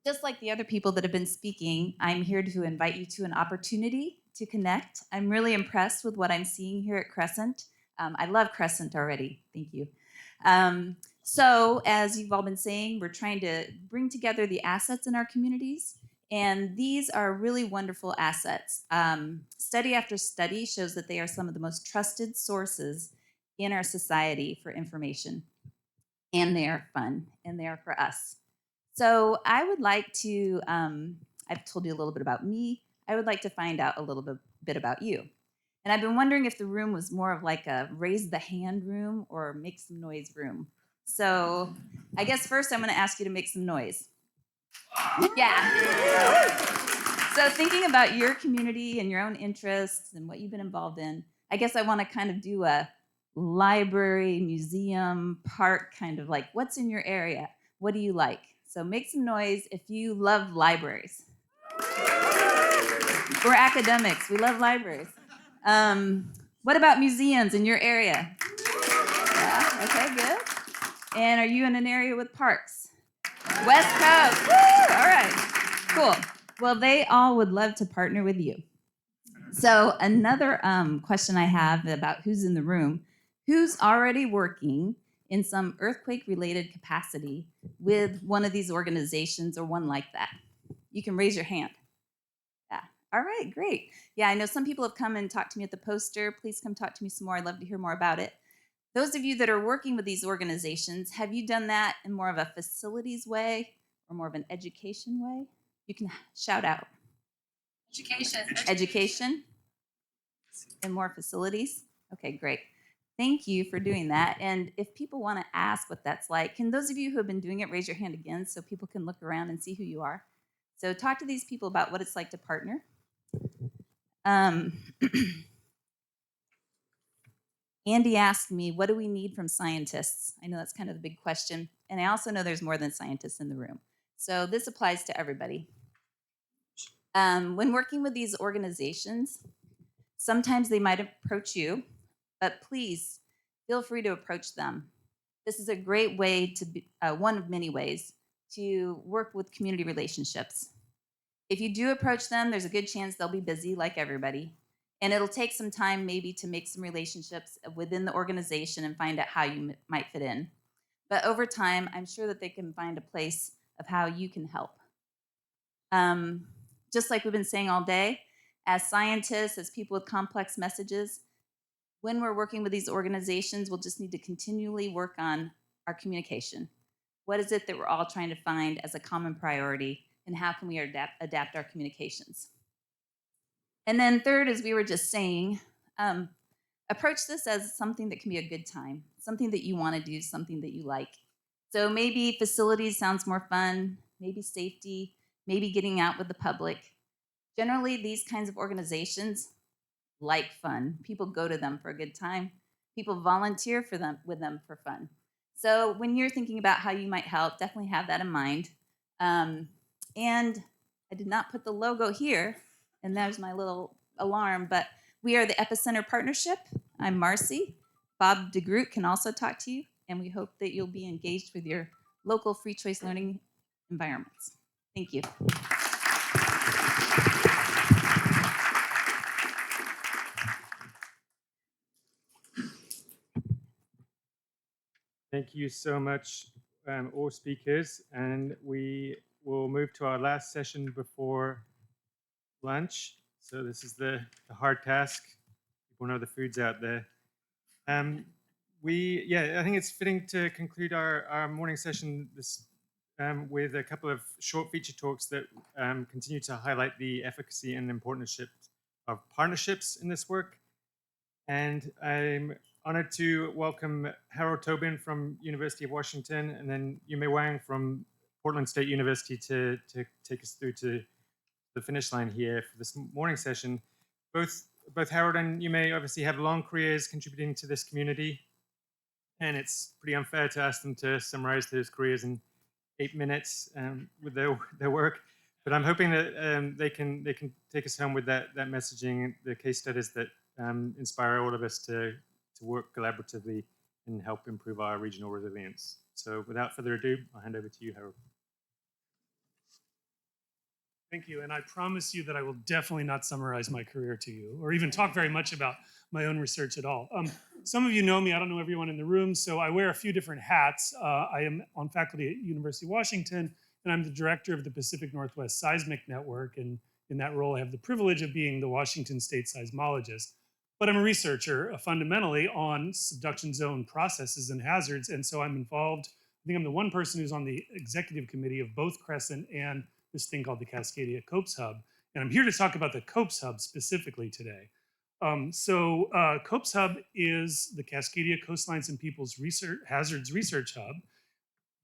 Just like the other people that have been speaking, I'm here to invite you to an opportunity to connect. I'm really impressed with what I'm seeing here at CRESCENT. I love CRESCENT already. Thank you. So as you've all been saying, we're trying to bring together the assets in our communities, and these are really wonderful assets. Study after study shows that they are some of the most trusted sources in our society for information, and they are fun, and they are for us. So I would like to, I've told you a little bit about me. I would like to find out a little bit about you. And I've been wondering if the room was more of like a raise the hand room or make some noise room. So I guess first I'm going to ask you to make some noise. Yeah. So thinking about your community and your own interests and what you've been involved in, I guess I want to kind of do a library, museum, park kind of like, what's in your area? What do you like? So make some noise if you love libraries. We're academics. We love libraries. What about museums in your area? Yeah, okay, good. And are you in an area with parks? West Coast. Woo! All right, cool. Well, they all would love to partner with you. So another question I have about who's in the room, who's already working in some earthquake-related capacity with one of these organizations or one like that? You can raise your hand. Yeah, all right, great. Yeah, I know some people have come and talked to me at the poster. Please come talk to me some more. I'd love to hear more about it. Those of you that are working with these organizations, have you done that in more of a facilities way or more of an education way? You can shout out. Education. Education? And more facilities? Okay, great. Thank you for doing that. And if people want to ask what that's like, can those of you who have been doing it raise your hand again so people can look around and see who you are? So talk to these people about what it's like to partner. Andy asked me, what do we need from scientists? I know that's kind of the big question. And I also know there's more than scientists in the room. So this applies to everybody. When working with these organizations, sometimes they might approach you, but please feel free to approach them. This is a great way to be, one of many ways to work with community relationships. If you do approach them, there's a good chance they'll be busy like everybody. And it'll take some time maybe to make some relationships within the organization and find out how you might fit in. But over time, I'm sure that they can find a place of how you can help. Just like we've been saying all day, as scientists, as people with complex messages, when we're working with these organizations, we'll just need to continually work on our communication. What is it that we're all trying to find as a common priority, and how can we adapt our communications? And then third, as we were just saying, approach this as something that can be a good time, something that you want to do, something that you like. So maybe facilities sounds more fun, maybe safety, maybe getting out with the public. Generally, these kinds of organizations like fun. People go to them for a good time. People volunteer with them for fun. So when you're thinking about how you might help, definitely have that in mind. And I did not put the logo here, and there's my little alarm, but we are the Epicenter Partnership. I'm Marcie. Bob DeGroot can also talk to you, and we hope that you'll be engaged with your local free choice learning environments. Thank you. Thank you so much, all speakers. And we we'll move to our last session before lunch. So this is the hard task. People know the food's out there. I think it's fitting to conclude our morning session with a couple of short feature talks that continue to highlight the efficacy and importance of partnerships in this work. And I'm honored to welcome Harold Tobin from University of Washington, and then Yumei Wang from Portland State University to take us through to the finish line here for this morning session. Both Harold and Yumei obviously have long careers contributing to this community, and it's pretty unfair to ask them to summarize those careers in 8 minutes with their work. But I'm hoping that they can take us home with that messaging, the case studies that inspire all of us to work collaboratively and help improve our regional resilience. So without further ado, I'll hand over to you, Harold. Thank you. And I promise you that I will definitely not summarize my career to you or even talk very much about my own research at all. Some of you know me. I don't know everyone in the room, so I wear a few different hats. I am on faculty at University of Washington, and I'm the director of the Pacific Northwest Seismic Network. And in that role, I have the privilege of being the Washington State seismologist. But I'm a researcher fundamentally on subduction zone processes and hazards. And so I'm involved, I think I'm the one person who's on the executive committee of both CRESCENT and this thing called the Cascadia CoPes Hub. And I'm here to talk about the CoPes Hub specifically today. CoPes Hub is the Cascadia Coastlines and Peoples Hazards Research Hub.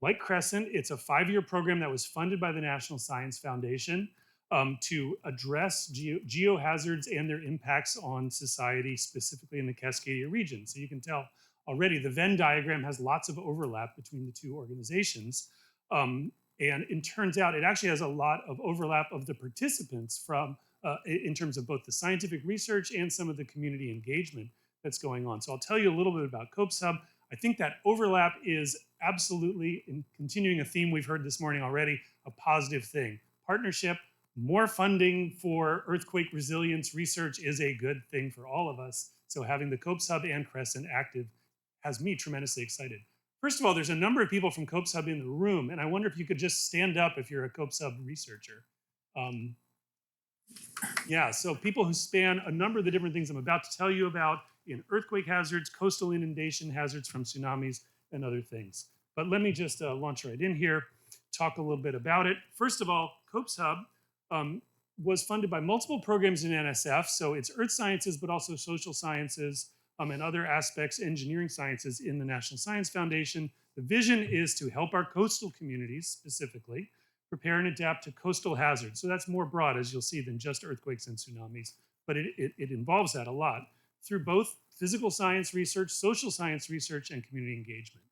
Like CRESCENT, it's a 5-year program that was funded by the National Science Foundation to address geohazards and their impacts on society, specifically in the Cascadia region. So you can tell already the Venn diagram has lots of overlap between the two organizations. And it turns out it actually has a lot of overlap of the participants from in terms of both the scientific research and some of the community engagement that's going on. So I'll tell you a little bit about CoPes Hub. I think that overlap is absolutely, in continuing a theme we've heard this morning already, a positive thing. Partnership, more funding for earthquake resilience research is a good thing for all of us. So having the CoPes Hub and CRESCENT active has me tremendously excited. First of all, there's a number of people from CoPes Hub in the room, and I wonder if you could just stand up if you're a CoPes Hub researcher. Yeah, so people who span a number of the different things I'm about to tell you about in earthquake hazards, coastal inundation hazards from tsunamis, and other things. But let me just launch right in here, talk a little bit about it. First of all, CoPes Hub was funded by multiple programs in NSF, so it's earth sciences, but also social sciences, and other aspects, engineering sciences in the National Science Foundation. The vision is to help our coastal communities specifically prepare and adapt to coastal hazards. So that's more broad, as you'll see, than just earthquakes and tsunamis, but it involves that a lot through both physical science research, social science research, and community engagement.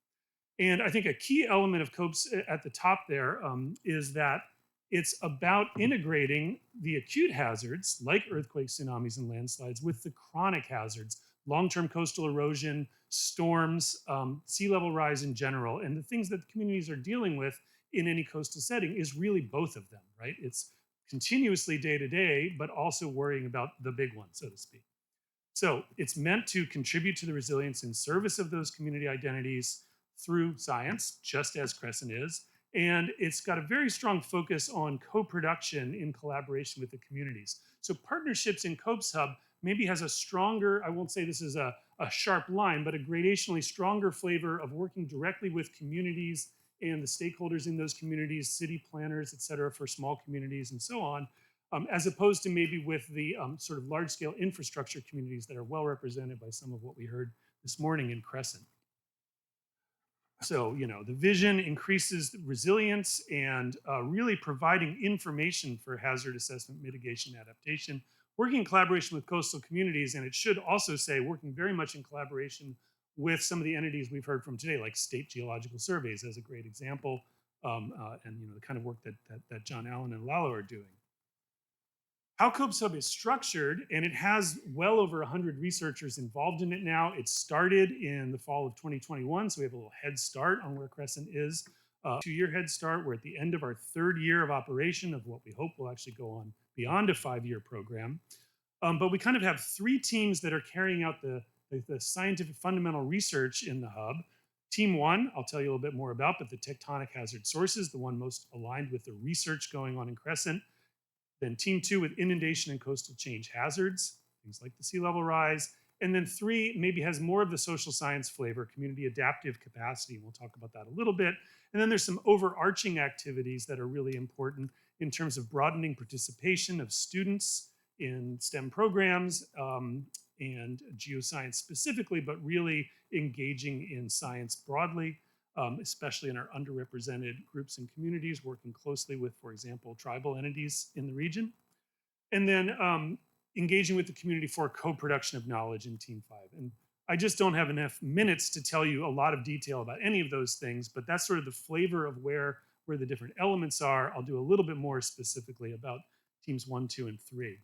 And I think a key element of CoPes at the top there is that it's about integrating the acute hazards like earthquakes, tsunamis, and landslides with the chronic hazards, long-term coastal erosion, storms, sea level rise in general, and the things that the communities are dealing with in any coastal setting is really both of them, right? It's continuously day to day, but also worrying about the big one, so to speak. So it's meant to contribute to the resilience and service of those community identities through science, just as CRESCENT is. And it's got a very strong focus on co-production in collaboration with the communities. So partnerships in CoPes Hub maybe has a stronger, I won't say this is a sharp line, but a gradationally stronger flavor of working directly with communities and the stakeholders in those communities, city planners, et cetera, for small communities and so on, as opposed to maybe with the sort of large-scale infrastructure communities that are well represented by some of what we heard this morning in CRESCENT. So, you know, the vision increases resilience and really providing information for hazard assessment, mitigation, adaptation, working in collaboration with coastal communities, and it should also say working very much in collaboration with some of the entities we've heard from today, like state geological surveys as a great example, and you know the kind of work that John, Allan, and Lalo are doing. How CoPes Hub is structured, and it has well over 100 researchers involved in it now. It started in the fall of 2021, so we have a little head start on where CRESCENT is. 2-year head start. We're at the end of our 3rd year of operation of what we hope will actually go on beyond a 5-year program. But we kind of have 3 teams that are carrying out the scientific fundamental research in the hub. Team 1, I'll tell you a little bit more about, but the tectonic hazard sources, the one most aligned with the research going on in CRESCENT. Then Team 2 with inundation and coastal change hazards, things like the sea level rise. And then 3 maybe has more of the social science flavor, community adaptive capacity. We'll talk about that a little bit. And then there's some overarching activities that are really important in terms of broadening participation of students in STEM programs and geoscience specifically, but really engaging in science broadly, especially in our underrepresented groups and communities, working closely with, for example, tribal entities in the region. And then engaging with the community for co-production of knowledge in Team 5. And I just don't have enough minutes to tell you a lot of detail about any of those things, but that's sort of the flavor of where the different elements are. I'll do a little bit more specifically about Teams 1, 2, and 3.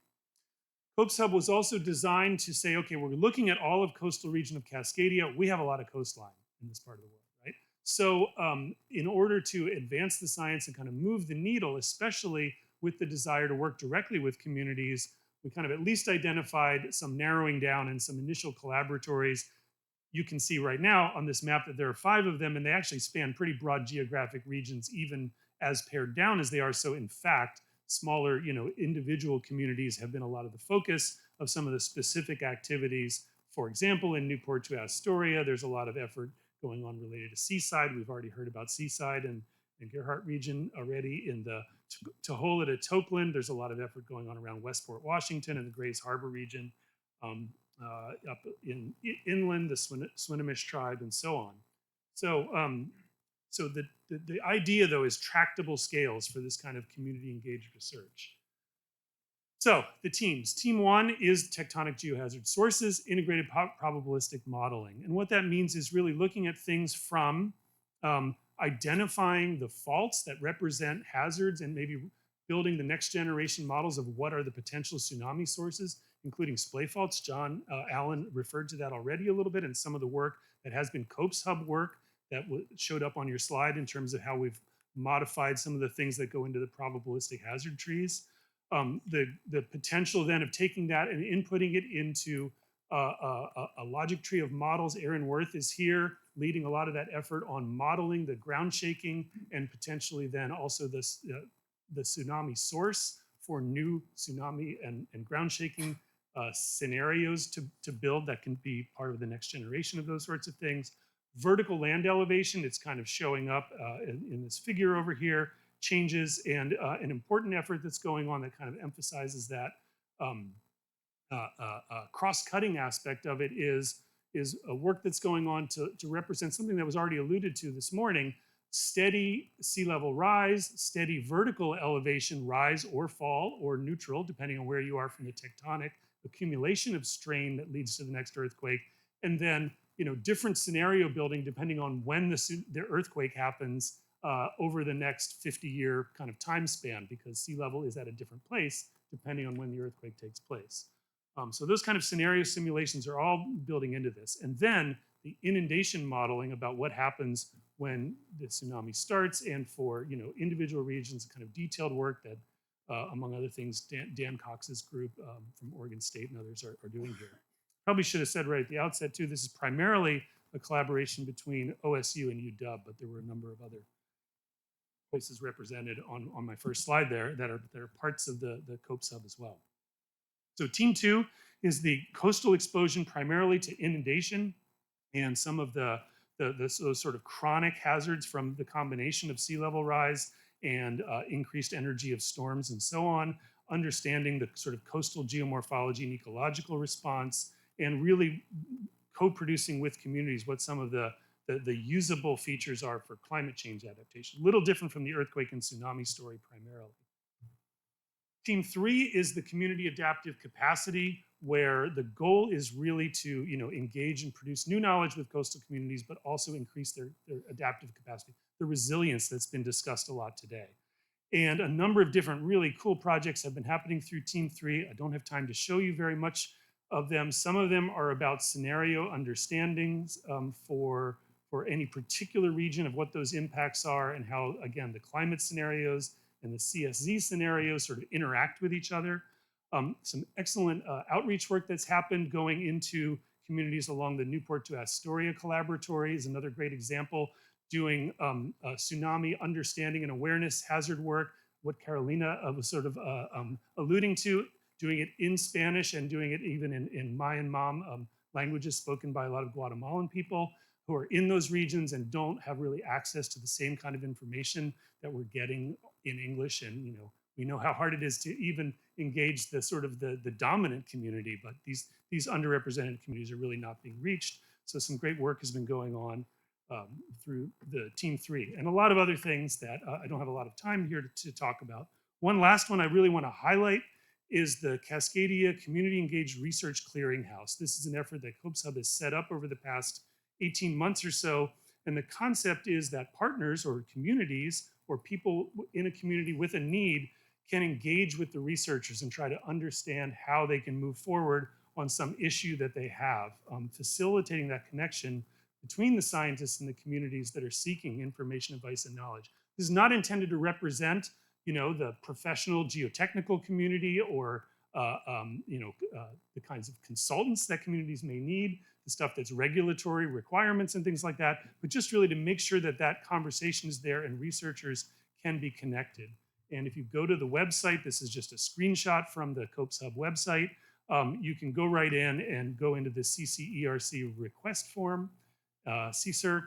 CoPes Hub was also designed to say, okay, we're looking at all of coastal region of Cascadia. We have a lot of coastline in this part of the world, right? So in order to advance the science and kind of move the needle, especially with the desire to work directly with communities, we kind of at least identified some narrowing down and some initial collaboratories. You can see right now on this map that there are 5 of them, and they actually span pretty broad geographic regions, even as pared down as they are. So in fact, smaller, individual communities have been a lot of the focus of some of the specific activities. For example, in Newport to Astoria, there's a lot of effort going on related to seaside. We've already heard about seaside and Gerhardt region already. In the Tualatin to Toplin, there's a lot of effort going on around Westport, Washington, and the Grays Harbor region. Up in inland, the Swinomish tribe, and so on. So the idea, though, is tractable scales for this kind of community-engaged research. So the teams. Team 1 is tectonic geohazard sources, integrated probabilistic modeling. And what that means is really looking at things from identifying the faults that represent hazards and maybe building the next generation models of what are the potential tsunami sources, including splay faults. Allan referred to that already a little bit, and some of the work that has been CoPes Hub work that showed up on your slide in terms of how we've modified some of the things that go into the probabilistic hazard trees. The potential then of taking that and inputting it into a logic tree of models. Aaron Worth is here leading a lot of that effort on modeling the ground shaking and potentially then also the tsunami source for new tsunami and ground shaking scenarios to build that can be part of the next generation of those sorts of things. Vertical land elevation, it's kind of showing up in this figure over here, changes, and an important effort that's going on that kind of emphasizes that cross-cutting aspect of it is a work that's going on to represent something that was already alluded to this morning: steady sea level rise, steady vertical elevation rise or fall or neutral, depending on where you are from the tectonic accumulation of strain that leads to the next earthquake, and then different scenario building depending on when the earthquake happens over the next 50-year kind of time span, because sea level is at a different place depending on when the earthquake takes place. So those kind of scenario simulations are all building into this. And then the inundation modeling about what happens when the tsunami starts, and for individual regions, kind of detailed work that, among other things, Dan Cox's group from Oregon State and others are doing here. Probably should have said right at the outset too, this is primarily a collaboration between OSU and UW, but there were a number of other places represented on my first slide there that are parts of the CoPes Hub as well. So Team 2 is the coastal exposure primarily to inundation and some of those sort of chronic hazards from the combination of sea level rise and increased energy of storms and so on, understanding the sort of coastal geomorphology and ecological response, and really co-producing with communities what some of the usable features are for climate change adaptation. A little different from the earthquake and tsunami story primarily. Team 3 is the community adaptive capacity, where the goal is really to engage and produce new knowledge with coastal communities, but also increase their adaptive capacity, the resilience that's been discussed a lot today. And a number of different really cool projects have been happening through Team 3. I don't have time to show you very much of them. Some of them are about scenario understandings for any particular region of what those impacts are and how, again, the climate scenarios and the CSZ scenarios sort of interact with each other. Some excellent outreach work that's happened going into communities along the Newport to Astoria Collaboratory is another great example, doing tsunami understanding and awareness hazard work, what Carolina was sort of alluding to, doing it in Spanish and doing it even in Mayan Mam languages spoken by a lot of Guatemalan people who are in those regions and don't have really access to the same kind of information that we're getting in English. And we know how hard it is to even engage the sort of the dominant community, but these underrepresented communities are really not being reached. So some great work has been going on through the Team 3 and a lot of other things that I don't have a lot of time here to talk about. One last one I really want to highlight is the Cascadia Community Engaged Research Clearinghouse. This is an effort that CoPes Hub has set up over the past 18 months or so. And the concept is that partners or communities or people in a community with a need can engage with the researchers and try to understand how they can move forward on some issue that they have, facilitating that connection between the scientists and the communities that are seeking information, advice, and knowledge. This is not intended to represent, the professional geotechnical community or, the kinds of consultants that communities may need, the stuff that's regulatory requirements and things like that, but just really to make sure that that conversation is there and researchers can be connected. And if you go to the website, this is just a screenshot from the CoPes Hub website, you can go right in and go into the CCERC request form, CCERC,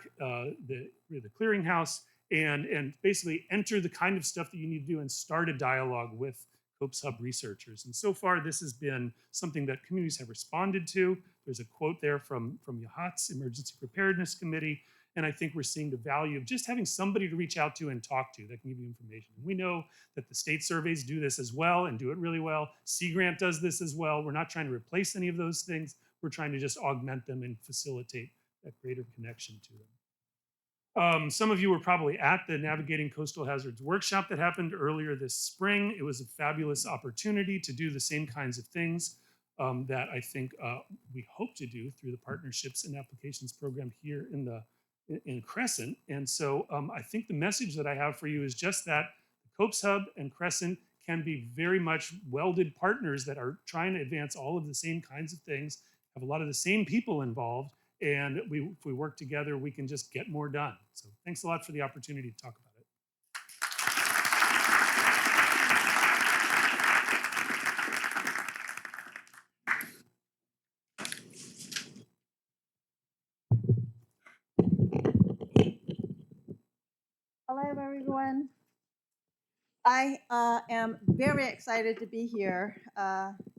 the clearinghouse, and basically enter the kind of stuff that you need to do and start a dialogue with CoPes Hub researchers. And so far, this has been something that communities have responded to. There's a quote there from YAHAT's Emergency Preparedness Committee. And I think we're seeing the value of just having somebody to reach out to and talk to that can give you information. And we know that the state surveys do this as well and do it really well. Sea Grant does this as well. We're not trying to replace any of those things. We're trying to just augment them and facilitate that greater connection to them. Some of you were probably at the Navigating Coastal Hazards workshop that happened earlier this spring. It was a fabulous opportunity to do the same kinds of things that I think we hope to do through the Partnerships and Applications program here in CRESCENT. And so I think the message that I have for you is just that the CoPes Hub and CRESCENT can be very much welded partners that are trying to advance all of the same kinds of things, have a lot of the same people involved, and if we work together, we can just get more done. So thanks a lot for the opportunity to talk about it. Hello, everyone. I am very excited to be here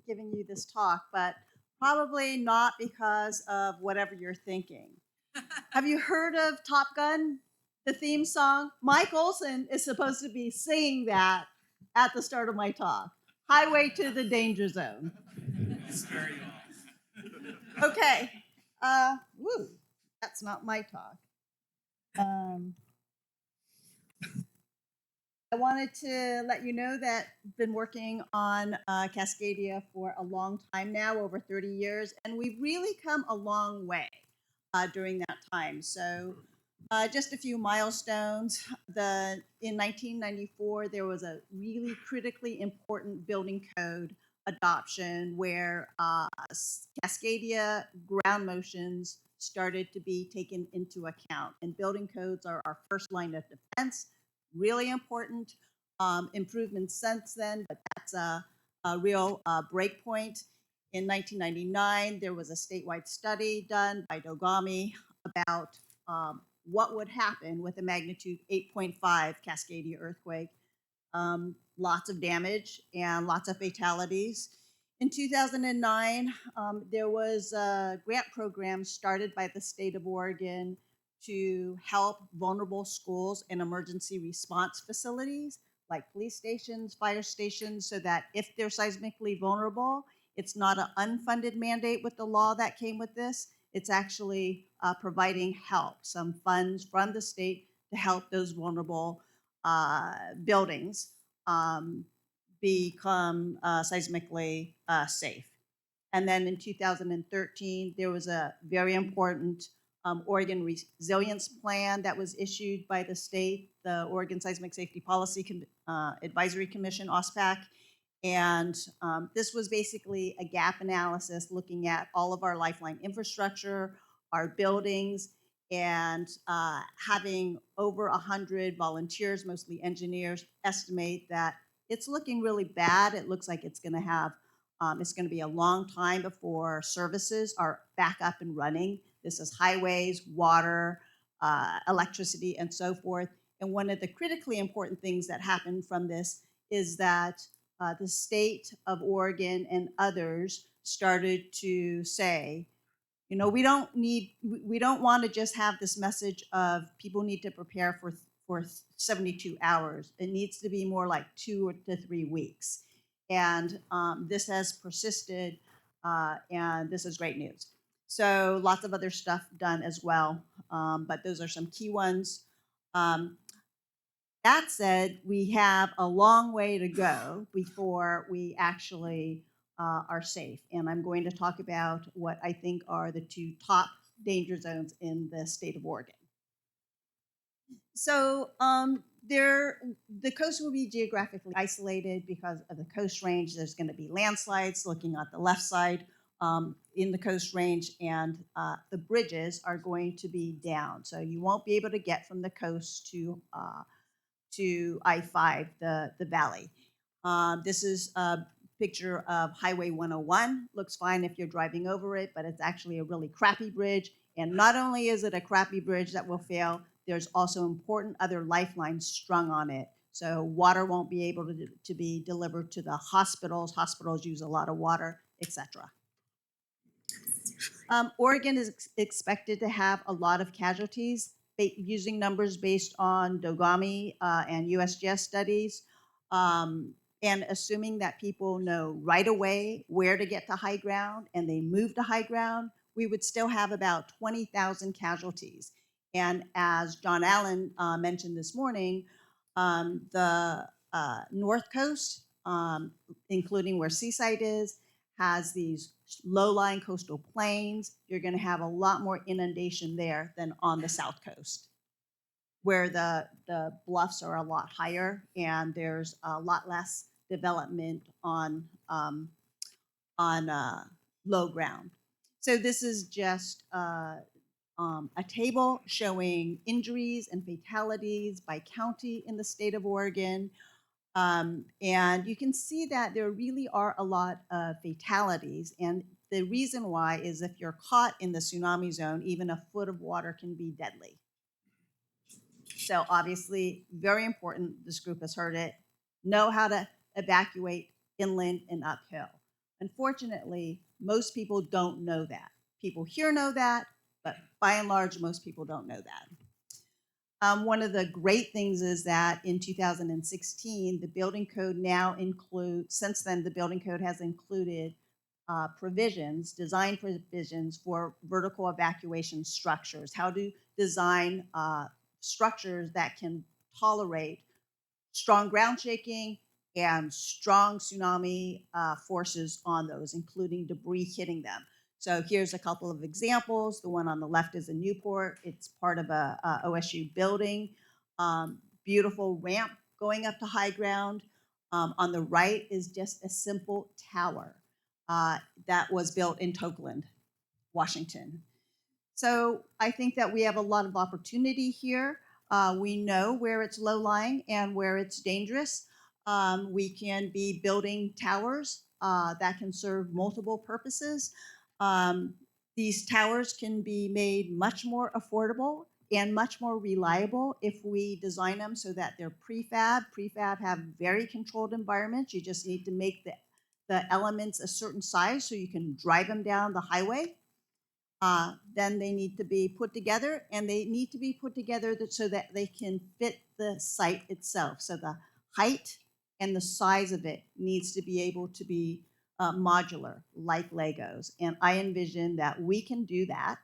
giving you this talk, but probably not because of whatever you're thinking. Have you heard of Top Gun, the theme song? Mike Olson is supposed to be singing that at the start of my talk. Highway to the Danger Zone. Okay. Woo, that's not my talk. I wanted to let you know that I've been working on Cascadia for a long time now, over 30 years, and we've really come a long way during that time. So just a few milestones. In 1994, there was a really critically important building code adoption where Cascadia ground motions started to be taken into account. And building codes are our first line of defense. Really important improvements since then, but that's a real break point. In 1999, there was a statewide study done by Dogami about what would happen with a magnitude 8.5 Cascadia earthquake. Lots of damage and lots of fatalities. In 2009, there was a grant program started by the state of Oregon to help vulnerable schools and emergency response facilities like police stations, fire stations, so that if they're seismically vulnerable, it's not an unfunded mandate with the law that came with this. It's actually providing help, some funds from the state to help those vulnerable buildings become seismically safe. And then in 2013, there was a very important Oregon Resilience Plan that was issued by the state, the Oregon Seismic Safety Policy Advisory Commission, OSPAC, And this was basically a gap analysis looking at all of our lifeline infrastructure, our buildings, and having over 100 volunteers, mostly engineers, estimate that it's looking really bad. It looks like it's going to be a long time before services are back up and running. This is highways, water, electricity, and so forth. And one of the critically important things that happened from this is that the state of Oregon and others started to say, you know, we don't want to just have this message of people need to prepare for 72 hours. It needs to be more like 2 to 3 weeks. And this has persisted, and this is great news. So lots of other stuff done as well, but those are some key ones. That said, we have a long way to go before we actually are safe. And I'm going to talk about what I think are the 2 top danger zones in the state of Oregon. So the coast will be geographically isolated because of the coast range. There's going to be landslides looking at the left side in the coast range, and the bridges are going to be down. So you won't be able to get from the coast to I-5, the valley. This is a picture of Highway 101. Looks fine if you're driving over it, but it's actually a really crappy bridge. And not only is it a crappy bridge that will fail, there's also important other lifelines strung on it. So water won't be able to be delivered to the hospitals. Hospitals use a lot of water, etc. Oregon is expected to have a lot of casualties using numbers based on Dogami and USGS studies, and assuming that people know right away where to get to high ground and they move to high ground, we would still have about 20,000 casualties. And as John Allan mentioned this morning, the North Coast, including where Seaside is, has these low-lying coastal plains. You're going to have a lot more inundation there than on the South Coast, where the bluffs are a lot higher and there's a lot less development on low ground. So this is just a table showing injuries and fatalities by county in the state of Oregon. And you can see that there really are a lot of fatalities. And the reason why is if you're caught in the tsunami zone, even a foot of water can be deadly. So obviously, very important, this group has heard it, know how to evacuate inland and uphill. Unfortunately, most people don't know that. People here know that, but by and large, most people don't know that. One of the great things is that in 2016, the building code now includes, since then, the building code has included provisions, design provisions for vertical evacuation structures, how to design structures that can tolerate strong ground shaking and strong tsunami forces on those, including debris hitting them. So here's a couple of examples. The one on the left is in Newport. It's part of a OSU building. Beautiful ramp going up to high ground. On the right is just a simple tower that was built in Tokeland, Washington. So I think that we have a lot of opportunity here. We know where it's low-lying and where it's dangerous. We can be building towers that can serve multiple purposes. These towers can be made much more affordable and much more reliable if we design them so that they're prefab. Prefab have very controlled environments. You just need to make the elements a certain size so you can drive them down the highway. Then they need to be put together, and they need to be put together so that they can fit the site itself. So the height and the size of it needs to be able to be modular, like Legos. And I envision that we can do that.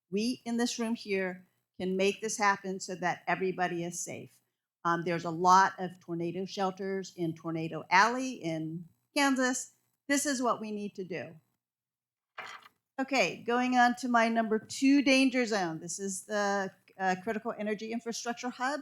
We in this room here can make this happen so that everybody is safe. There's a lot of tornado shelters in Tornado Alley in Kansas. This is what we need to do. Okay, going on to my number 2 danger zone. This is the Critical Energy Infrastructure Hub.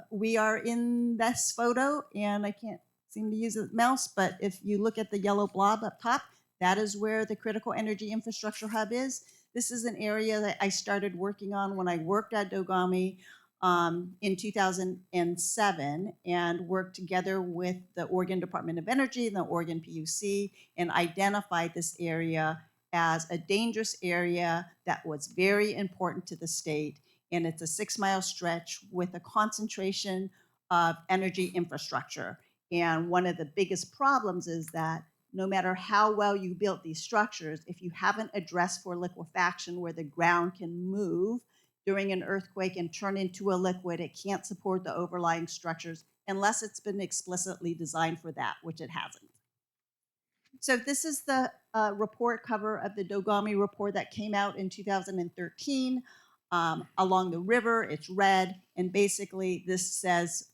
We are in this photo, and I can't seem to use a mouse, but if you look at the yellow blob up top, that is where the Critical Energy Infrastructure Hub is. This is an area that I started working on when I worked at Dogami in 2007 and worked together with the Oregon Department of Energy and the Oregon PUC and identified this area as a dangerous area that was very important to the state. And it's a 6-mile stretch with a concentration of energy infrastructure. And one of the biggest problems is that no matter how well you built these structures, if you haven't addressed for liquefaction where the ground can move during an earthquake and turn into a liquid, it can't support the overlying structures unless it's been explicitly designed for that, which it hasn't. So this is the report cover of the Dogami report that came out in 2013. Along the river, it's red, and basically this says,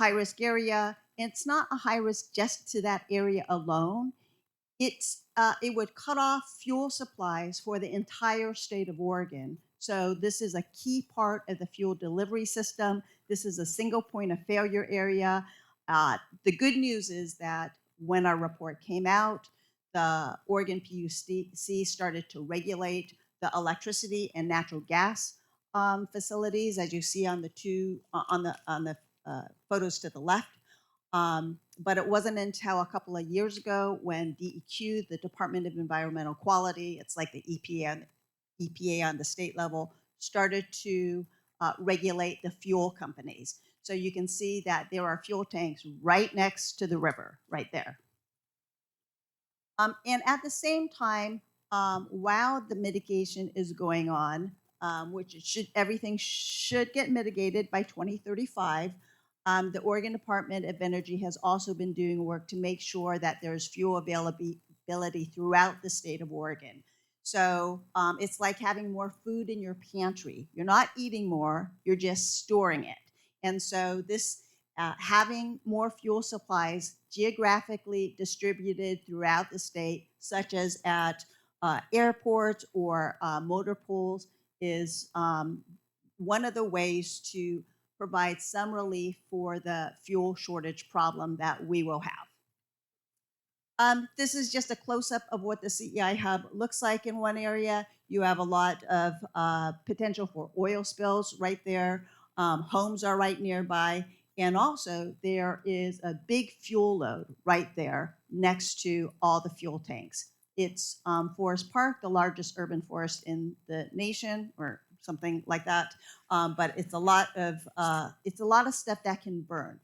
high-risk area. And it's not a high risk just to that area alone. It would cut off fuel supplies for the entire state of Oregon. So this is a key part of the fuel delivery system. This is a single point of failure area. The good news is that when our report came out, the Oregon PUC started to regulate the electricity and natural gas facilities, as you see on the photos to the left. But it wasn't until a couple of years ago when DEQ, the Department of Environmental Quality, it's like the EPA on the state level, started to regulate the fuel companies. So you can see that there are fuel tanks right next to the river, right there. And at the same time, while the mitigation is going on, everything should get mitigated by 2035, the Oregon Department of Energy has also been doing work to make sure that there's fuel availability throughout the state of Oregon. So it's like having more food in your pantry. You're not eating more, you're just storing it. And so this having more fuel supplies geographically distributed throughout the state, such as at airports or motor pools, is one of the ways to provide some relief for the fuel shortage problem that we will have. This is just a close-up of what the CEI hub looks like in one area. You have a lot of potential for oil spills right there. Homes are right nearby. And also there is a big fuel load right there next to all the fuel tanks. It's Forest Park, the largest urban forest in the nation, or something like that. But it's a lot of stuff that can burn.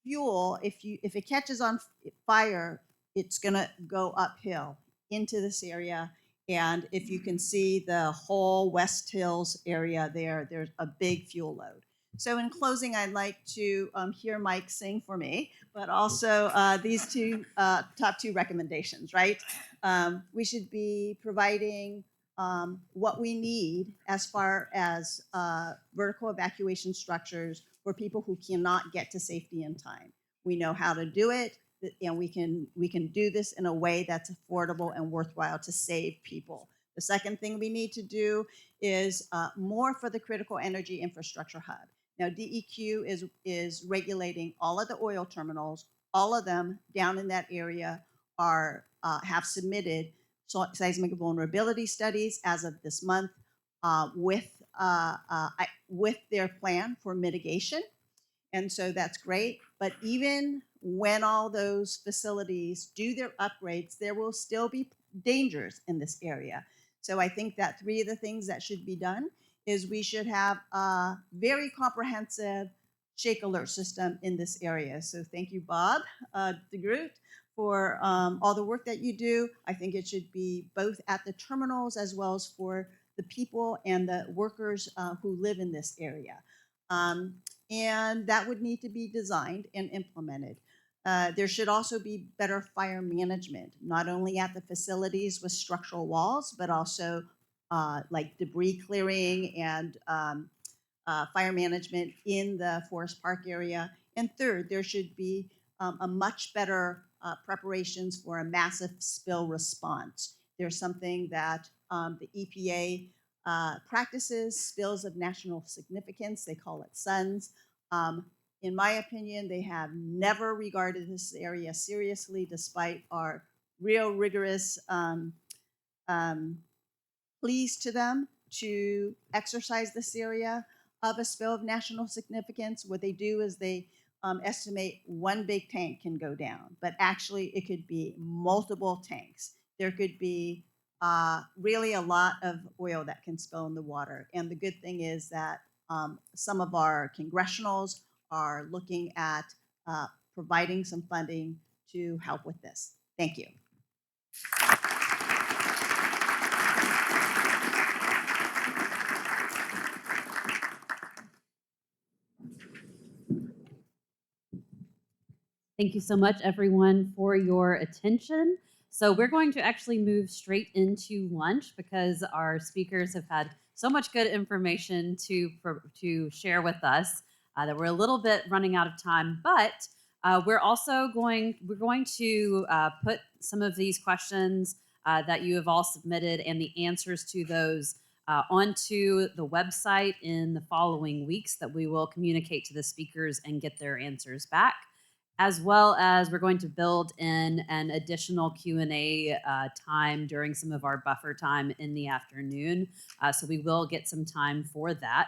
Fuel, if it catches on fire, it's gonna go uphill into this area. And if you can see the whole West Hills area there, there's a big fuel load. So in closing, I'd like to hear Mike sing for me, but also these top two recommendations, right? We should be providing what we need as far as vertical evacuation structures for people who cannot get to safety in time. We know how to do it, and we can do this in a way that's affordable and worthwhile to save people. The second thing we need to do is more for the Critical Energy Infrastructure Hub. Now, DEQ is regulating all of the oil terminals. All of them down in that area have submitted seismic vulnerability studies as of this month with their plan for mitigation. And so that's great. But even when all those facilities do their upgrades, there will still be dangers in this area. So I think that 3 of the things that should be done is we should have a very comprehensive shake alert system in this area. So thank you, Bob DeGroot, for all the work that you do. I think it should be both at the terminals as well as for the people and the workers who live in this area. And that would need to be designed and implemented. There should also be better fire management, not only at the facilities with structural walls, but also like debris clearing and fire management in the Forest Park area. And third, there should be a much better preparations for a massive spill response. There's something that the EPA practices, spills of national significance, they call it SUNS. In my opinion, they have never regarded this area seriously, despite our real rigorous pleas to them to exercise this area of a spill of national significance. What they do is they estimate one big tank can go down, but actually it could be multiple tanks. There could be really a lot of oil that can spill in the water. And the good thing is that some of our congressionals are looking at providing some funding to help with this. Thank you. Thank you so much, everyone, for your attention. So we're going to actually move straight into lunch because our speakers have had so much good information to share with us that we're a little bit running out of time. But we're going to put some of these questions that you have all submitted and the answers to those onto the website in the following weeks that we will communicate to the speakers and get their answers back. As well as we're going to build in an additional Q&A time during some of our buffer time in the afternoon. So we will get some time for that.